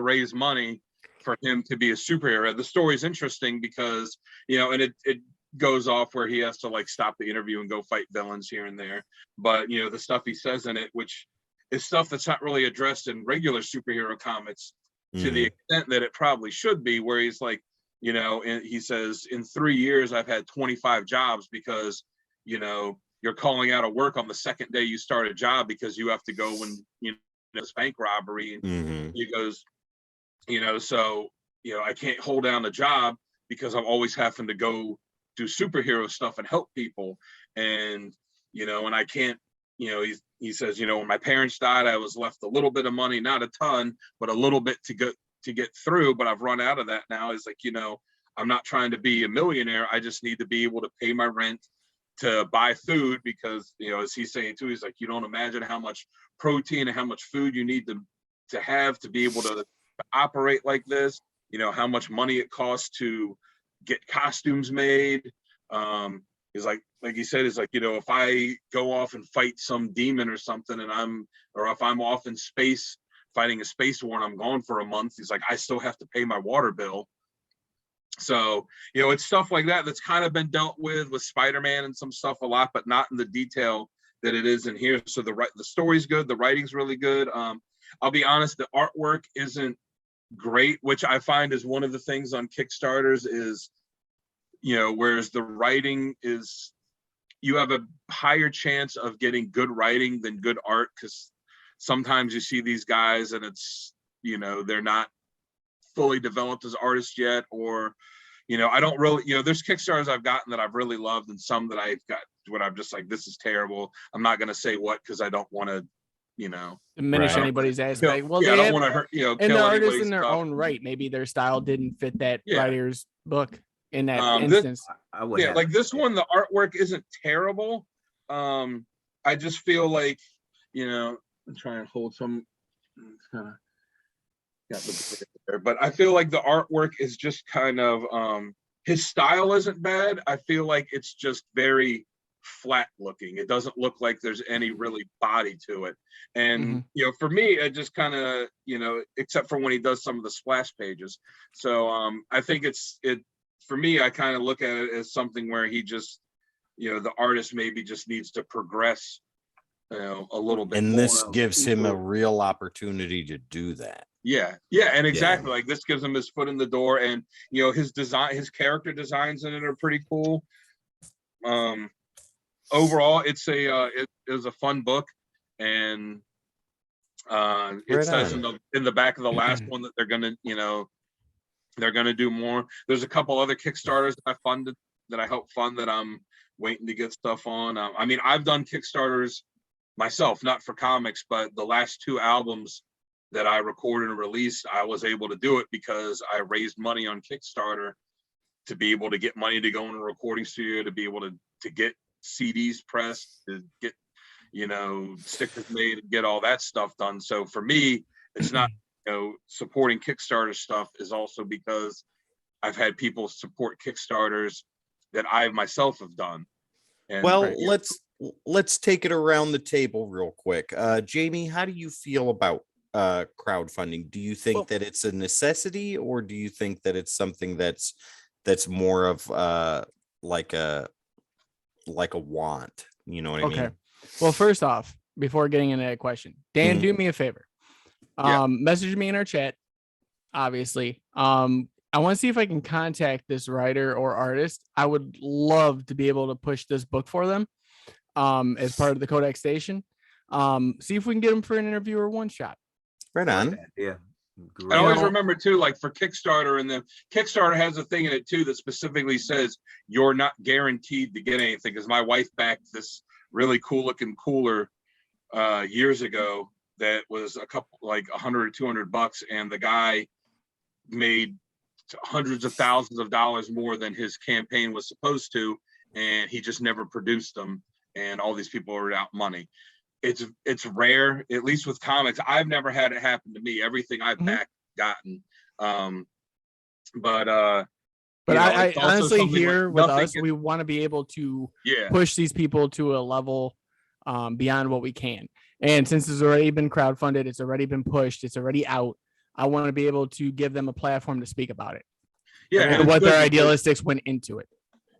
raise money for him to be a superhero. The story's interesting because and it goes off where he has to like stop the interview and go fight villains here and there. But the stuff he says in it, which is stuff that's not really addressed in regular superhero comics to the extent that it probably should be, where he's like, and he says, in 3 years, I've had 25 jobs because, you're calling out of work on the second day you start a job because you have to go when, it's bank robbery. And he goes, so, I can't hold down a job because I'm always having to go do superhero stuff and help people. And, and I can't, he says, when my parents died, I was left a little bit of money, not a ton, but a little bit to get through, but I've run out of that now. It's like, I'm not trying to be a millionaire. I just need to be able to pay my rent, to buy food, because, as he's saying too, he's like, you don't imagine how much protein and how much food you need to have to be able to operate like this, how much money it costs to get costumes made. He's like he said, is like, if I go off and fight some demon or something or if I'm off in space fighting a space war and I'm gone for a month, he's like, I still have to pay my water bill. So, it's stuff like that that's kind of been dealt with Spider-Man and some stuff a lot, but not in the detail that it is in here. So the story's good, the writing's really good. I'll be honest, the artwork isn't great, which I find is one of the things on Kickstarters is, whereas the writing is, you have a higher chance of getting good writing than good art, because sometimes you see these guys and it's, they're not fully developed as artists yet, or, I don't really, there's Kickstarters I've gotten that I've really loved, and some that I've got when I'm just like, this is terrible. I'm not going to say what, because I don't want to, diminish anybody's aspect. Well, I don't want to hurt, and the artists in their own right, maybe their style didn't fit that writer's book in that instance. Like this one, the artwork isn't terrible. I just feel like, I'm trying to hold some kind of but I feel like the artwork is just kind of his style isn't bad. I feel like it's just very flat looking. It doesn't look like there's any really body to it. And you know, for me, it just kind of, you know, except for when he does some of the splash pages. So I think it for me, I kind of look at it as something where he just, you know, the artist maybe just needs to progress, you know, a little bit and more. this gives him a real opportunity to do that. Yeah, and exactly, like this gives him his foot in the door. And you know, his character designs in it are pretty cool. Overall, it was a fun book, and it says in the back of the last one that they're gonna, you know, they're gonna do more. There's a couple other Kickstarters that I helped fund that I'm waiting to get stuff on. I mean, I've done Kickstarters myself, not for comics, but the last 2 albums that I recorded and released, I was able to do it because I raised money on Kickstarter to be able to get money to go in a recording studio, to be able to get CDs pressed, to get, you know, stickers made, and get all that stuff done. So for me, it's not, you know, supporting Kickstarter stuff is also because I've had people support Kickstarters that I myself have done. And well, let's take it around the table real quick. Jamie, how do you feel about crowdfunding? Do you think that it's a necessity, or do you think that it's something that's more of like a want? You know what I mean? Well, first off, before getting into that question, Dan, do me a favor. Message me in our chat, obviously. I want to see if I can contact this writer or artist. I would love to be able to push this book for them as part of the Codex Station. See if we can get them for an interview or one shot. Right on. Yeah. I always remember too, like for Kickstarter, and the Kickstarter has a thing in it too that specifically says you're not guaranteed to get anything. Because my wife backed this really cool looking cooler years ago that was a couple, like $100 or $200, and the guy made hundreds of thousands of dollars more than his campaign was supposed to, and he just never produced them, and all these people are out money. It's rare, at least with comics. I've never had it happen to me. Everything I've gotten. But I honestly, here with us, we want to be able to push these people to a level beyond what we can. And since it's already been crowdfunded, it's already been pushed, it's already out, I want to be able to give them a platform to speak about it. Yeah, and what their idealistics went into it.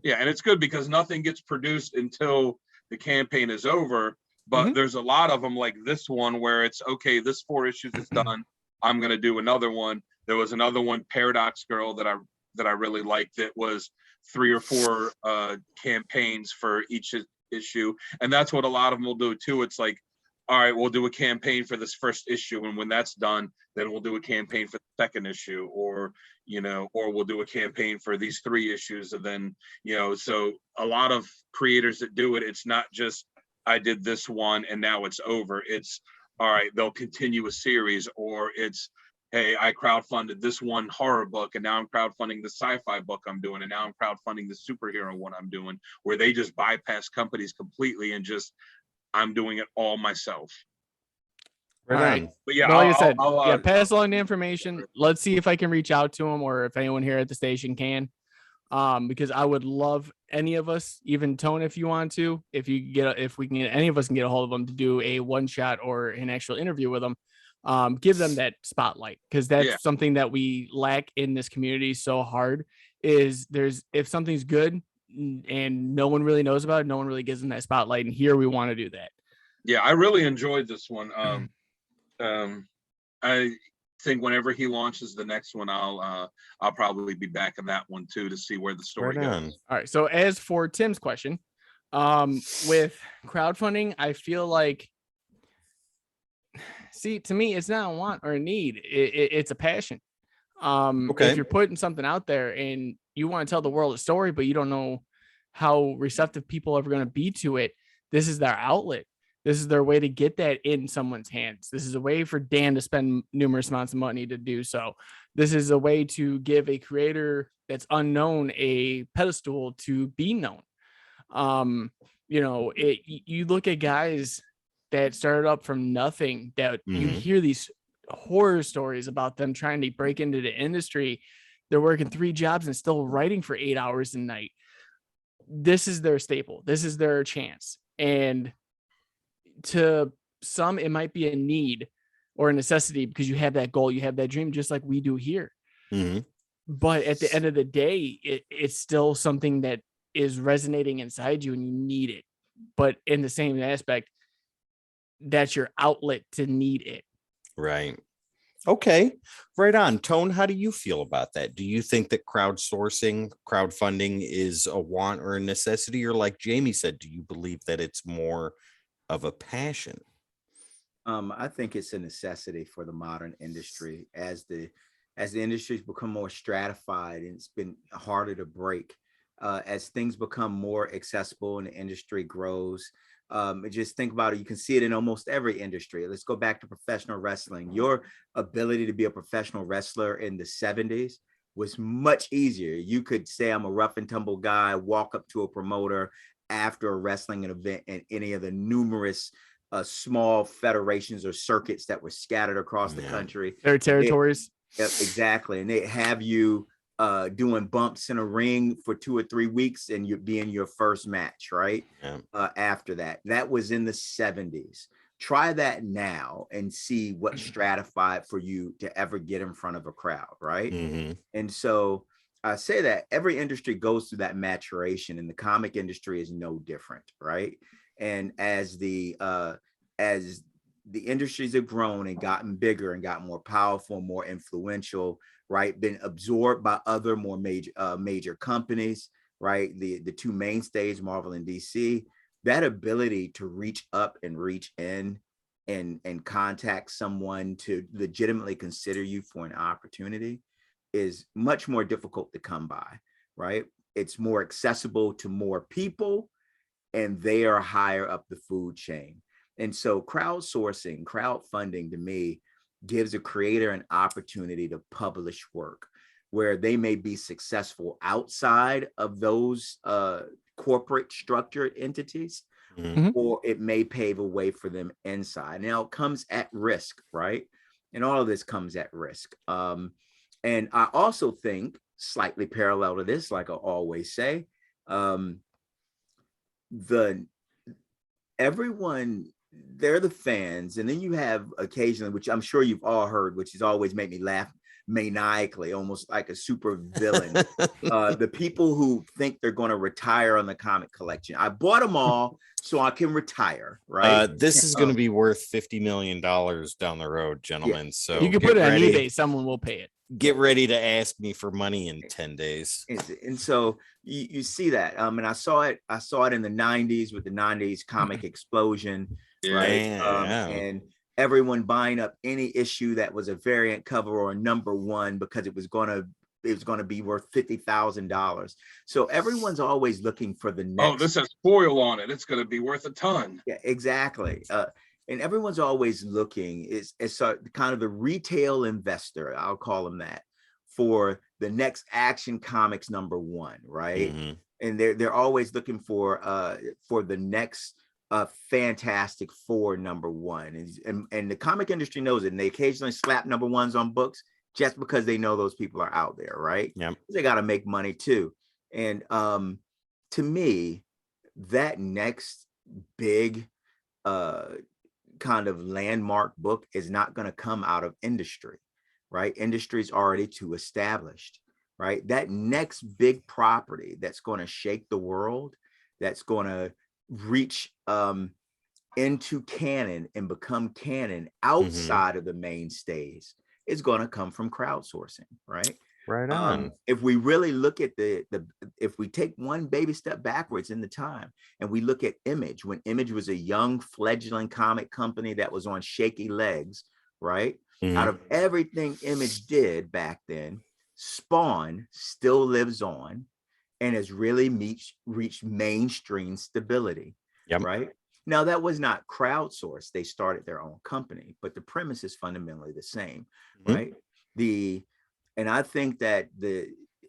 Yeah, and it's good because nothing gets produced until the campaign is over. But there's a lot of them like this one where it's okay, this 4 issues is done, I'm gonna do another one. There was another one, Paradox Girl, that I really liked. That was 3 or 4 campaigns for each issue, and that's what a lot of them will do too. It's like, all right, we'll do a campaign for this first issue, and when that's done, then we'll do a campaign for the second issue, or you know, or we'll do a campaign for these 3 issues, and then, you know, so a lot of creators that do it, it's not just I did this one and now it's over. It's all right, they'll continue a series, or it's, hey, I crowdfunded this one horror book and now I'm crowdfunding the sci-fi book I'm doing, and now I'm crowdfunding the superhero one I'm doing, where they just bypass companies completely and just, I'm doing it all myself. Right. But yeah, well, like I said, pass along the information. Let's see if I can reach out to them, or if anyone here at the station can. Because I would love any of us, even Tone, if you want to, if we can get any of us can get a hold of them to do a one shot or an actual interview with them, give them that spotlight, because that's something that we lack in this community so hard. Is if something's good and no one really knows about it, no one really gives them that spotlight, and here we want to do that. Yeah, I really enjoyed this one. I think whenever he launches the next one, I'll probably be back in that one too, to see where the story goes. All right. So as for Tim's question, with crowdfunding, I feel like, see, to me, it's not a want or a need. It's a passion. If you're putting something out there and you want to tell the world a story, but you don't know how receptive people are going to be to it, this is their outlet. This is their way to get that in someone's hands. This is a way for Dan to spend numerous amounts of money to do so. This is a way to give a creator that's unknown a pedestal to be known. You know, you look at guys that started up from nothing, that you hear these horror stories about them trying to break into the industry. They're working 3 jobs and still writing for 8 hours a night. this is their staple. This is their chance. And to some, it might be a need or a necessity because you have that goal, you have that dream, just like we do here. Mhm. But at the end of the day, it's still something that is resonating inside you and you need it. But in the same aspect, that's your outlet to need it. Right. Okay. Right on. Tone, how do you feel about that? Do you think that crowdfunding is a want or a necessity? Or like Jamie said, do you believe that it's more of a passion? I think it's a necessity for the modern industry as the industries become more stratified and it's been harder to break. As things become more accessible and the industry grows, just think about it. You can see it in almost every industry. Let's go back to professional wrestling. Your ability to be a professional wrestler in the 70s was much easier. You could say, I'm a rough and tumble guy, walk up to a promoter after a wrestling event in any of the numerous small federations or circuits that were scattered across the country. Their territories. Yep, exactly. And they have you doing bumps in a ring for 2 or 3 weeks and you being your first match, right? Yeah. After that was in the 70s. Try that now and see what stratified for you to ever get in front of a crowd, right? Mm-hmm. And so I say that every industry goes through that maturation, and the comic industry is no different, right? And as the industries have grown and gotten bigger and gotten more powerful, more influential, right? Been absorbed by other more major companies, right? The two mainstays, Marvel and DC, that ability to reach up and reach in and contact someone to legitimately consider you for an opportunity is much more difficult to come by, right? It's more accessible to more people and they are higher up the food chain. And so crowdsourcing, crowdfunding to me gives a creator an opportunity to publish work where they may be successful outside of those corporate structured entities, Mm-hmm. or it may pave a way for them inside. Now it comes at risk, right? And all of this comes at risk. And I also think slightly parallel to this, like I always say, everyone, they're the fans, and then you have occasionally, which I'm sure you've all heard, which has always made me laugh maniacally, almost like a super villain. The people who think they're going to retire on the comic collection. I bought them all so I can retire, right? This is going to be worth $50 million down the road, gentlemen. Yeah. So you can put it on eBay, someone will pay it. Get ready to ask me for money in 10 days. And so you see that. And I saw it in the 90s with the 90s comic explosion, right? And everyone buying up any issue that was a variant cover or a #1 because it was going to be worth $50,000. So everyone's always looking for the next. Oh, this has foil on it. It's going to be worth a ton. Yeah, exactly. And everyone's always looking. It's kind of the retail investor, I'll call them that, for the next Action Comics #1, right? Mm-hmm. And they're always looking for the next Fantastic Four #1, and the comic industry knows it, and they occasionally slap #1s on books just because they know those people are out there, right? Yeah, they got to make money too. And to me, that next big kind of landmark book is not going to come out of industry, right? Industry is already too established, right? That next big property that's going to shake the world, that's going to reach into canon and become canon outside of the mainstays is going to come from crowdsourcing, right? Right on. If we really look at if we take one baby step backwards in the time and we look at Image, when Image was a young fledgling comic company that was on shaky legs, right? Mm-hmm. Out of everything Image did back then, Spawn still lives on and has really reached mainstream stability, right? Now, that was not crowdsourced. They started their own company, but the premise is fundamentally the same, right? And I think that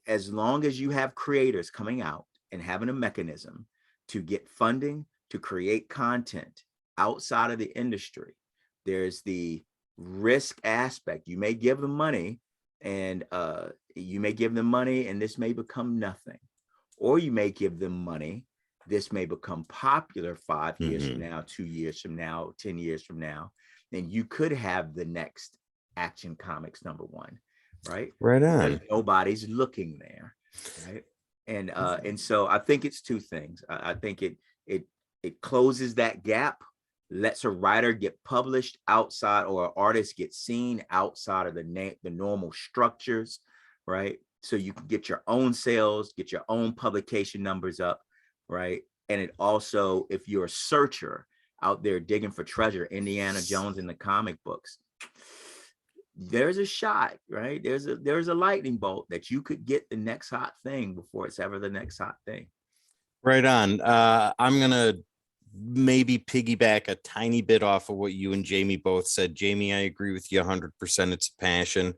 as long as you have creators coming out and having a mechanism to get funding to create content outside of the industry, there's the risk aspect. You may give them money and this may become nothing. or you may give them money. This may become popular 5 years Mhm. from now, 2 years from now, 10 years from now. Then you could have the next Action Comics #1, right? Right Because on. nobody's looking there, right? And so I think it's two things. I think it closes that gap, lets a writer get published outside, or an artist get seen outside of the normal structures, right? So you can get your own sales, get your own publication numbers up, right? And it also, if you're a searcher out there digging for treasure, Indiana Jones in the comic books, there's a shot, right? There's a lightning bolt that you could get the next hot thing before it's ever the next hot thing. Right on. I'm gonna maybe piggyback a tiny bit off of what you and Jamie both said. Jamie, I agree with you 100%. It's a passion.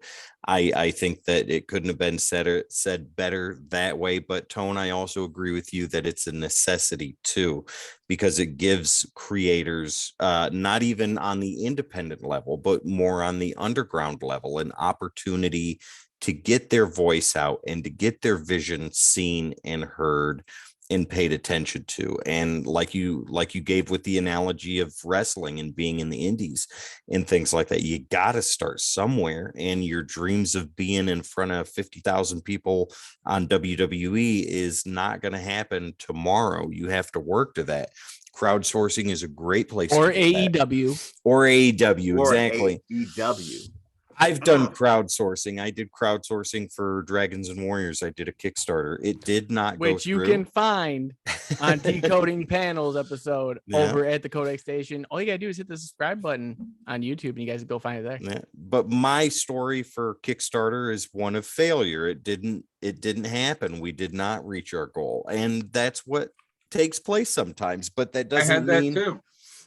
I think that it couldn't have been said better that way. But Tone, I also agree with you that it's a necessity too, because it gives creators, not even on the independent level, but more on the underground level, an opportunity to get their voice out and to get their vision seen and heard and paid attention to. And like you gave with the analogy of wrestling and being in the indies and things like that, you got to start somewhere. And your dreams of being in front of 50,000 people on WWE is not going to happen tomorrow. You have to work to that. Crowdsourcing is a great place. Or to get that. AEW. Or AEW, Or exactly. AEW. I've done crowdsourcing. I did crowdsourcing for Dragons and Warriors. I did a Kickstarter. It did not go Which you through. can find on Decoding Panels episode Yeah. over at the Codex Station. All you gotta do is hit the subscribe button on YouTube and you guys can go find it there. Yeah. But my story for Kickstarter is one of failure. It didn't happen. We did not reach our goal. And that's what takes place sometimes. But that doesn't I had that mean too.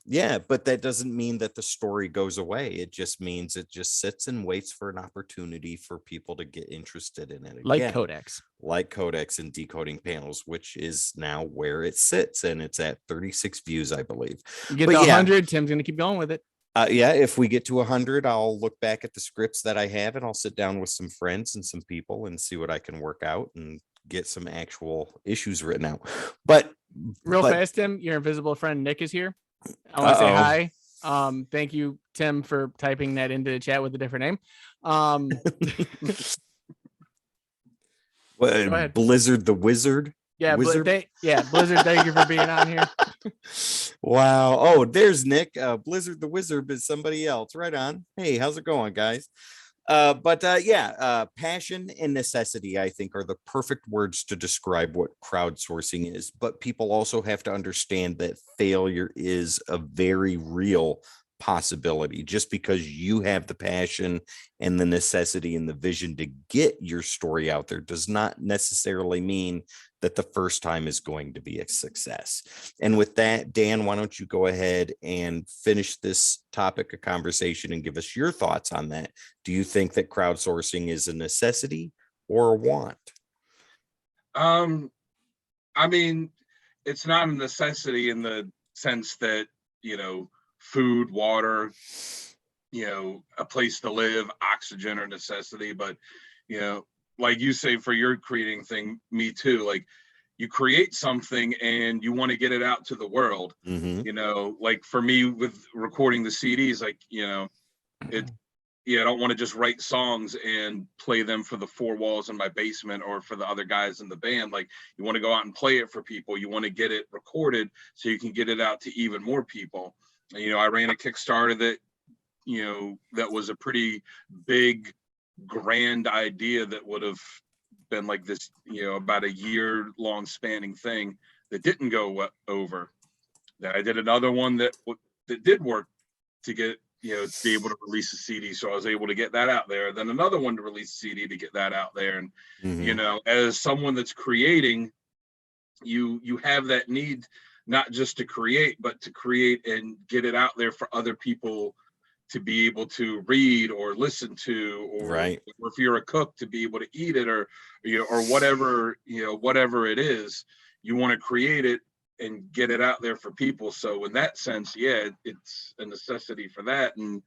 Yeah, but that doesn't mean that the story goes away. It just means it just sits and waits for an opportunity for people to get interested in it Like again. Codex. Like Codex and Decoding Panels, which is now where it sits, and it's at 36 views, I believe. You get But to yeah. 100, Tim's gonna keep going with it. Yeah, if we get to 100, I'll look back at the scripts that I have, and I'll sit down with some friends and some people and see what I can work out and get some actual issues written out. But Real fast, Tim, your invisible friend Nick is here. I want to say hi. Thank you, Tim, for typing that into the chat with a different name. Go ahead. Blizzard the Wizard. Yeah, Wizard? Blizzard, thank you for being on here. Wow. Oh, there's Nick. Blizzard the Wizard is somebody else. Right on. Hey, how's it going, guys? Passion and necessity, I think, are the perfect words to describe what crowdsourcing is. But people also have to understand that failure is a very real possibility. Just because you have the passion and the necessity and the vision to get your story out there does not necessarily mean that the first time is going to be a success. And with that, Dan, why don't you go ahead and finish this topic of conversation and give us your thoughts on that? Do you think that crowdsourcing is a necessity or a want? I mean, it's not a necessity in the sense that, food, water, a place to live, oxygen are necessity, but, like you say, for your creating thing, me too, like you create something and you want to get it out to the world, like for me with recording the CDs, like, I don't want to just write songs and play them for the four walls in my basement or for the other guys in the band. Like you want to go out and play it for people. You want to get it recorded so you can get it out to even more people. I ran a Kickstarter that, that was a pretty big, grand idea that would have been like this, about a year-long spanning thing that didn't go over. Then I did another one that did work to get, to be able to release a CD. So I was able to get that out there. Then another one to release a CD to get that out there. And, as someone that's creating, you have that need not just to create, but to create and get it out there for other people to be able to read or listen to, or, right. Or if you're a cook, to be able to eat it, or or whatever, whatever it is, you want to create it and get it out there for people. So in that sense, yeah, it's a necessity for that. And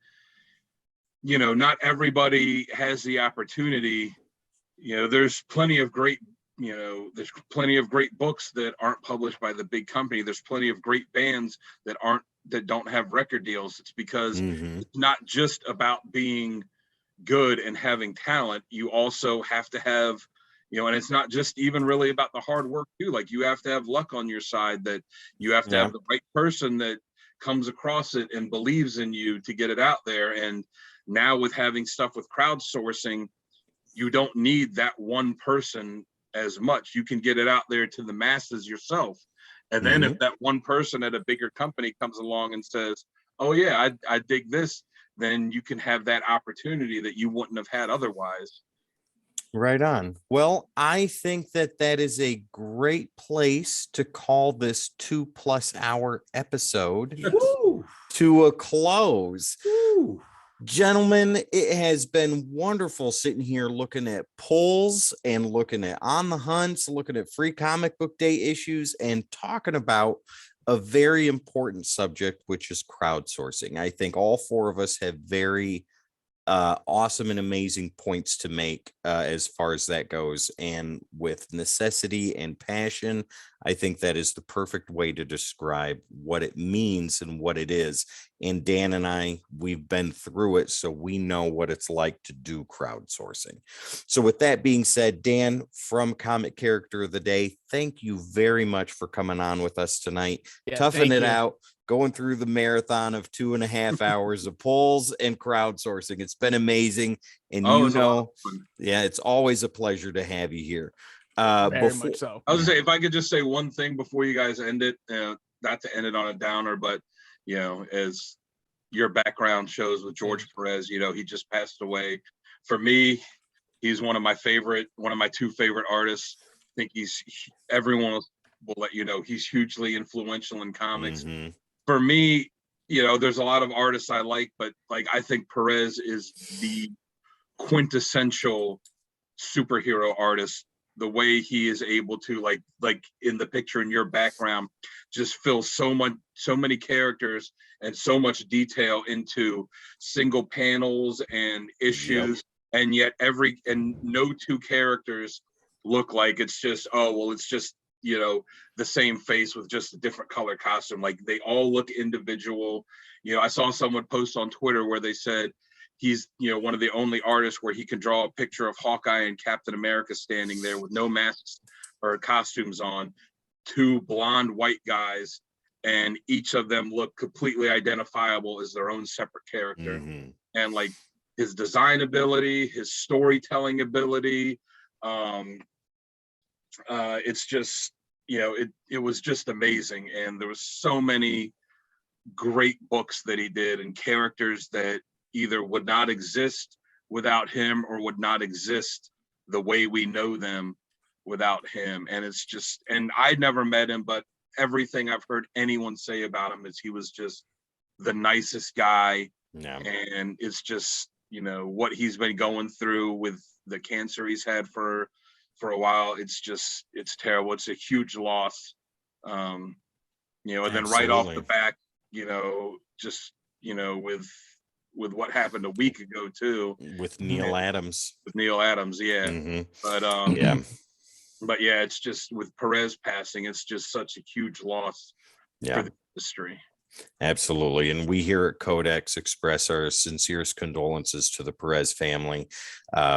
not everybody has the opportunity. There's plenty of great there's plenty of great books that aren't published by the big company. There's plenty of great bands that don't have record deals. It's because it's not just about being good and having talent. You also have to have, and it's not just even really about the hard work too. Like, you have to have luck on your side, that you have to have the right person that comes across it and believes in you to get it out there. And now with having stuff with crowdsourcing, you don't need that one person as much. You can get it out there to the masses yourself. And then if that one person at a bigger company comes along and says, oh yeah, I dig this, then you can have that opportunity that you wouldn't have had otherwise. Right on. Well, I think that is a great place to call this 2+ hour episode to a close. Woo. Gentlemen, it has been wonderful sitting here looking at polls and looking at On the Hunts, looking at Free Comic Book Day issues, and talking about a very important subject, which is crowdsourcing. I think all four of us have very awesome and amazing points to make as far as that goes. And with necessity and passion, I think that is the perfect way to describe what it means and what it is. And Dan and I, we've been through it, so we know what it's like to do crowdsourcing. So with that being said, Dan from Comic Character of the Day, thank you very much for coming on with us tonight. Toughing it out, going through the marathon of 2.5 hours of polls and crowdsourcing. It's been amazing. And it's always a pleasure to have you here. Very much so. I was gonna say, if I could just say one thing before you guys end it, not to end it on a downer, but as your background shows with George Perez, he just passed away. For me, he's one of my two favorite artists. I think everyone will let you know he's hugely influential in comics. For me, there's a lot of artists I like, but I think Perez is the quintessential superhero artist. The way he is able to, like in the picture in your background, just fill so many characters and so much detail into single panels and issues, and yet no two characters look like it's just it's just the same face with just a different color costume. Like, they all look individual. I saw someone post on Twitter where they said he's one of the only artists where he can draw a picture of Hawkeye and Captain America standing there with no masks or costumes on, two blonde white guys, and each of them look completely identifiable as their own separate character. And like, his design ability, his storytelling ability, it's just it was just amazing. And there was so many great books that he did, and characters that either would not exist without him or would not exist the way we know them without him. And it's just, and I never met him, but everything I've heard anyone say about him is he was just the nicest guy. And it's just what he's been going through with the cancer he's had for a while. It's terrible. It's a huge loss. And then right off the back, with what happened a week ago too, with Neil Adams. But but it's just, with Perez passing, it's just such a huge loss for the industry. Absolutely. And we here at Codex express our sincerest condolences to the Perez family.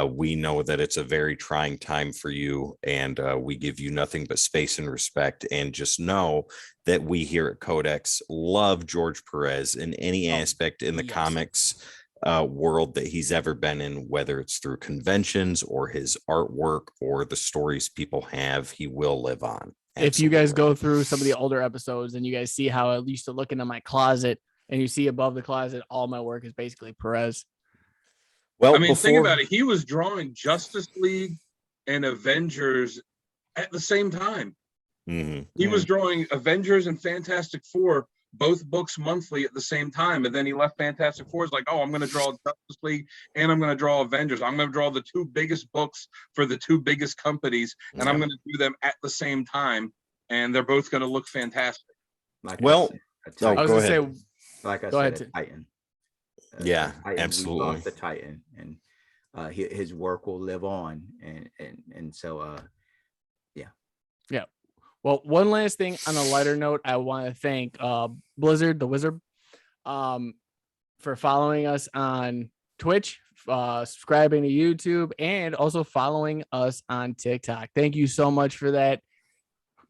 We know that it's a very trying time for you, and we give you nothing but space and respect. And just know that we here at Codex love George Perez in any aspect in the comics world that he's ever been in, whether it's through conventions or his artwork or the stories people have. He will live on. Absolutely. If you guys go through some of the older episodes and you guys see how I used to look into my closet, and you see above the closet, all my work is basically Perez. Well, think about it. He was drawing Justice League and Avengers at the same time. He was drawing Avengers and Fantastic Four, both books monthly at the same time. And then he left Fantastic Four. It's like, I'm going to draw Justice League and I'm going to draw Avengers. I'm going to draw the two biggest books for the two biggest companies, and I'm going to do them at the same time. And they're both going to look fantastic. Go ahead. Titan. Yeah, Titan, absolutely. The Titan, and his work will live on. And so Yeah. Well, one last thing on a lighter note, I want to thank Blizzard, the Wizard, for following us on Twitch, subscribing to YouTube, and also following us on TikTok. Thank you so much for that.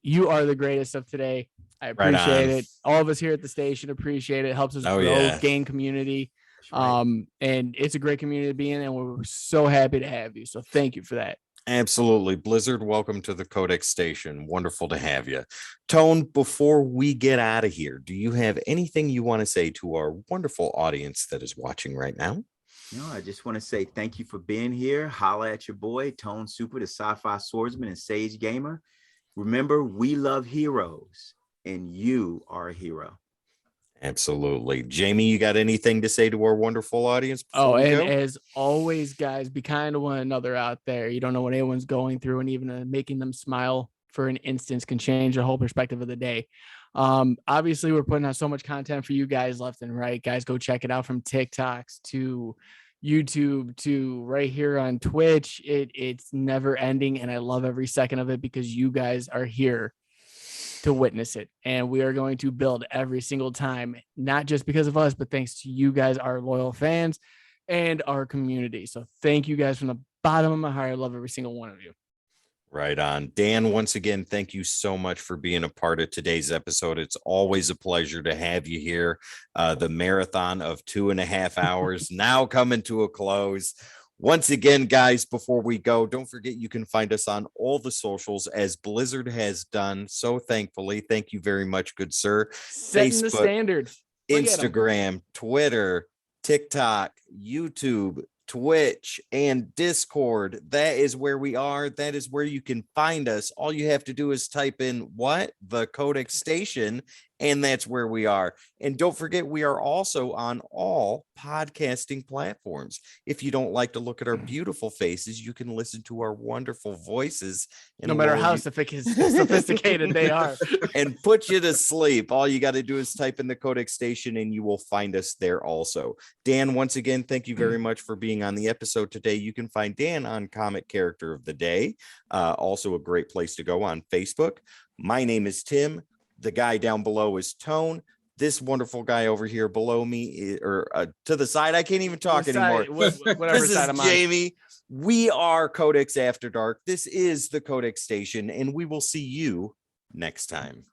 You are the greatest of today. I appreciate it. All of us here at the station appreciate it. Helps us grow, gain community. Right. And it's a great community to be in, and we're so happy to have you. So thank you for that. Absolutely. Blizzard, welcome to the Codex Station. Wonderful to have you. Tone, before we get out of here, do you have anything you want to say to our wonderful audience that is watching right now? No, I just want to say thank you for being here. Holla at your boy, Tone Super, the sci-fi swordsman and sage gamer. Remember, we love heroes, and you are a hero. Absolutely. Jamie, you got anything to say to our wonderful audience? As always, guys, be kind to one another out there. You don't know what anyone's going through, and even making them smile for an instance can change the whole perspective of the day. Obviously, we're putting out so much content for you guys left and right. Guys, go check it out, from TikToks to YouTube to right here on Twitch. It's never ending, and I love every second of it because you guys are here to witness it, and we are going to build every single time, not just because of us, but thanks to you guys, our loyal fans and our community. So thank you guys from the bottom of my heart. I love every single one of you. Right on. Dan, once again, thank you so much for being a part of today's episode. It's always a pleasure to have you here. The marathon of 2.5 hours now coming to a close. Once again, guys, before we go, don't forget you can find us on all the socials, as Blizzard has done so thankfully. Thank you very much, good sir. Setting the standard. Instagram, Twitter, TikTok, YouTube, Twitch, and Discord. That is where we are. That is where you can find us. All you have to do is type in the Codex Station, and that's where we are. And don't forget, we are also on all podcasting platforms. If you don't like to look at our beautiful faces, you can listen to our wonderful voices. No matter how sophisticated they are. And put you to sleep. All you got to do is type in the Codex Station, and you will find us there also. Dan, once again, thank you very much for being on the episode today. You can find Dan on Comic Character of the Day. Also a great place to go on Facebook. My name is Tim. The guy down below is Tone. This wonderful guy over here below me, to the side, I can't even talk anymore. This is Jamie. We are Codex After Dark. This is the Codex Station, and we will see you next time.